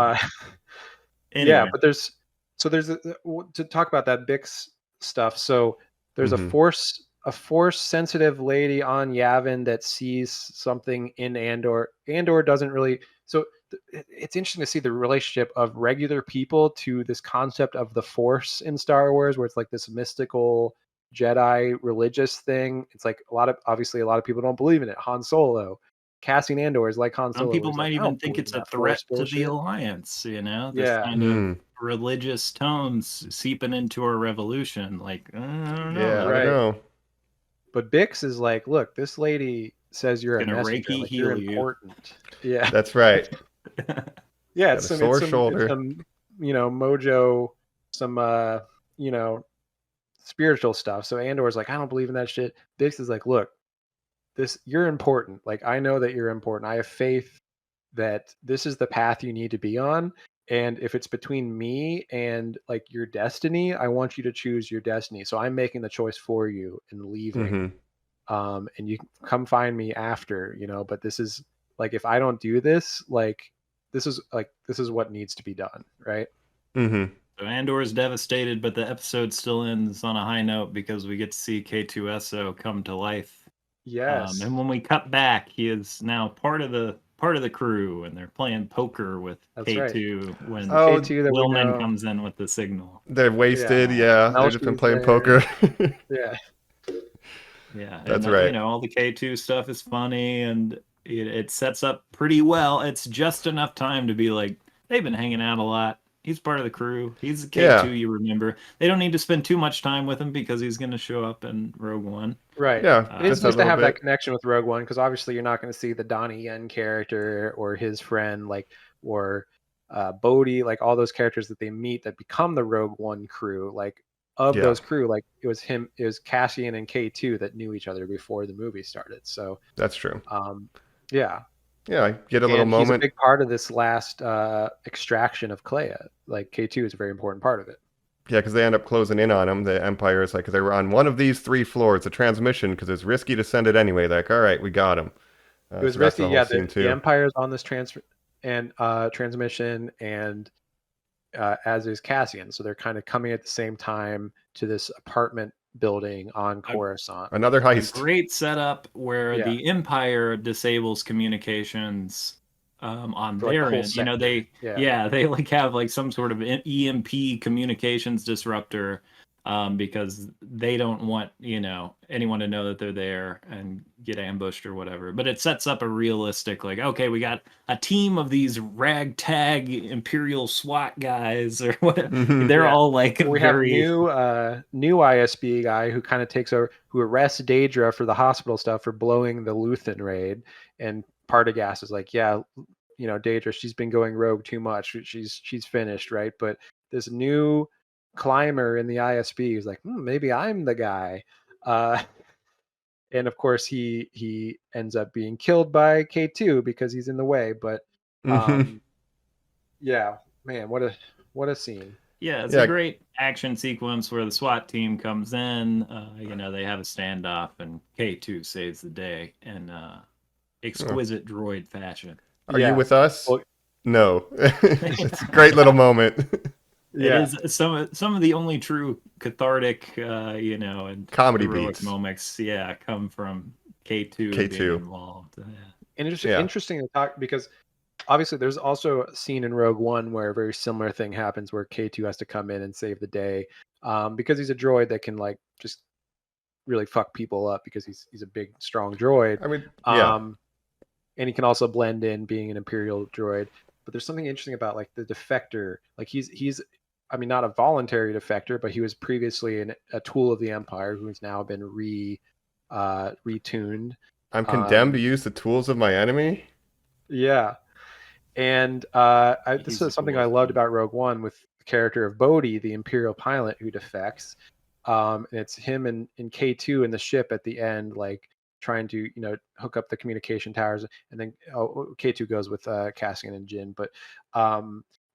Anyway. But there's to talk about that Bix stuff. So there's a force a force-sensitive lady on Yavin that sees something in Andor. Andor doesn't really. So it's interesting to see the relationship of regular people to this concept of the Force in Star Wars, where it's like this mystical Jedi religious thing. It's like obviously a lot of people don't believe in it. Han Solo, Cassian Andor is like Han Some Solo. people He's might like, I even don't think believe it's in a that threat Force to the bullshit. alliance, this Yeah. kind of religious tones seeping into a revolution. Like, I don't know. Yeah, I Right. don't know. But Bix is like, look, this lady says you're a Gonna messenger, Reiki like you're heal you. important. Yeah. That's right. Yeah, Got a sore shoulder. It's some, mojo, some spiritual stuff. So Andor's like, I don't believe in that shit. Bix is like, look, you're important. Like, I know that you're important. I have faith that this is the path you need to be on. And if it's between me and like your destiny, I want you to choose your destiny. So I'm making the choice for you and leaving. And you can come find me after, but this is like, if I don't do this, this is what needs to be done. Right. So Andor is devastated, but the episode still ends on a high note because we get to see K2SO come to life. Yes. And when we cut back, he is now part of the crew, and they're playing poker with That's K2 right. when K2 that Willman comes in with the signal. They're wasted. Yeah, they've just been playing poker. Yeah. Yeah, That's and, right. All the K2 stuff is funny, and it sets up pretty well. It's just enough time to be like, they've been hanging out a lot. He's part of the crew. He's K2, you remember. They don't need to spend too much time with him because he's going to show up in Rogue One. Right. Yeah, it's nice to have that connection with Rogue One, because obviously you're not going to see the Donnie Yen character or his friend, or Bodhi, like all those characters that they meet that become the Rogue One crew. Like, of those crew, like it was Cassian and K2 that knew each other before the movie started. So that's true. Yeah. Yeah, I get a little moment. He's a big part of this last extraction of Clea. Like, K2 is a very important part of it. Yeah, because they end up closing in on him. The Empire is like, they were on one of these 3 floors, a transmission, because it's risky to send it anyway. Like, all right, we got him. It was risky. Yeah, the Empire's on this transmission, and as is Cassian. So they're kind of coming at the same time to this apartment building on Coruscant. Another heist. A great setup where the Empire disables communications on their end. They like have like some sort of EMP communications disruptor because they don't want anyone to know that they're there and get ambushed or whatever. But it sets up a realistic, like, okay, we got a team of these ragtag Imperial SWAT guys or whatever. They're all like we have new ISB guy who kind of takes over, who arrests Daedra for the hospital stuff for blowing the Luthen raid, and Partagaz is like, yeah, Daedra, she's been going rogue too much. She's finished, right? But this new climber in the ISB is like, maybe I'm the guy. And of course he ends up being killed by K2 because he's in the way. But yeah, man, what a scene. Yeah, it's a great action sequence where the SWAT team comes in. They have a standoff, and K2 saves the day in exquisite droid fashion. Are you with us? Well, no. It's a great little moment. Yeah. It is some of the only true cathartic, and comedy heroic beats moments. Yeah, come from K2 being involved. Yeah. Interesting to talk, because obviously there's also a scene in Rogue One where a very similar thing happens, where K2 has to come in and save the day, because he's a droid that can like just really fuck people up, because he's a big strong droid. I mean, and he can also blend in being an Imperial droid. But there's something interesting about like the defector. Like he's I mean, not a voluntary defector, but he was previously a tool of the Empire who's now been retuned. I'm condemned to use the tools of my enemy. Yeah. And this is something I loved about Rogue One, with the character of Bodhi, the Imperial pilot who defects. And it's him and K2 in the ship at the end, like trying to hook up the communication towers, and then K2 goes with Cassian and Jin. But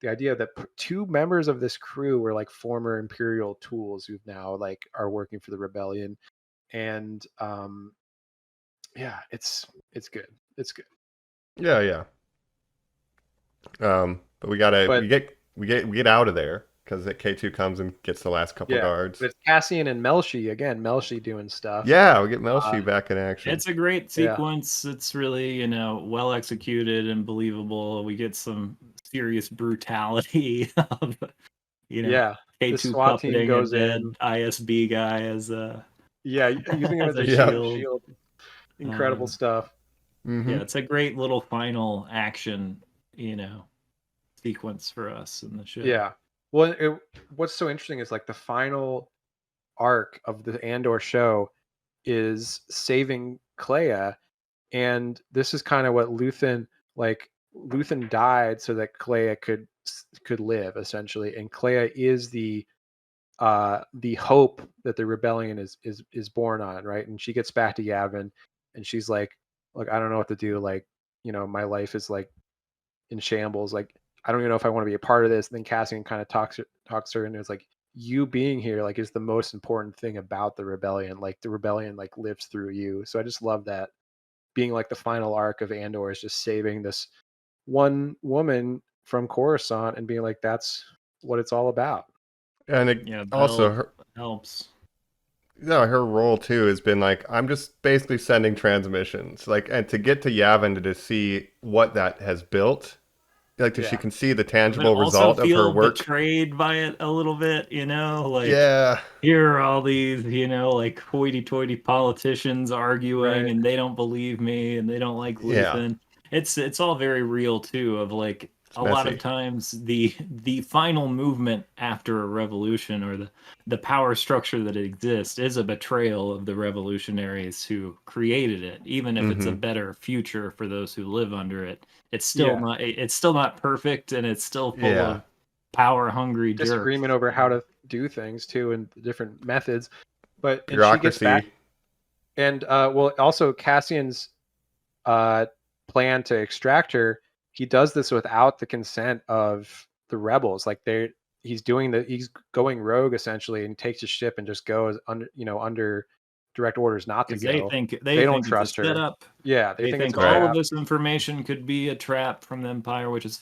the idea that 2 members of this crew were like former Imperial tools who now like are working for the rebellion, and it's good. It's good. Yeah. But we get out of there. because K2 comes and gets the last couple guards. But it's Cassian and Melshi again. Melshi doing stuff. Yeah, we get Melshi back in action. It's a great sequence. It's really, well executed and believable. We get some serious brutality of, the K2 SWAT team puppeting goes a dead in. ISB guy as a using him as a shield. Incredible stuff. Mm-hmm. Yeah, it's a great little final action, sequence for us in the show. Yeah. Well, what's so interesting is like the final arc of the Andor show is saving Clea, and this is kind of what Luthen died so that Clea could live essentially, and Clea is the hope that the rebellion is born on, right? And she gets back to Yavin, and she's like, look, I don't know what to do. Like, my life is like in shambles. Like, I don't even know if I want to be a part of this. And then Cassian kind of talks her, and it's like, you being here like is the most important thing about the rebellion. Like the rebellion like lives through you. So I just love that being like the final arc of Andor is just saving this one woman from Coruscant and being like, that's what it's all about. And it also helps. Her role too has been like, I'm just basically sending transmissions, like, and to get to Yavin to see what that has built, like, she can see the tangible result of her work. Betrayed by it a little bit, like here are all these, like hoity-toity politicians arguing, and they don't believe me, and they don't like Luthen. It's all very real too. Of like a lot of times the final movement after a revolution or the power structure that exists is a betrayal of the revolutionaries who created it, even if it's a better future for those who live under it. It's still not perfect, and it's still full of power hungry disagreement over how to do things too and different methods. But bureaucracy. She gets back, and also Cassian's plan to extract her, he does this without the consent of the rebels. Like he's going rogue essentially, and takes a ship and just goes under direct orders not to go. They don't trust her. Setup. Yeah, they think it's all of this information could be a trap from the Empire, which is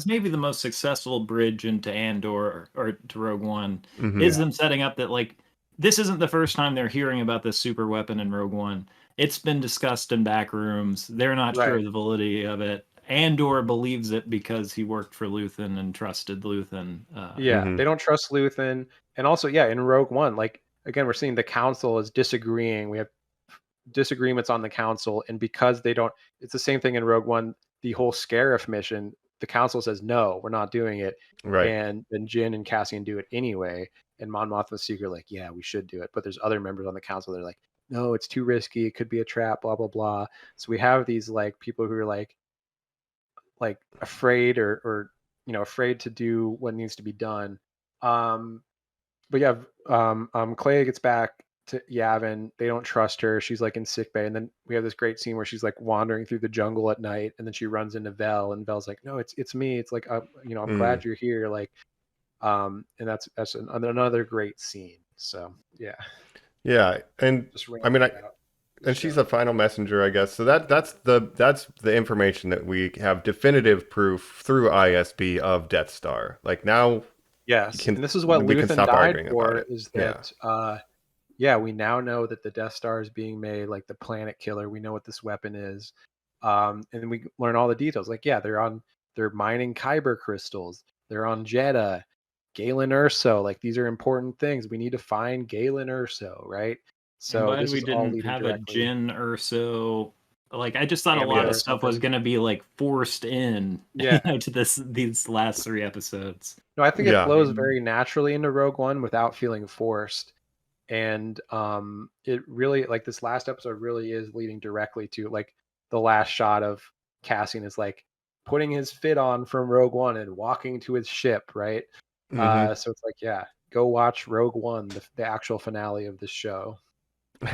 maybe the most successful bridge into Andor or to Rogue One. Is them setting up that like this isn't the first time they're hearing about this super weapon in Rogue One. It's been discussed in back rooms. They're not sure of the validity of it. Andor believes it because he worked for Luthen and trusted Luthen. They don't trust Luthen. And also, in Rogue One, like, again, we're seeing the council is disagreeing. We have disagreements on the council. And because it's the same thing in Rogue One, the whole Scarif mission, the council says, no, we're not doing it. Right. And then Jin and Cassian do it anyway. And Mon Mothma's secret, like, yeah, we should do it. But there's other members on the council that are like, no, it's too risky. It could be a trap, blah, blah, blah. So we have these like people who are like afraid or afraid to do what needs to be done. But Clea gets back to Yavin. They don't trust her. She's like in sickbay, and then we have this great scene where she's like wandering through the jungle at night, and then she runs into Vel, and Vel's like, "No, it's me. It's like I'm glad you're here." Like, and that's another great scene. So yeah, and I mean, and she's a final messenger, I guess. So that's the information that we have definitive proof through ISB of Death Star. Like now, and this is what Luthen died for. Is that we now know that the Death Star is being made, like the planet killer. We know what this weapon is, and then we learn all the details. Like they're mining Kyber crystals. They're on Jeddah, Galen Erso. Like these are important things. We need to find Galen Erso, right? So this we didn't have a Jin Erso. Like I just thought a lot of stuff was going to be like forced in to these last 3 episodes. No, I think it flows very naturally into Rogue One without feeling forced. And it really, like this last episode really is leading directly to like the last shot of Cassian is like putting his fit on from Rogue One and walking to his ship, right? So it's like, go watch Rogue One, the actual finale of this show.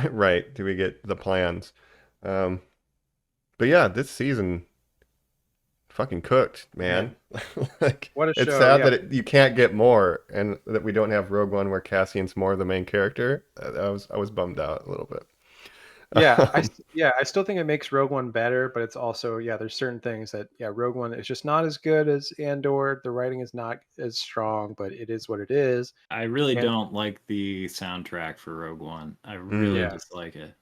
Right. Do we get the plans? But yeah, this season fucking cooked, man. Like, what a show. It's sad that you can't get more, and that we don't have Rogue One where Cassian's more the main character. I was bummed out a little bit. I still think it makes Rogue One better, but it's also there's certain things that Rogue One is just not as good as Andor. The writing is not as strong, but it is what it is. I really And don't like the soundtrack for Rogue One. I really Yeah. dislike it.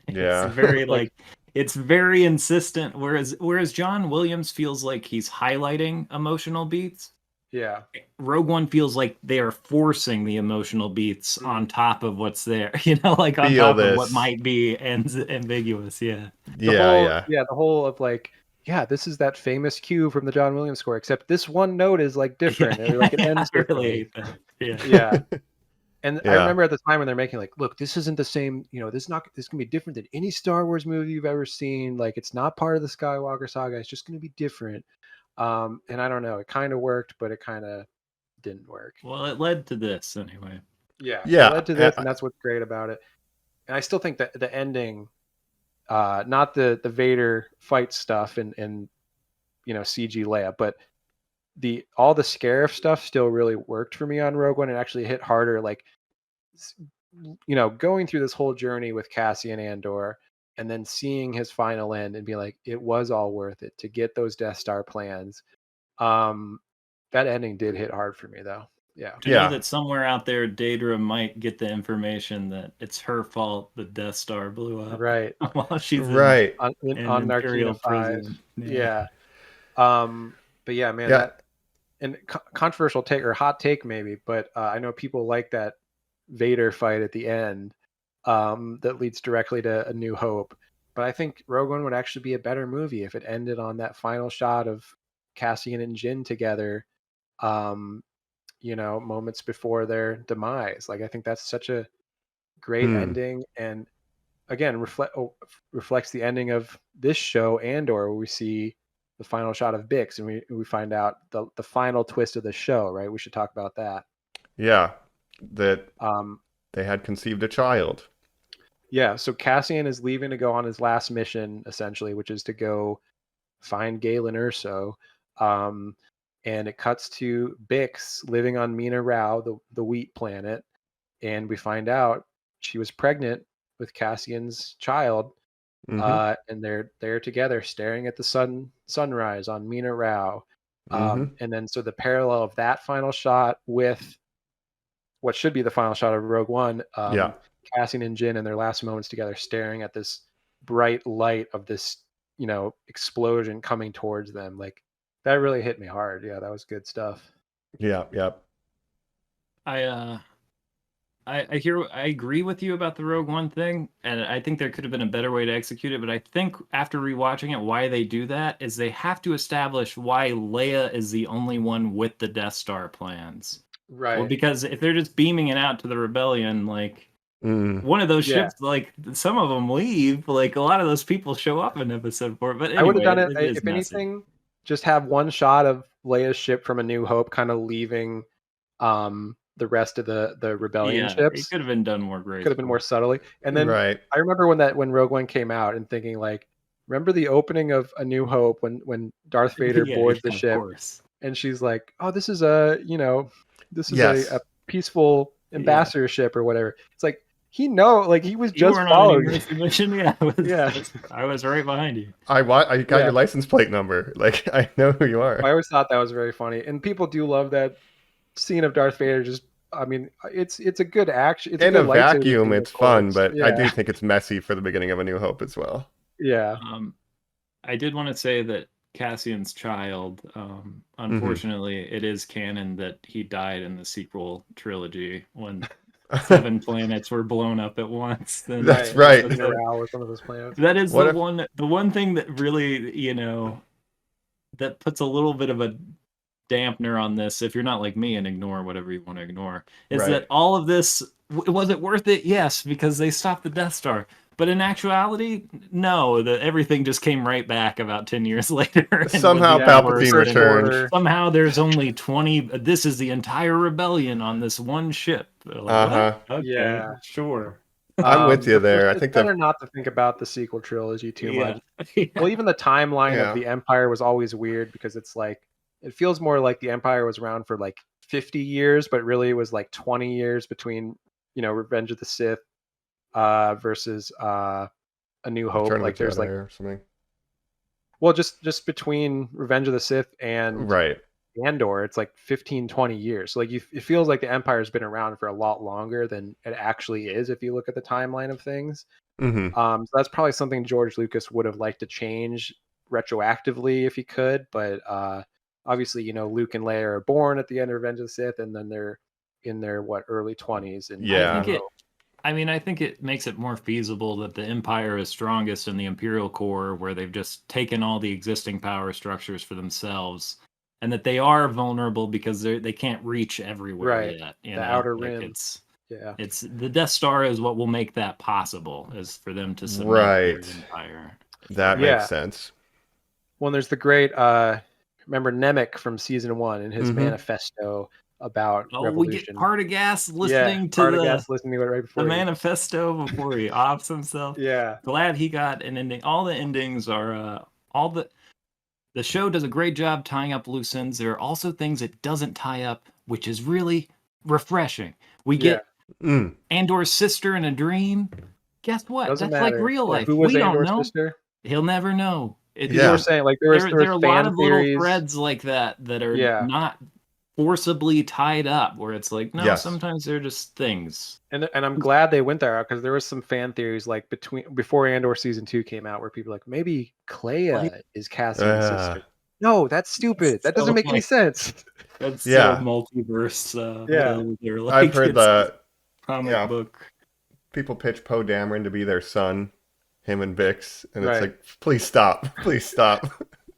Yeah. It's very Like- it's very insistent. Whereas John Williams feels like he's highlighting emotional beats. yeah, Rogue One feels like they are forcing the emotional beats on top of what's there. Like on Feel top of what this. might be ambiguous. Yeah. the whole of like, this is that famous cue from the John Williams score, except this one note is like different. Yeah, Like it I ends really differently. hate that. Yeah. Yeah. And I Yeah. remember at the time when they're making like, look, this isn't the same, this can be different than any Star Wars movie you've ever seen. Like it's not part of the Skywalker saga. It's just going to be different. And I don't know, it kind of worked, but it kind of didn't work. Well, it led to this anyway. Yeah. Yeah, It led to this, and that's what's great about it. And I still think that the ending, not the Vader fight stuff and CG Leia, but all the Scarif stuff still really worked for me on Rogue One and actually hit harder. Like, going through this whole journey with Cassian Andor and then seeing his final end and be like, it was all worth it to get those Death Star plans. That ending did hit hard for me though. Yeah. To know that somewhere out there, Daedra might get the information that it's her fault the Death Star blew up. Right. While she's right on Imperial Narkina 5. prison. Yeah. But yeah, man, that and controversial take or hot take maybe, but I know people like that Vader fight at the end that leads directly to A New Hope. But I think Rogue One would actually be a better movie if it ended on that final shot of Cassian and Jyn together, moments before their demise. Like I think that's such a great ending, and again reflects the ending of this show Andor, where we see the final shot of Bix and we find out the final twist of the show, right? We should talk about that. Yeah, that they had conceived a child. Yeah, so Cassian is leaving to go on his last mission, essentially, which is to go find Galen Erso. And it cuts to Bix living on Mina Rao, the wheat planet, and we find out she was pregnant with Cassian's child. And they're together staring at the sunrise on Mina Rao. And then so the parallel of that final shot with what should be the final shot of Rogue One, Cassian and Jyn in their last moments together staring at this bright light of this, explosion coming towards them. Like that really hit me hard. Yeah, that was good stuff. Yeah. I agree with you about the Rogue One thing, and I think there could have been a better way to execute it, but I think after rewatching it, why they do that is they have to establish why Leia is the only one with the Death Star plans. Right. Well, because if they're just beaming it out to the rebellion, like one of those ships, like some of them leave, like a lot of those people show up in episode 4. But anyway, I would have done it if messy. anything, just have one shot of Leia's ship from A New Hope kind of leaving the rest of the rebellion ships. It could have been done more great. Could have been more subtly. And then I remember when Rogue One came out and thinking like, remember the opening of A New Hope when Darth Vader boards the ship and she's like, oh, this is a peaceful ambassador ship or whatever. It's like he was just following mission. I was right behind you. I got your license plate number. Like I know who you are. I always thought that was very funny, and people do love that scene of Darth Vader. Just, I mean, it's a good action. It's in a vacuum, it's fun, but yeah. I do think it's messy for the beginning of A New Hope as well. Yeah. I did want to say that Cassian's child, unfortunately, it is canon that he died in the sequel trilogy when 7 planets were blown up at once. That's right. Was one of those planets. That is the one thing that really, that puts a little bit of a dampener on this, if you're not like me and ignore whatever you want to ignore, is that all of this, was it worth it? Yes, because they stopped the Death Star. But in actuality, no, everything just came right back about 10 years later. Somehow Palpatine returned. Somehow there's only 20. This is the entire rebellion on this one ship. Like, okay, yeah, sure. I'm with you there. I think it's better not to think about the sequel trilogy too much. Yeah. Well, even the timeline of the Empire was always weird because it's like, it feels more like the Empire was around for like 50 years, but really it was like 20 years between, Revenge of the Sith versus A New Hope. Return of Like the there's Jedi like, or something. well, just between Revenge of the Sith and Right. Andor, it's like 15, 20 years. So like it feels like the Empire's been around for a lot longer than it actually is if you look at the timeline of things. Mm-hmm. So that's probably something George Lucas would have liked to change retroactively if he could, but obviously, you know, Luke and Leia are born at the end of Revenge of the Sith, and then they're in their early 20s. And Yeah. I think it makes it more feasible that the Empire is strongest in the Imperial core, where they've just taken all the existing power structures for themselves, and that they are vulnerable because they can't reach everywhere yet. You know? Outer like rim. It's the Death Star is what will make that possible, is for them to submit Right. to the Empire. That makes sense. Well, there's the great remember Nemec from season 1 and his manifesto about revolution. We get Partagaz listening to listening to it right before the manifesto before he offs himself. Yeah. Glad he got an ending. All the endings are the show does a great job tying up loose ends. There are also things it doesn't tie up, which is really refreshing. We get Andor's sister in a dream. Guess what? Doesn't That's matter. like real life. Who was we Andor's don't know. sister? He'll never know. You were saying like there are a lot of theories. little threads like that are not forcibly tied up, where it's like, no, sometimes they're just things. And I'm glad they went there, because there was some fan theories like before Andor season 2 came out where people were like, maybe Clea is Cassian's sister. No, that's stupid. That doesn't make any sense. That's so multiverse. Like, I've heard the comic book. People pitch Poe Dameron to be their son, him and Bix, and it's like, please stop. Please stop.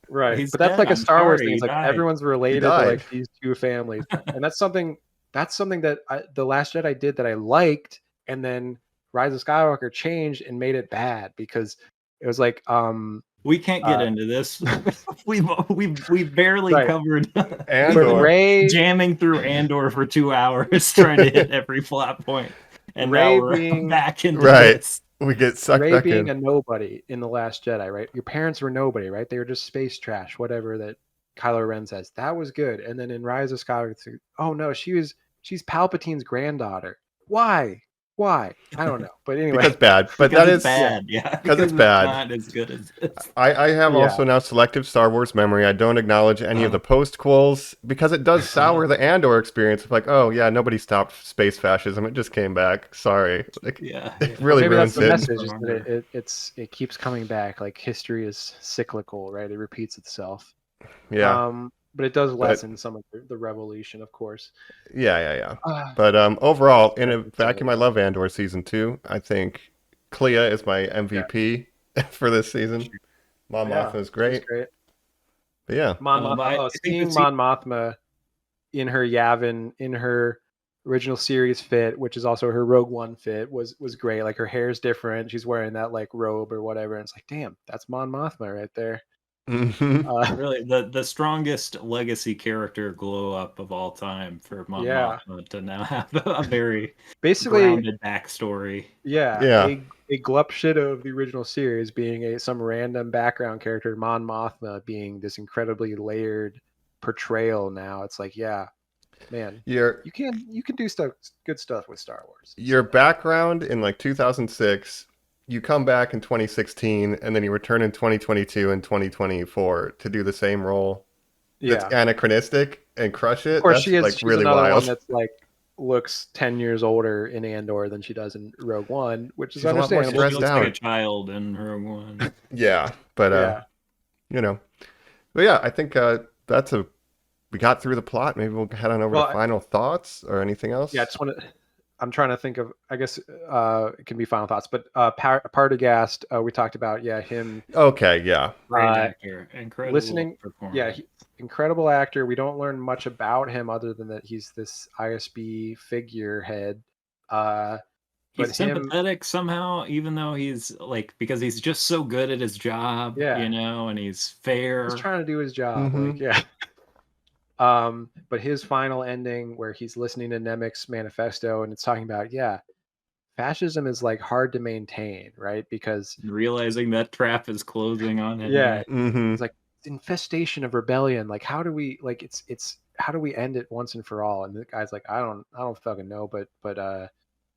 Right. But that's like a Star Wars thing. It's like everyone's related to like these two families. And that's something that The Last Jedi did that I liked, and then Rise of Skywalker changed and made it bad, because it was like we can't get into this. We've barely covered Andor. Jamming through Andor for 2 hours trying to hit every plot point. And Rey now we're back into this. We get sucked Rey back being in. a nobody in The Last Jedi, right? Your parents were nobody, right? They were just space trash, whatever that Kylo Ren says. That was good. And then in Rise of Skywalker, oh no, she's Palpatine's granddaughter. Why? I don't know. But anyway, because bad. But because that is bad. because it's bad. Not as good as this. I have also now selective Star Wars memory. I don't acknowledge any of the post-quels, because it does sour the Andor experience of like, oh yeah, nobody stopped space fascism. It just came back. Sorry. Like, it really ruins maybe that's the it. message, is that it keeps coming back. Like history is cyclical, right? It repeats itself. Yeah. But it does lessen some of the revolution, of course. Yeah. But overall, in a vacuum, I love Andor season 2. I think Clea is my MVP for this season. Mon Mothma is great. But yeah, seeing Mon Mothma in her Yavin, in her original series fit, which is also her Rogue One fit, was great. Like her hair's different. She's wearing that like robe or whatever, and it's like, damn, that's Mon Mothma right there. Really, the strongest legacy character glow up of all time for Mon Mothma to now have a very grounded backstory. A glup shit of the original series being some random background character, Mon Mothma being this incredibly layered portrayal. Now it's like, man, you can do good stuff with Star Wars. Your background in like 2006. You come back in 2016, and then you return in 2022 and 2024 to do the same role. That's anachronistic and crush it. Of course, that's she's really another wild. one that's like looks 10 years older in Andor than she does in Rogue One, which is understandable. She looks like a child in Rogue One. But I think we got through the plot. Maybe we'll head on over to final thoughts or anything else. Yeah, I'm trying to think of, I guess it can be final thoughts, but Partagast, we talked about, him. Okay, yeah. Great actor. Incredible performance. Incredible actor. We don't learn much about him other than that he's this ISB figurehead. He's sympathetic somehow, even though he's like, because he's just so good at his job, and he's fair. He's trying to do his job. But his final ending where he's listening to Nemec's manifesto and it's talking about, fascism is like hard to maintain, right? Because realizing that trap is closing on him. It's like infestation of rebellion. Like, how do we how do we end it once and for all? And the guy's like, I don't fucking know, but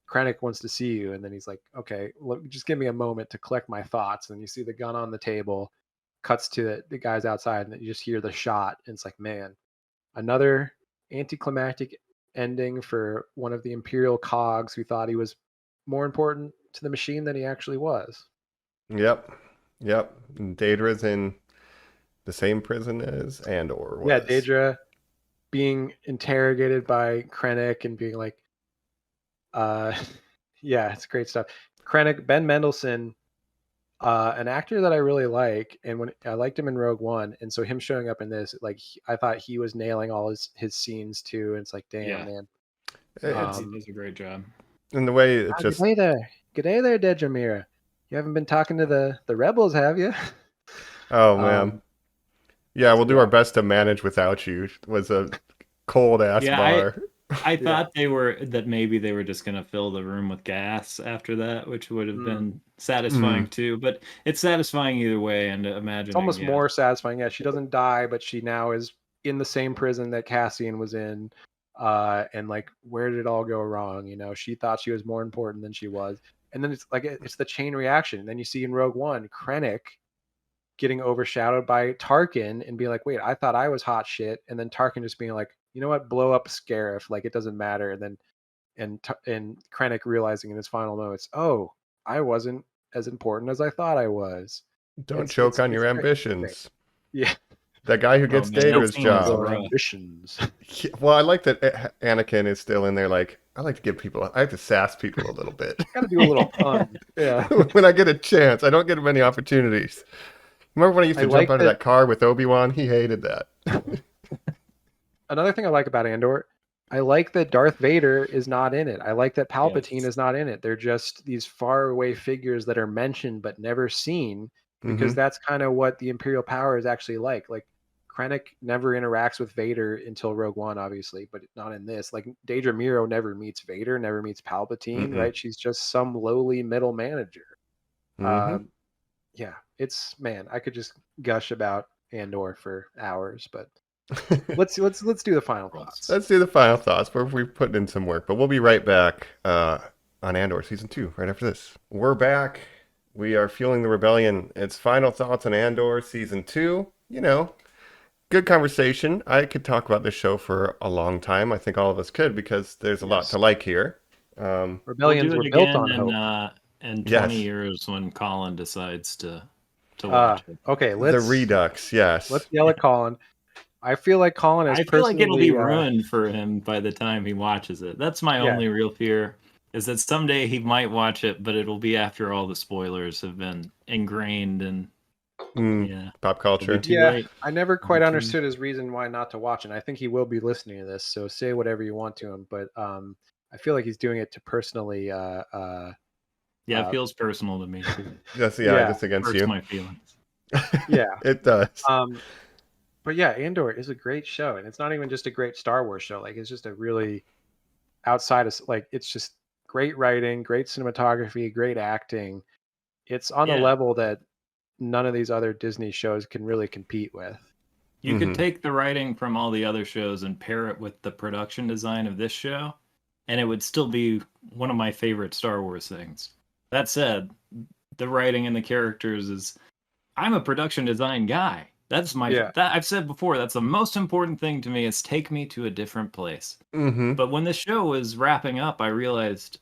Krennic wants to see you. And then he's like, okay, look, just give me a moment to collect my thoughts. And you see the gun on the table, cuts to the guys outside, and you just hear the shot. And it's like, man, another anticlimactic ending for one of the Imperial cogs who thought he was more important to the machine than he actually was. Yep. And Daedra's in the same prison as Andor was. Yeah, Daedra being interrogated by Krennic and being like, yeah, it's great stuff. Krennic, Ben Mendelsohn, an actor that I really like, and when I liked him in Rogue One, and so him showing up in this, like, I thought he was nailing all his scenes too. And it's like, damn, man, he does a great job. And the way it just good day there, Dedramira. You haven't been talking to the rebels, have you? Oh man. Yeah, we'll do our best to manage without you. It was a cold ass bar. I thought maybe they were just gonna fill the room with gas after that, which would have been satisfying too. But it's satisfying either way, and imagine it's almost more satisfying. Yeah, she doesn't die, but she now is in the same prison that Cassian was in. And like, where did it all go wrong? You know, she thought she was more important than she was. And then it's like, it's the chain reaction. And then you see in Rogue One, Krennic getting overshadowed by Tarkin and being like, wait, I thought I was hot shit. And then Tarkin just being like, you know what, blow up Scarif, like it doesn't matter. And then and Krennic realizing in his final moments, oh, I wasn't as important as I thought I was. Don't choke on your ambitions. Yeah. That guy who gets Daedra's job. Ambitions. Well, I like that Anakin is still in there. Like, I like to sass people a little bit. Gotta do a little fun. Yeah. When I get a chance, I don't get many opportunities. Remember when I used to jump out of that car with Obi-Wan? He hated that. Another thing I like about Andor, I like that Darth Vader is not in it. I like that Palpatine is not in it. They're just these faraway figures that are mentioned but never seen, because that's kind of what the Imperial power is actually like. Like, Krennic never interacts with Vader until Rogue One, obviously, but not in this. Like, Daedra Miro never meets Vader, never meets Palpatine, right? She's just some lowly middle manager. Yeah, man, I could just gush about Andor for hours, but let's do the final thoughts. Let's do the final thoughts. We've put in some work, but we'll be right back on Andor season 2 right after this. We're back. We are fueling the rebellion. It's final thoughts on Andor season 2. You know, good conversation. I could talk about this show for a long time. I think all of us could, because there's a lot to like here. Rebellions were built on hope. In 20 years when Colin decides to watch it. Okay, the Redux, yes. Let's yell at Colin. I feel like Colin is. I feel like it'll be ruined for him by the time he watches it. That's my only real fear, is that someday he might watch it, but it'll be after all the spoilers have been ingrained in pop culture. Late. I never quite understood his reason why not to watch it. I think he will be listening to this, so say whatever you want to him. But I feel like he's doing it to personally. It feels personal to me too. Just against you. My feelings. Yeah, it does. But yeah, Andor is a great show, and it's not even just a great Star Wars show. Like, it's just a really outside of, like, it's just great writing, great cinematography, great acting. It's on a level that none of these other Disney shows can really compete with. You could take the writing from all the other shows and pair it with the production design of this show, and it would still be one of my favorite Star Wars things. That said, the writing and the characters is... I'm a production design guy. That's that I've said before, that's the most important thing to me, is take me to a different place. But when the show was wrapping up, I realized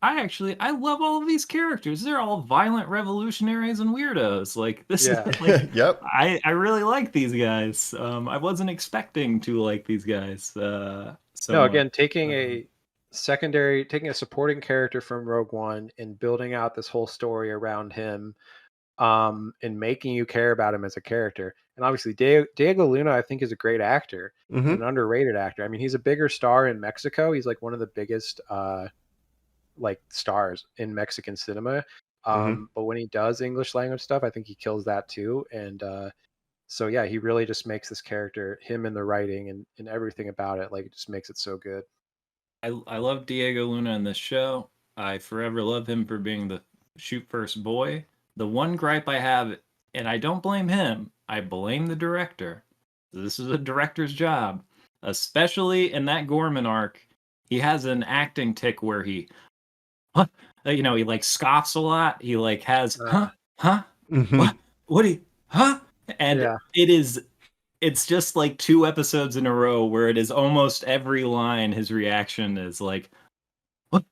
I love all of these characters. They're all violent revolutionaries and weirdos. Like, this is like, I really like these guys. I wasn't expecting to like these guys. Again, taking a supporting character from Rogue One and building out this whole story around him, and making you care about him as a character. And obviously Diego Luna, I think, is a great actor, an underrated actor. I mean, he's a bigger star in Mexico. He's like one of the biggest like stars in Mexican cinema. But when he does English language stuff, I think he kills that too. And so yeah, he really just makes this character, him and the writing and everything about it, like, it just makes it so good. I love Diego Luna in this show. I forever love him for being the shoot first boy. The one gripe I have, and I don't blame him, I blame the director. This is a director's job. Especially in that Gorman arc, he has an acting tick where he what? You know, he like scoffs a lot. He like has, huh, Mm-hmm. what do you, huh? And Yeah. it's just like 2 episodes in a row where it is almost every line his reaction is like, what?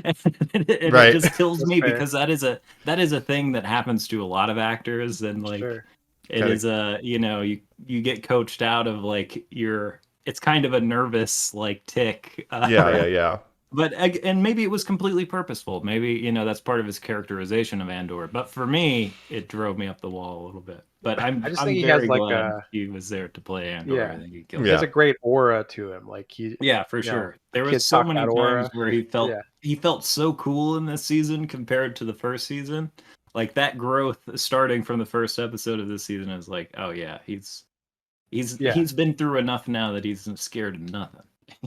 And it Right. just kills That's me fair. because that is a thing that happens to a lot of actors, and like Sure. it Kinda- is you get coached out of like it's kind of a nervous like tick. Yeah. But and maybe it was completely purposeful. Maybe that's part of his characterization of Andor. But for me, it drove me up the wall a little bit. But I just I'm think he has very like glad a he was there to play Andor. yeah. I think he killed He has it. a great aura to him. Like Yeah, for you know, sure. There was kids so talk many about times aura. where Yeah. he felt so cool in this season compared to the first season. Like that growth starting from the first episode of this season is like, oh yeah, Yeah. he's been through enough now that he's scared of nothing.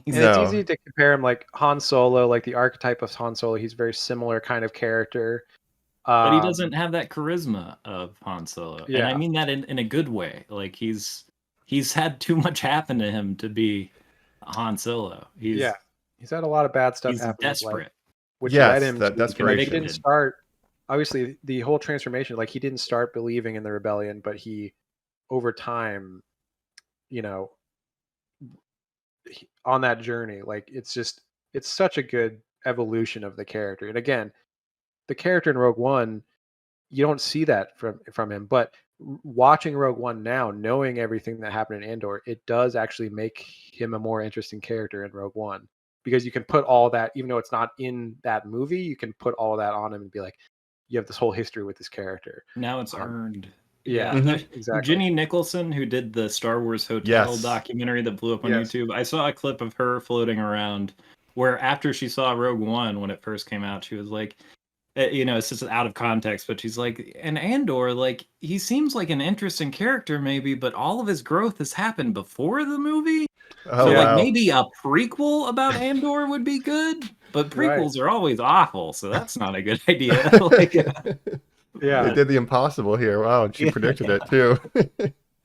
And No. it's easy to compare him like Han Solo, like the archetype of Han Solo. He's a very similar kind of character. But he doesn't have that charisma of Han Solo. And I Yeah. mean that in a good way. Like he's had too much happen to him to be Han Solo. He's had a lot of bad stuff he's happen in his life, desperate. which Yes, led him that to desperation. He didn't start. Obviously, the whole transformation, like he didn't start believing in the rebellion, but he, over time, on that journey, like it's such a good evolution of the character. And again, the character in Rogue One, you don't see that from him, but watching Rogue One now, knowing everything that happened in Andor, it does actually make him a more interesting character in Rogue One, because you can put all that, even though it's not in that movie, you can put all that on him and be like, you have this whole history with this character. Now it's earned. Yeah, exactly. Ginny Nicholson, who did the Star Wars Hotel documentary that blew up on YouTube, I saw a clip of her floating around where after she saw Rogue One when it first came out, she was like, it's just out of context, but she's like, and Andor, like, he seems like an interesting character maybe, but all of his growth has happened before the movie. Oh, So wow. like maybe a prequel about Andor would be good, but prequels are always awful, so that's not a good idea. Like, yeah, They did the impossible here. Wow, and she predicted it too.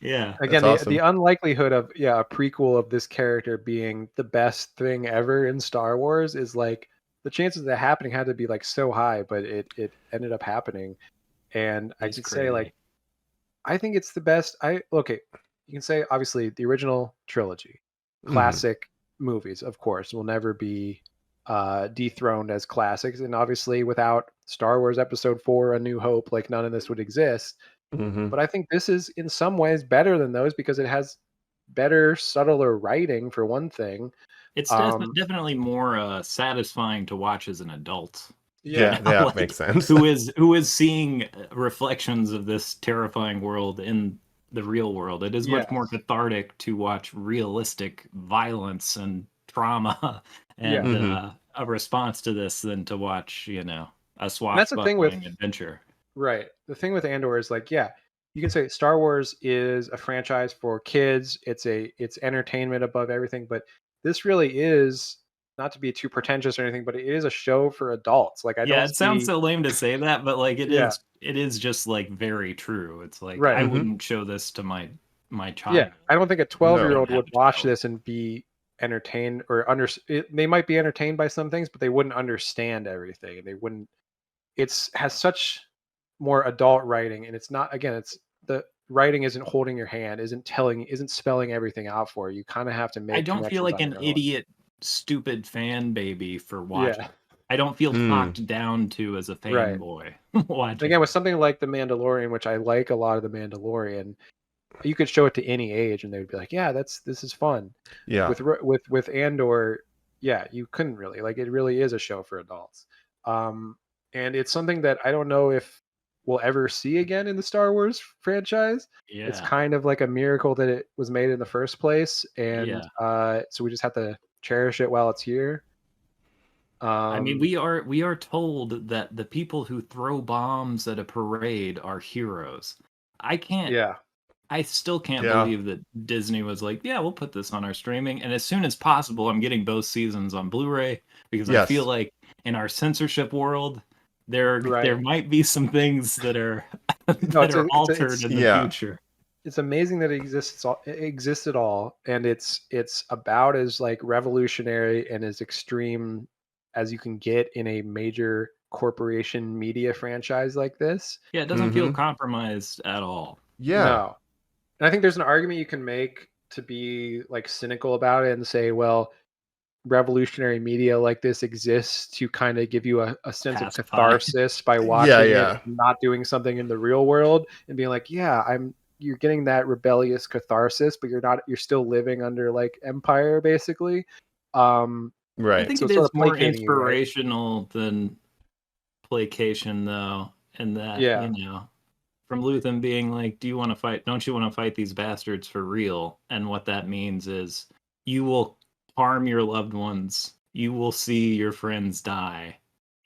yeah. Again, That's awesome. the unlikelihood of a prequel of this character being the best thing ever in Star Wars is like, the chances of that happening had to be like so high, but it ended up happening. And I could say, like, I think it's the best. You can say obviously the original trilogy, classic movies, of course, will never be dethroned as classics. And obviously without Star Wars Episode 4, A New Hope, like none of this would exist. But I think this is in some ways better than those because it has better, subtler writing, for one thing. It's definitely more satisfying to watch as an adult. Yeah, that makes sense. Who is seeing reflections of this terrifying world in the real world. It is much more cathartic to watch realistic violence and trauma and a response to this than to watch, a swashbuckling adventure. Right. The thing with Andor is like, you can say Star Wars is a franchise for kids. It's entertainment above everything, but this really is, not to be too pretentious or anything, but it is a show for adults. Like, it sounds so lame to say that, but like it is just like very true. It's like I wouldn't show this to my child. Yeah, I don't think a 12-year-old would watch this and be entertained or they might be entertained by some things, but they wouldn't understand everything. They wouldn't. Has such more adult writing, and it's not, again, it's the writing isn't holding your hand, isn't spelling everything out for you. You kind of have to make. I don't feel like an idiot, stupid fan baby for watching. I don't feel talked down to as a fanboy watching. Again, with something like The Mandalorian, which I like a lot of The Mandalorian, you could show it to any age and they would be like, yeah, this is fun. Yeah. With Andor, you couldn't really, like, it really is a show for adults. And it's something that I don't know if we'll ever see again in the Star Wars franchise. It's kind of like a miracle that it was made in the first place, and so we just have to cherish it while it's here. I mean, we are told that the people who throw bombs at a parade are heroes. I still can't believe that Disney was like, we'll put this on our streaming, and as soon as possible I'm getting both seasons on Blu-ray, because I feel like in our censorship world there might be some things that are altered in the future. It's amazing that it exists at all, and it's about as like revolutionary and as extreme as you can get in a major corporation media franchise like this. Yeah, it doesn't feel compromised at all. Yeah. No. And I think there's an argument you can make to be like cynical about it and say, well, revolutionary media like this exists to kind of give you a sense of Pacify. catharsis by watching it and not doing something in the real world and being like, yeah, you're getting that rebellious catharsis, but you're still living under like empire basically. Right. I think So it it's sort is of more placating you, right? inspirational than placation, though, and that Yeah. from Luthen being like, "Do you want to fight? Don't you want to fight these bastards for real?" And what that means is you will harm your loved ones, you will see your friends die,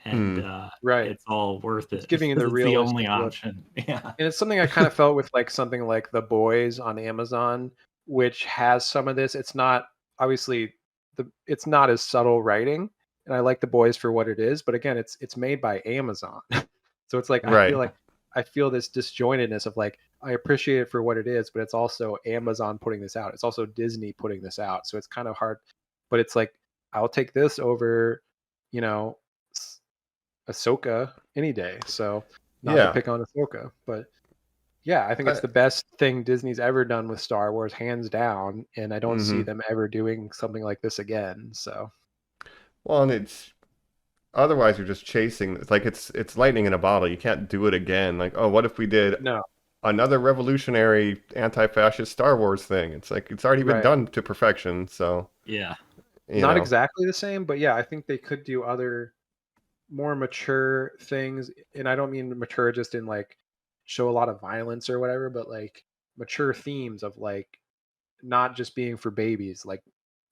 and Right. it's all worth it. It's giving you the It's the only realistic look. option. Yeah. And it's something I kind of felt with like something like The Boys on Amazon, which has some of this. It's not obviously it's not as subtle writing, and I like The Boys for what it is, but again, it's made by Amazon. So it's like I feel this disjointedness of like I appreciate it for what it is, but it's also Amazon putting this out. It's also Disney putting this out. So it's kind of hard, but it's like I'll take this over, you know, Ahsoka any day. So not to pick on Ahsoka, but yeah, I think it's the best thing Disney's ever done with Star Wars, hands down, and I don't see them ever doing something like this again. So, well, and it's otherwise you're just chasing. It's like it's lightning in a bottle. You can't do it again. Like, oh, what if we did another revolutionary anti-fascist Star Wars thing? It's like it's already been done to perfection. So yeah, not exactly the same, but yeah, I think they could do other more mature things, and I don't mean mature just in like show a lot of violence or whatever, but like mature themes of like not just being for babies, like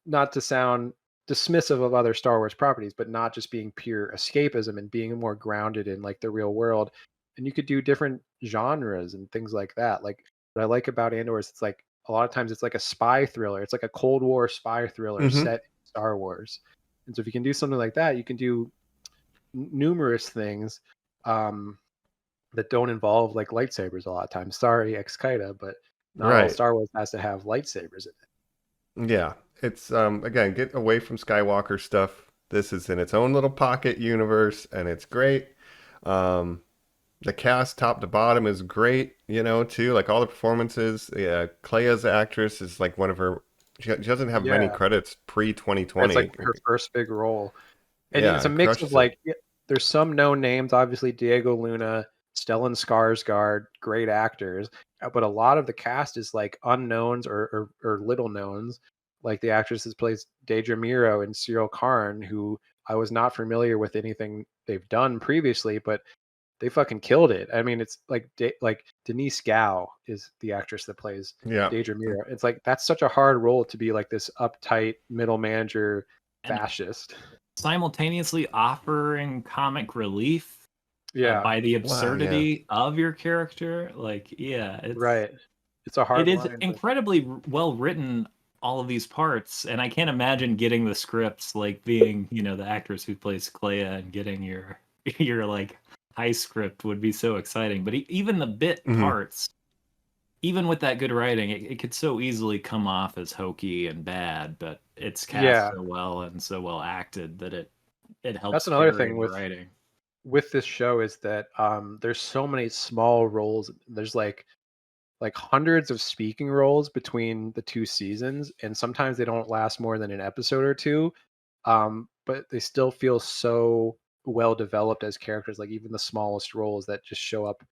not to sound dismissive of other Star Wars properties, but not just being pure escapism and being more grounded in like the real world. And you could do different genres and things like that. Like what I like about Andor is it's like a lot of times it's like a spy thriller. It's like a Cold War spy thriller set in Star Wars. And so if you can do something like that, you can do numerous things that don't involve like lightsabers a lot of times. Sorry, ex-Qaeda, but not all Star Wars has to have lightsabers in it. Yeah, it's again, get away from Skywalker stuff. This is in its own little pocket universe, and it's great. The cast, top to bottom, is great. Too, like all the performances. Yeah, Clea's actress is like one of her. She doesn't have many credits pre-2020. It's like her first big role, and it's a mix of like there's some known names, obviously Diego Luna, Stellan Skarsgård, great actors, but a lot of the cast is like unknowns or little knowns, like the actress that plays Deidre Miro and Cyril Karn, who I was not familiar with anything they've done previously, but they fucking killed it. I mean, it's like Denise Gao is the actress that plays Deidre Miro. It's like that's such a hard role to be like this uptight middle manager fascist, simultaneously offering comic relief by the absurdity of your character. Like, it's a hard it is incredibly well written, all of these parts, and I can't imagine getting the scripts, like being the actress who plays Clea and getting your like high script would be so exciting. But even the bit parts, even with that good writing, it could so easily come off as hokey and bad, but it's cast so well and so well acted that it helps. That's another thing with writing with this show is that there's so many small roles. There's like hundreds of speaking roles between the two seasons, and sometimes they don't last more than an episode or two, but they still feel so well developed as characters. Like even the smallest roles that just show up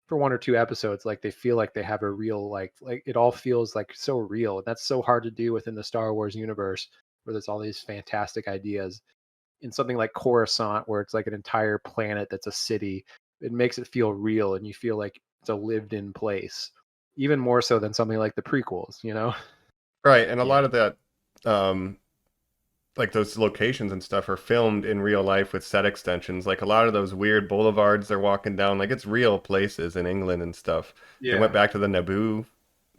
for one or two episodes, like they feel like they have a real like it all feels like so real, and that's so hard to do within the Star Wars universe where there's all these fantastic ideas. In something like Coruscant, where it's like an entire planet that's a city, it makes it feel real, and you feel like it's a lived-in place, even more so than something like the prequels, Right, and a lot of that, like those locations and stuff are filmed in real life with set extensions. Like a lot of those weird boulevards they're walking down, like it's real places in England and stuff. They went back to the Naboo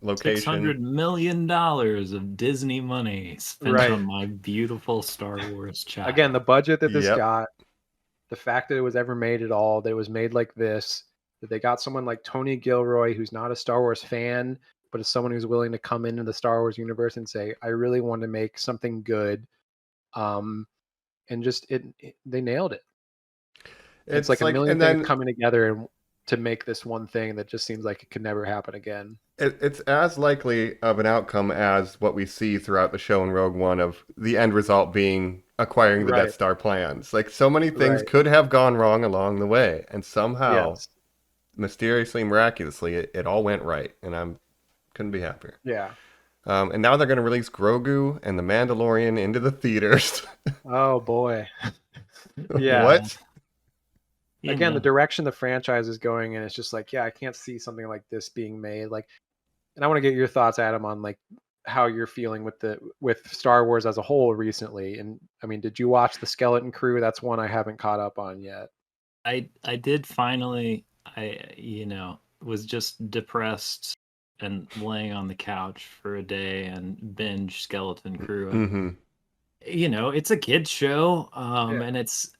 location. $600 million of Disney money spent on my beautiful Star Wars child. Again, the budget that this got, the fact that it was ever made at all, that it was made like this, that they got someone like Tony Gilroy, who's not a Star Wars fan, but is someone who's willing to come into the Star Wars universe and say, I really want to make something good. and just they nailed it. It's It's like a like, million and things then coming together and to make this one thing that just seems like it could never happen again. it's as likely of an outcome as what we see throughout the show in Rogue One of the end result being acquiring the Death Right. Star plans. Like so many things Right. could have gone wrong along the way, and somehow, Yes. mysteriously, miraculously, it all went right, and I'm couldn't be happier. Yeah. And now they're going to release Grogu and the Mandalorian into the theaters. Oh boy. Yeah. What? You Again, the know, direction the franchise is going, and it's just like, yeah, I can't see something like this being made. Like, and I want to get your thoughts, Adam, on like how you're feeling with Star Wars as a whole recently. And I mean, did you watch the Skeleton Crew? That's one I haven't caught up on yet. I did finally. I was just depressed and laying on the couch for a day and binge Skeleton Crew. And Mm-hmm. it's a kids show, Yeah. and it's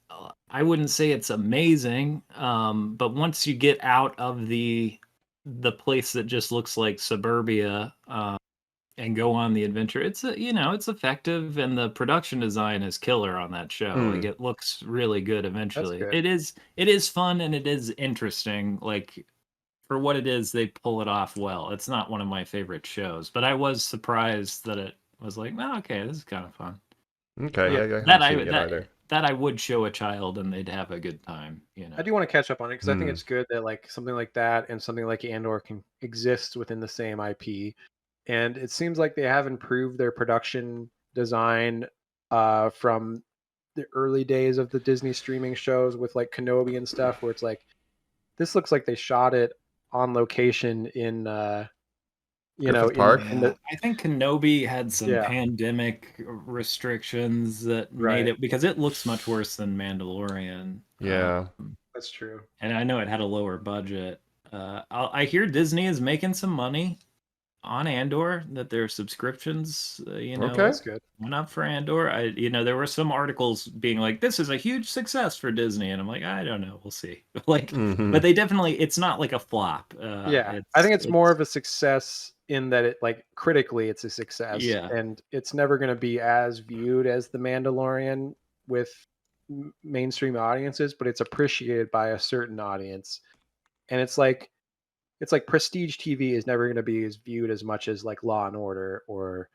I wouldn't say it's amazing, but once you get out of the place that just looks like suburbia, and go on the adventure, it's effective, and the production design is killer on that show. Like Mm. it looks really good That's eventually. good. It is fun and it is interesting. Like for what it is, they pull it off well. It's not one of my favorite shows, but I was surprised that it was like, oh, okay, this is kind of fun. Okay, yeah, I haven't That seen it yet either. that I would show a child and they'd have a good time. I do want to catch up on it because I think Hmm. it's good that like something like that and something like Andor can exist within the same IP. And it seems like they have improved their production design from the early days of the Disney streaming shows with like Kenobi and stuff, where it's like this looks like they shot it on location in Griffith Park? in the I think Kenobi had some Yeah. pandemic restrictions that made Right. it, because it looks much worse than Mandalorian. Yeah. That's true. And I know it had a lower budget. I hear Disney is making some money on Andor, that their subscriptions, Okay. That's good. went up for Andor. There were some articles being like, this is a huge success for Disney. And I'm like, I don't know. We'll see. Like, Mhm. but they definitely, it's not like a flop. Yeah. I think it's more of a success in that it like critically it's a success. Yeah. And it's never going to be as viewed as The Mandalorian with mainstream audiences, but it's appreciated by a certain audience. And it's like prestige TV is never going to be as viewed as much as like Law and Order or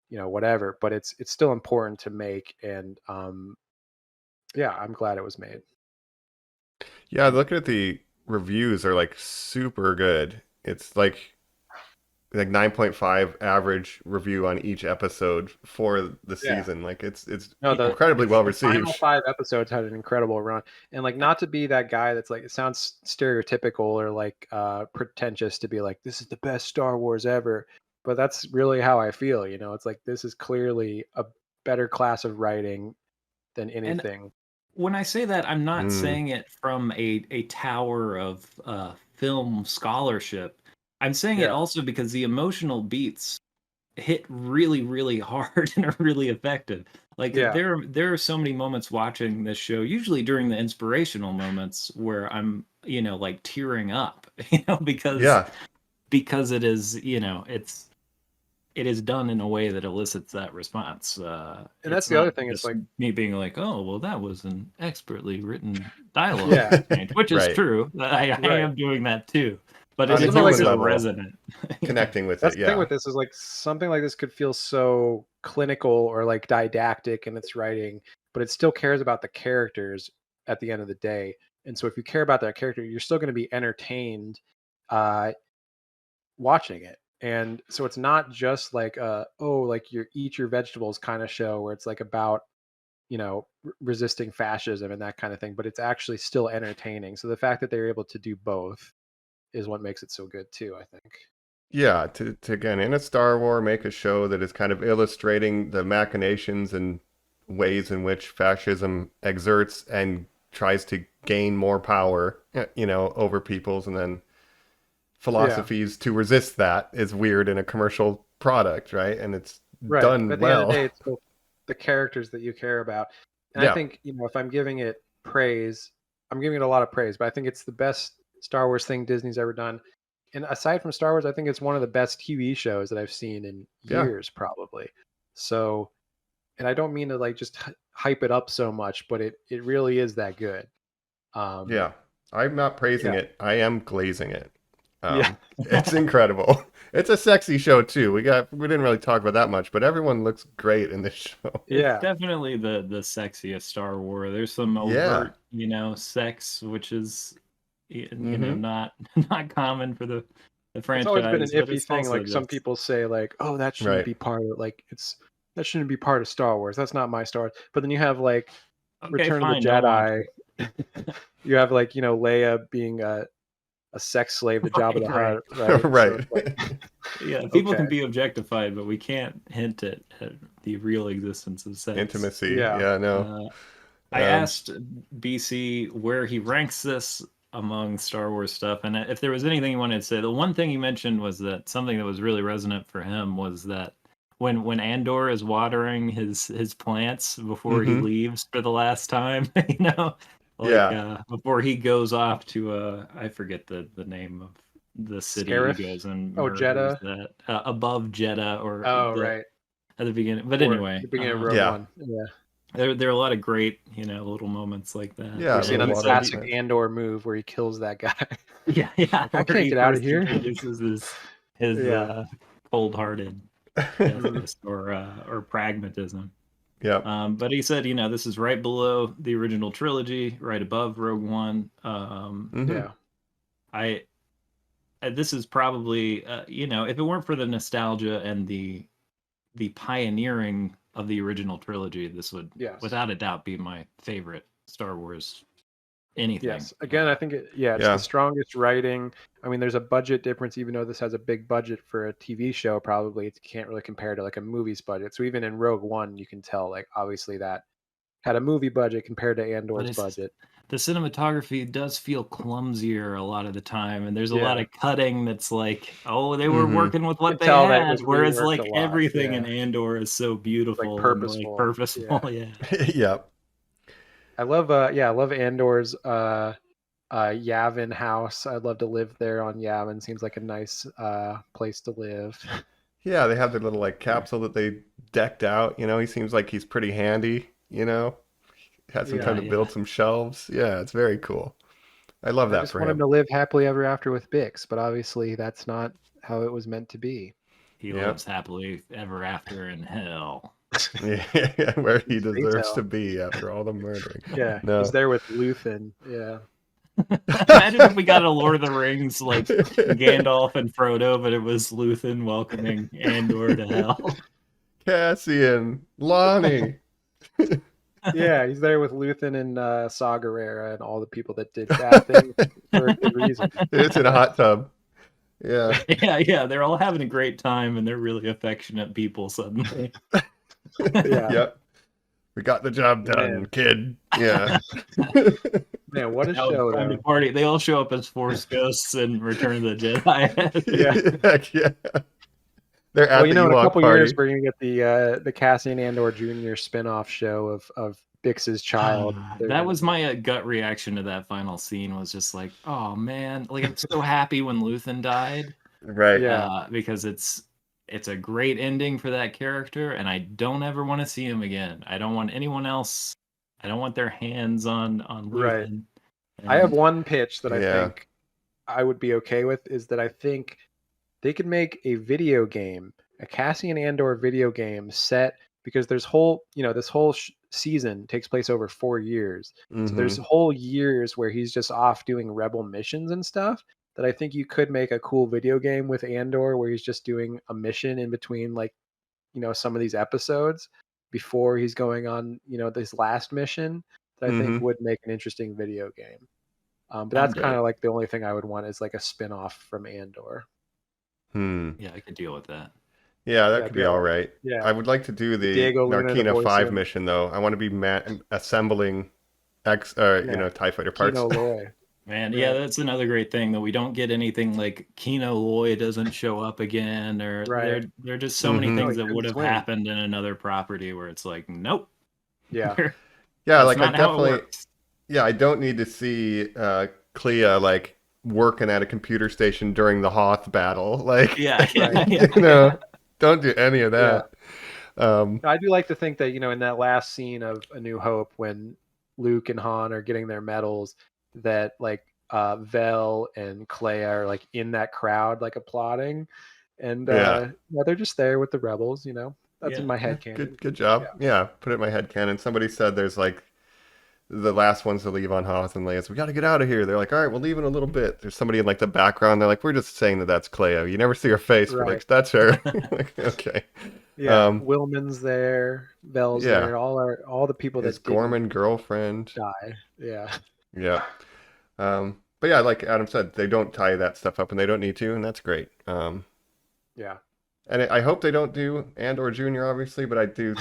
whatever, but it's still important to make. And yeah, I'm glad it was made. Yeah, looking at the reviews are like super good. It's like 9.5 average review on each episode for the Yeah. season. Like it's No, incredibly well the final received. 5 episodes had an incredible run. And like, not to be that guy that's like, it sounds stereotypical or like pretentious to be like, this is the best Star Wars ever, but that's really how I feel. It's like, this is clearly a better class of writing than anything. When I say that, I'm not Mm. saying it from a tower of film scholarship. I'm saying it Yeah. also because the emotional beats hit really, really hard and are really effective. Like Yeah. there are so many moments watching this show, usually during the inspirational moments, where I'm like tearing up, because Yeah. it is it is done in a way that elicits that response. And it's that's the other not thing, it's just like, me being like, oh, well, that was an expertly written dialogue Yeah. exchange, which is Right. true. I Right. am doing that too, but On it a is human also level. resonant. Connecting with that's it, the thing yeah. with this is like something like this could feel so clinical or like didactic in its writing, but it still cares about the characters at the end of the day. And so if you care about that character, you're still going to be entertained watching it. And so it's not just like like your eat your vegetables kind of show where it's like about resisting fascism and that kind of thing, but it's actually still entertaining. So the fact that they're able to do both is what makes it so good too, I think. Yeah, to again in a Star Wars make a show that is kind of illustrating the machinations and ways in which fascism exerts and tries to gain more power, over people's, and then philosophies to resist that is weird in a commercial product, right? And it's Right. done But at the end of well. the day, it's still the characters that you care about. And Yeah. I think, if I'm giving it praise, I'm giving it a lot of praise, but I think it's the best Star Wars thing Disney's ever done. And aside from Star Wars, I think it's one of the best TV shows that I've seen in Yeah. years, probably. So, and I don't mean to like just hype it up so much, but it really is that good. Yeah, I'm not praising it. I am glazing it. Yeah. It's incredible. It's a sexy show too. We didn't really talk about that much, but everyone looks great in this show. Yeah. It's definitely the sexiest Star Wars. There's some overt, sex, which is not common for the franchise. It's always been an but iffy it's thing. also Like some just- people say, like, oh, that shouldn't be part of that shouldn't be part of Star Wars. That's not my Star Wars. But then you have like Okay, Return fine, of the don't watch Jedi. You have like Leia being a sex slave to Jabba the Hutt, right? Right. So it's like, Yeah, people can okay. be objectified, but we can't hint at the real existence of sex. Intimacy. Yeah. Yeah, no. I asked BC where he ranks this among Star Wars stuff, and if there was anything he wanted to say, the one thing he mentioned was that something that was really resonant for him was that when Andor is watering his plants before he leaves for the last time, before he goes off to I forget the name of the city Scarif? he goes and Oh, murders Jeddah? that at the beginning. But Or anyway, the beginning of Rogue One. Yeah. there are a lot of great little moments like that. Yeah, We've seen the a water classic plant. Andor move where he kills that guy. Yeah. I where can't he get out of first here. introduces his cold-hearted or pragmatism. Yeah. But he said, this is right below the original trilogy, right above Rogue One. Yeah. This is probably, if it weren't for the nostalgia and the pioneering of the original trilogy, this would, without a doubt, be my favorite Star Wars anything. Yes. Again, I think it's the strongest writing. I mean, there's a budget difference, even though this has a big budget for a TV show, probably it can't really compare to like a movie's budget. So even in Rogue One, you can tell, like, obviously that had a movie budget compared to Andor's budget. The cinematography does feel clumsier a lot of the time, and there's a lot of cutting that's like, they were working with what they had, whereas like everything in Andor is so beautiful, like purposeful. And, like, purposeful. Yeah. Yep. I love Andor's Yavin house. I'd love to live there on Yavin. Seems like a nice place to live. Yeah, they have their little like capsule that they decked out. He seems like he's pretty handy. Had some time to build some shelves. Yeah, it's very cool. I love that I just for want him. him to live happily ever after with Bix, but obviously that's not how it was meant to be. He lives happily ever after in hell. Yeah, where he deserves to be after all the murdering. Yeah, he's there with Luthen. Yeah. Imagine if we got a Lord of the Rings like Gandalf and Frodo, but it was Luthen welcoming Andor to hell. Cassian, Lonnie. Yeah, he's there with Luthen and Saw Gerrera and all the people that did bad things for a good reason. It's in a hot tub. Yeah. Yeah. They're all having a great time, and they're really affectionate people suddenly. Yeah. Yep. We got the job done, kid. Yeah. Man, what a show! Time to party. They all show up as Force ghosts in Return of the Jedi. Yeah. Heck yeah. They're at the in a Ewok couple party. years, we're gonna get the Cassian Andor Jr. spin-off show of Bix's child. That was my gut reaction to that final scene. Was just like, oh man, like I'm so happy when Luthen died. Right. Yeah. Because it's a great ending for that character, and I don't ever want to see him again. I don't want anyone else. I don't want their hands on Luthen. Right. And I have one pitch that I think I would be okay with, is that I think they could make a video game, a Cassian Andor video game set, because there's this whole season takes place over 4 years. Mm-hmm. So there's whole years where he's just off doing rebel missions and stuff, that I think you could make a cool video game with Andor where he's just doing a mission in between, like, some of these episodes before he's going on, this last mission, that I think would make an interesting video game. But that's kind of like the only thing I would want, is like a spin-off from Andor. Yeah, I could deal with that. Yeah, that could be all right. Yeah. I would like to do the Diego Luna, the Narkina voice 5 of- mission, though. I want to be assembling TIE fighter parts. Kino Loy. Man, yeah, that's another great thing, that we don't get anything like Kino Loy doesn't show up again, or there are just so many things that would have happened in another property where it's like, nope. Yeah. Yeah, like I not how it definitely. works. Yeah, I don't need to see Clea like working at a computer station during the Hoth battle. Like, Yeah. don't do any of that. I do like to think that, in that last scene of A New Hope, when Luke and Han are getting their medals, that like Vel and Clea are like in that crowd, like applauding, and they're just there with the rebels. That's in my head canon. Good job. Yeah, put it in my head canon. Somebody said there's like the last ones to leave on Hoth and Leia. So we got to get out of here. They're like, all right, we'll leave in a little bit. There's somebody in like the background. They're like, we're just saying that that's Cleo. You never see her face. We're like, that's her. Like, okay. Yeah, Wilman's there, Vel's there, all the people his that Gorman girlfriend die. Yeah. Yeah. But yeah, like Adam said, they don't tie that stuff up, and they don't need to, and that's great. Yeah. And I hope they don't do Andor Jr., obviously, but I do.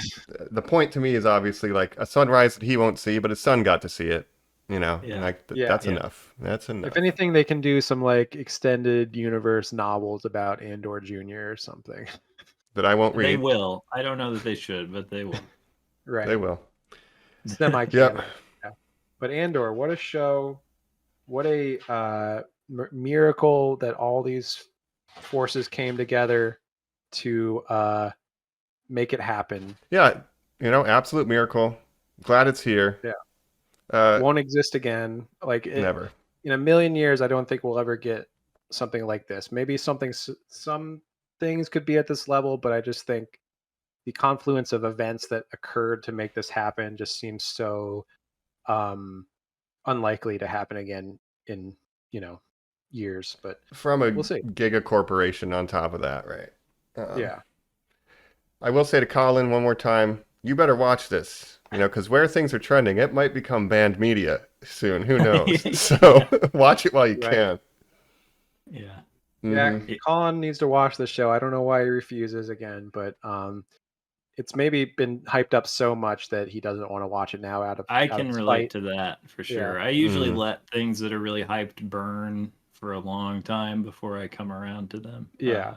The point to me is obviously like a sunrise that he won't see, but his son got to see it. And that's enough. That's enough. If anything, they can do some like extended universe novels about Andor Jr. or something. That I won't read. They will. I don't know that they should, but they will. Right. They will. Semi-canon. Yep. Yeah. But Andor, what a show. What a miracle that all these forces came together to make it happen. Yeah. Absolute miracle. Glad it's here. Yeah. Won't exist again. Like never. In a million years, I don't think we'll ever get something like this. Maybe some things could be at this level, but I just think the confluence of events that occurred to make this happen just seems so unlikely to happen again in years. But from a we'll see. Giga corporation on top of that, right? Yeah. I will say to Colin one more time, you better watch this, because where things are trending, it might become banned media soon. Who knows? So watch it while you can. Yeah. Yeah, Colin needs to watch the show. I don't know why he refuses again, but it's maybe been hyped up so much that he doesn't want to watch it now. I can relate to that for sure. Yeah. I usually let things that are really hyped burn for a long time before I come around to them. Yeah.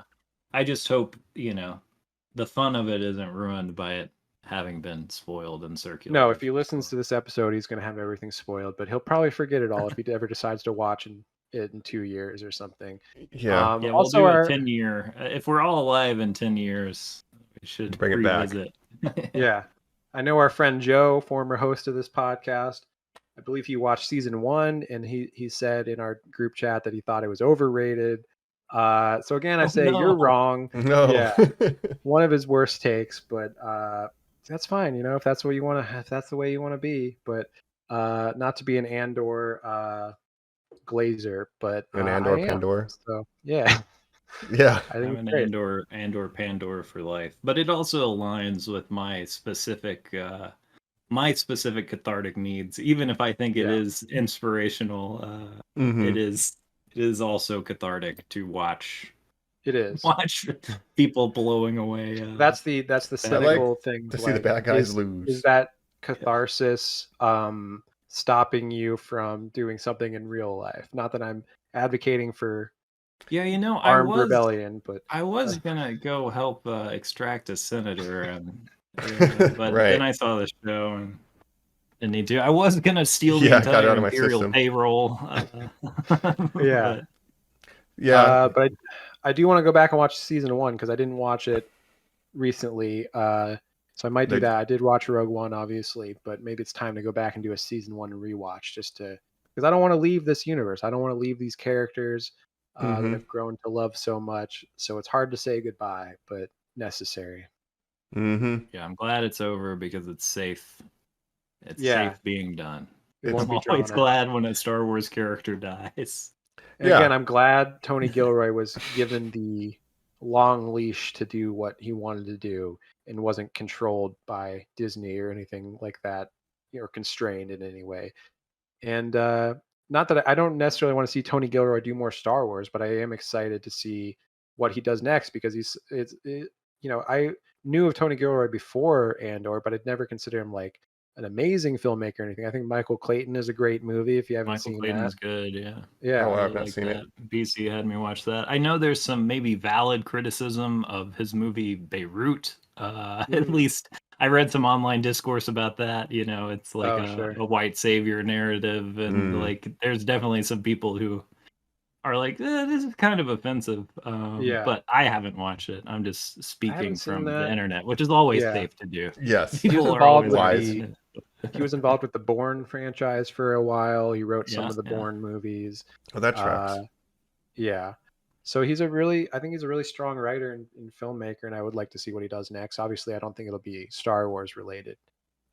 I just hope, the fun of it isn't ruined by it having been spoiled and circulated. No, if he listens to this episode, he's going to have everything spoiled, but he'll probably forget it all if he ever decides to watch it in 2 years or something. Yeah. We'll also do a 10-year. If we're all alive in 10 years, we should bring it back. Yeah. I know our friend Joe, former host of this podcast, I believe he watched season 1, and he said in our group chat that he thought it was overrated. So again, I say you're wrong. No. Yeah. One of his worst takes, but that's fine, if that's what you want to, if that's the way you want to be, but not to be an Andor glazer, but an Andor Pandora. So yeah. Yeah. I think I'm an Andor Pandora for life. But it also aligns with my specific cathartic needs. Even if I think it is inspirational, it is also cathartic to watch. It is. Watch people blowing away. That's the cynical thing. To see the bad guys lose. Is that catharsis stopping you from doing something in real life? Not that I'm advocating for armed rebellion, but I was gonna go help extract a senator, but right. then I saw the show and didn't need to. I was gonna steal the entire Imperial payroll. But I do want to go back and watch season 1 because I didn't watch it recently. So I might do that. I did watch Rogue One, obviously, but maybe it's time to go back and do a season 1 rewatch because I don't want to leave this universe. I don't want to leave these characters that I've grown to love so much. So it's hard to say goodbye, but necessary. Mm-hmm. Yeah, I'm glad it's over because it's safe. It's safe being done. I'm always glad when a Star Wars character dies. And again, I'm glad Tony Gilroy was given the long leash to do what he wanted to do and wasn't controlled by Disney or anything like that, or constrained in any way. And not that I don't necessarily want to see Tony Gilroy do more Star Wars, but I am excited to see what he does next because I knew of Tony Gilroy before Andor, but I'd never considered him like an amazing filmmaker or anything. I think Michael Clayton is a great movie if you haven't seen that. Michael Clayton's good, yeah. Yeah. Oh, I've not seen it. BC had me watch that. I know there's some maybe valid criticism of his movie Beirut. At least I read some online discourse about that. It's like a white savior narrative, and like there's definitely some people who are like, this is kind of offensive. Yeah. But I haven't watched it. I'm just I haven't speaking seen from the that. internet, which is always Yeah. safe to do. Yes. He was People are involved always with he was involved with the Bourne franchise for a while. He wrote some Yeah, of the yeah. Bourne movies. Well, that tracks. Yeah. So I think he's a really strong writer and filmmaker, and I would like to see what he does next. Obviously, I don't think it'll be Star Wars related.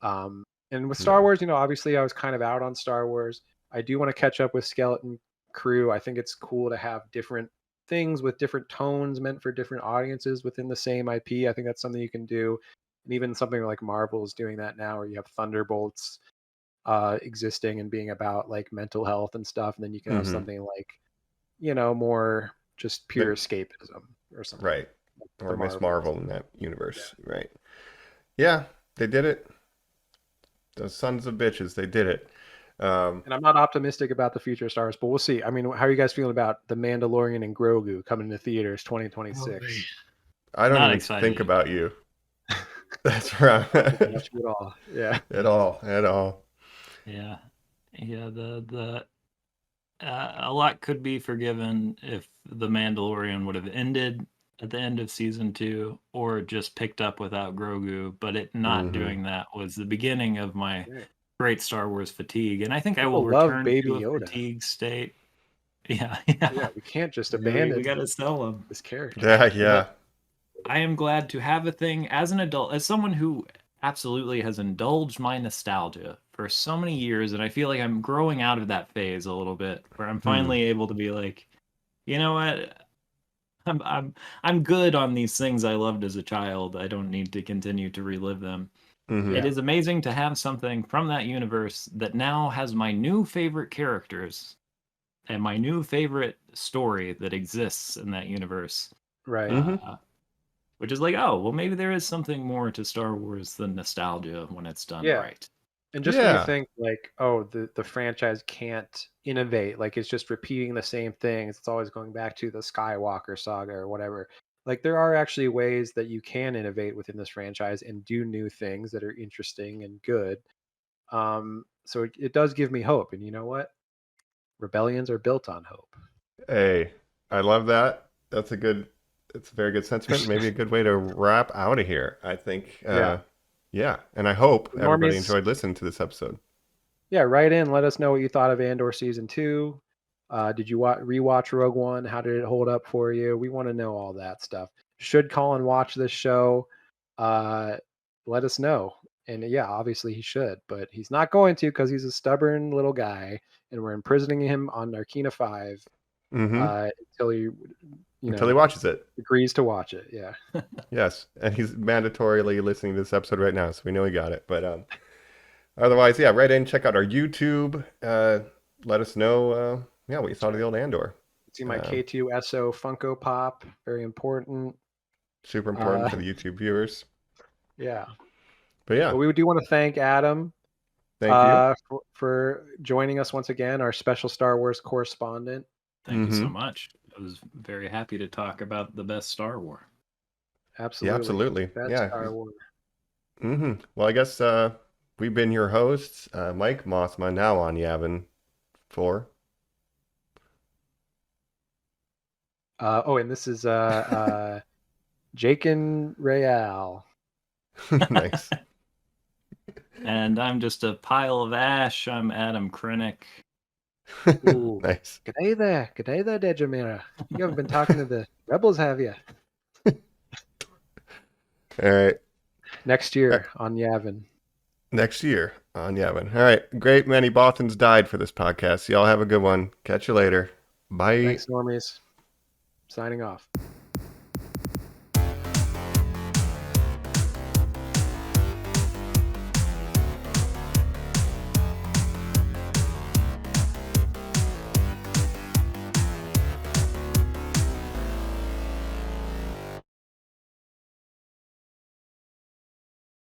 And with Star No. Wars, obviously I was kind of out on Star Wars. I do want to catch up with Skeleton Crew. I think it's cool to have different things with different tones meant for different audiences within the same IP. I think that's something you can do. And even something like Marvel is doing that now, where you have Thunderbolts existing and being about like mental health and stuff. And then you can have something like, more just pure escapism or something. Right. Like Or Miss Marvels. Marvel in that universe. Yeah. Right. Yeah, they did it. Those sons of bitches, they did it. And I'm not optimistic about the future of Star Wars, but we'll see. I mean, how are you guys feeling about The Mandalorian and Grogu coming to theaters 2026? I don't Not even excited. think about you. That's right. Not you at all. Yeah. At all. Yeah. The a lot could be forgiven if The Mandalorian would have ended at the end of season 2 or just picked up without Grogu, but it not doing that was the beginning of my great Star Wars fatigue, and I think I will People love return Baby to a Yoda. fatigue state. Yeah. We can't just we abandon got to sell him. this character. Yeah. I am glad to have a thing as an adult, as someone who absolutely has indulged my nostalgia for so many years, and I feel like I'm growing out of that phase a little bit, where I'm finally able to be like, you know what, I'm good on these things I loved as a child. I don't need to continue to relive them. It is amazing to have something from that universe that now has my new favorite characters and my new favorite story that exists in that universe. Right. Which is like, oh, well, maybe there is something more to Star Wars than nostalgia when it's done right. And just when you think like, oh, the franchise can't innovate, like it's just repeating the same things. It's always going back to the Skywalker saga or whatever. Like there are actually ways that you can innovate within this franchise and do new things that are interesting and good. So it does give me hope. And you know what? Rebellions are built on hope. Hey, I love that. It's a very good sentiment. Maybe a good way to wrap out of here. I think. Yeah. And I hope everybody enjoyed listening to this episode. Yeah, write in. Let us know what you thought of Andor season 2. Did you rewatch Rogue One? How did it hold up for you? We want to know all that stuff. Should Colin watch this show? Let us know. And yeah, obviously he should, but he's not going to because he's a stubborn little guy, and we're imprisoning him on Narkina 5 until he, until he watches it, agrees to watch it. Yeah. Yes, and he's mandatorily listening to this episode right now, so we know he got it. But otherwise, yeah, write in, check out our YouTube. Let us know, what you thought of the old Andor. See my K2SO Funko Pop, very important. Super important for the YouTube viewers. Yeah. But yeah, we do want to thank Adam. Thank you for joining us once again, our special Star Wars correspondent. Thank you so much. I was very happy to talk about the best Star Wars. Absolutely. Yeah, absolutely. Best Star Wars. Well, I guess we've been your hosts, Mike Mossma, now on Yavin 4. And this is Jake and Real. Nice. And I'm just a pile of ash. I'm Adam Krennic. Ooh. Nice. G'day there, Dejamira. You haven't been talking to the rebels, have you? All right. Next year on Yavin. Next year on Yavin. All right. Great many Bothans died for this podcast. Y'all have a good one. Catch you later. Bye. Thanks, Normies. Signing off.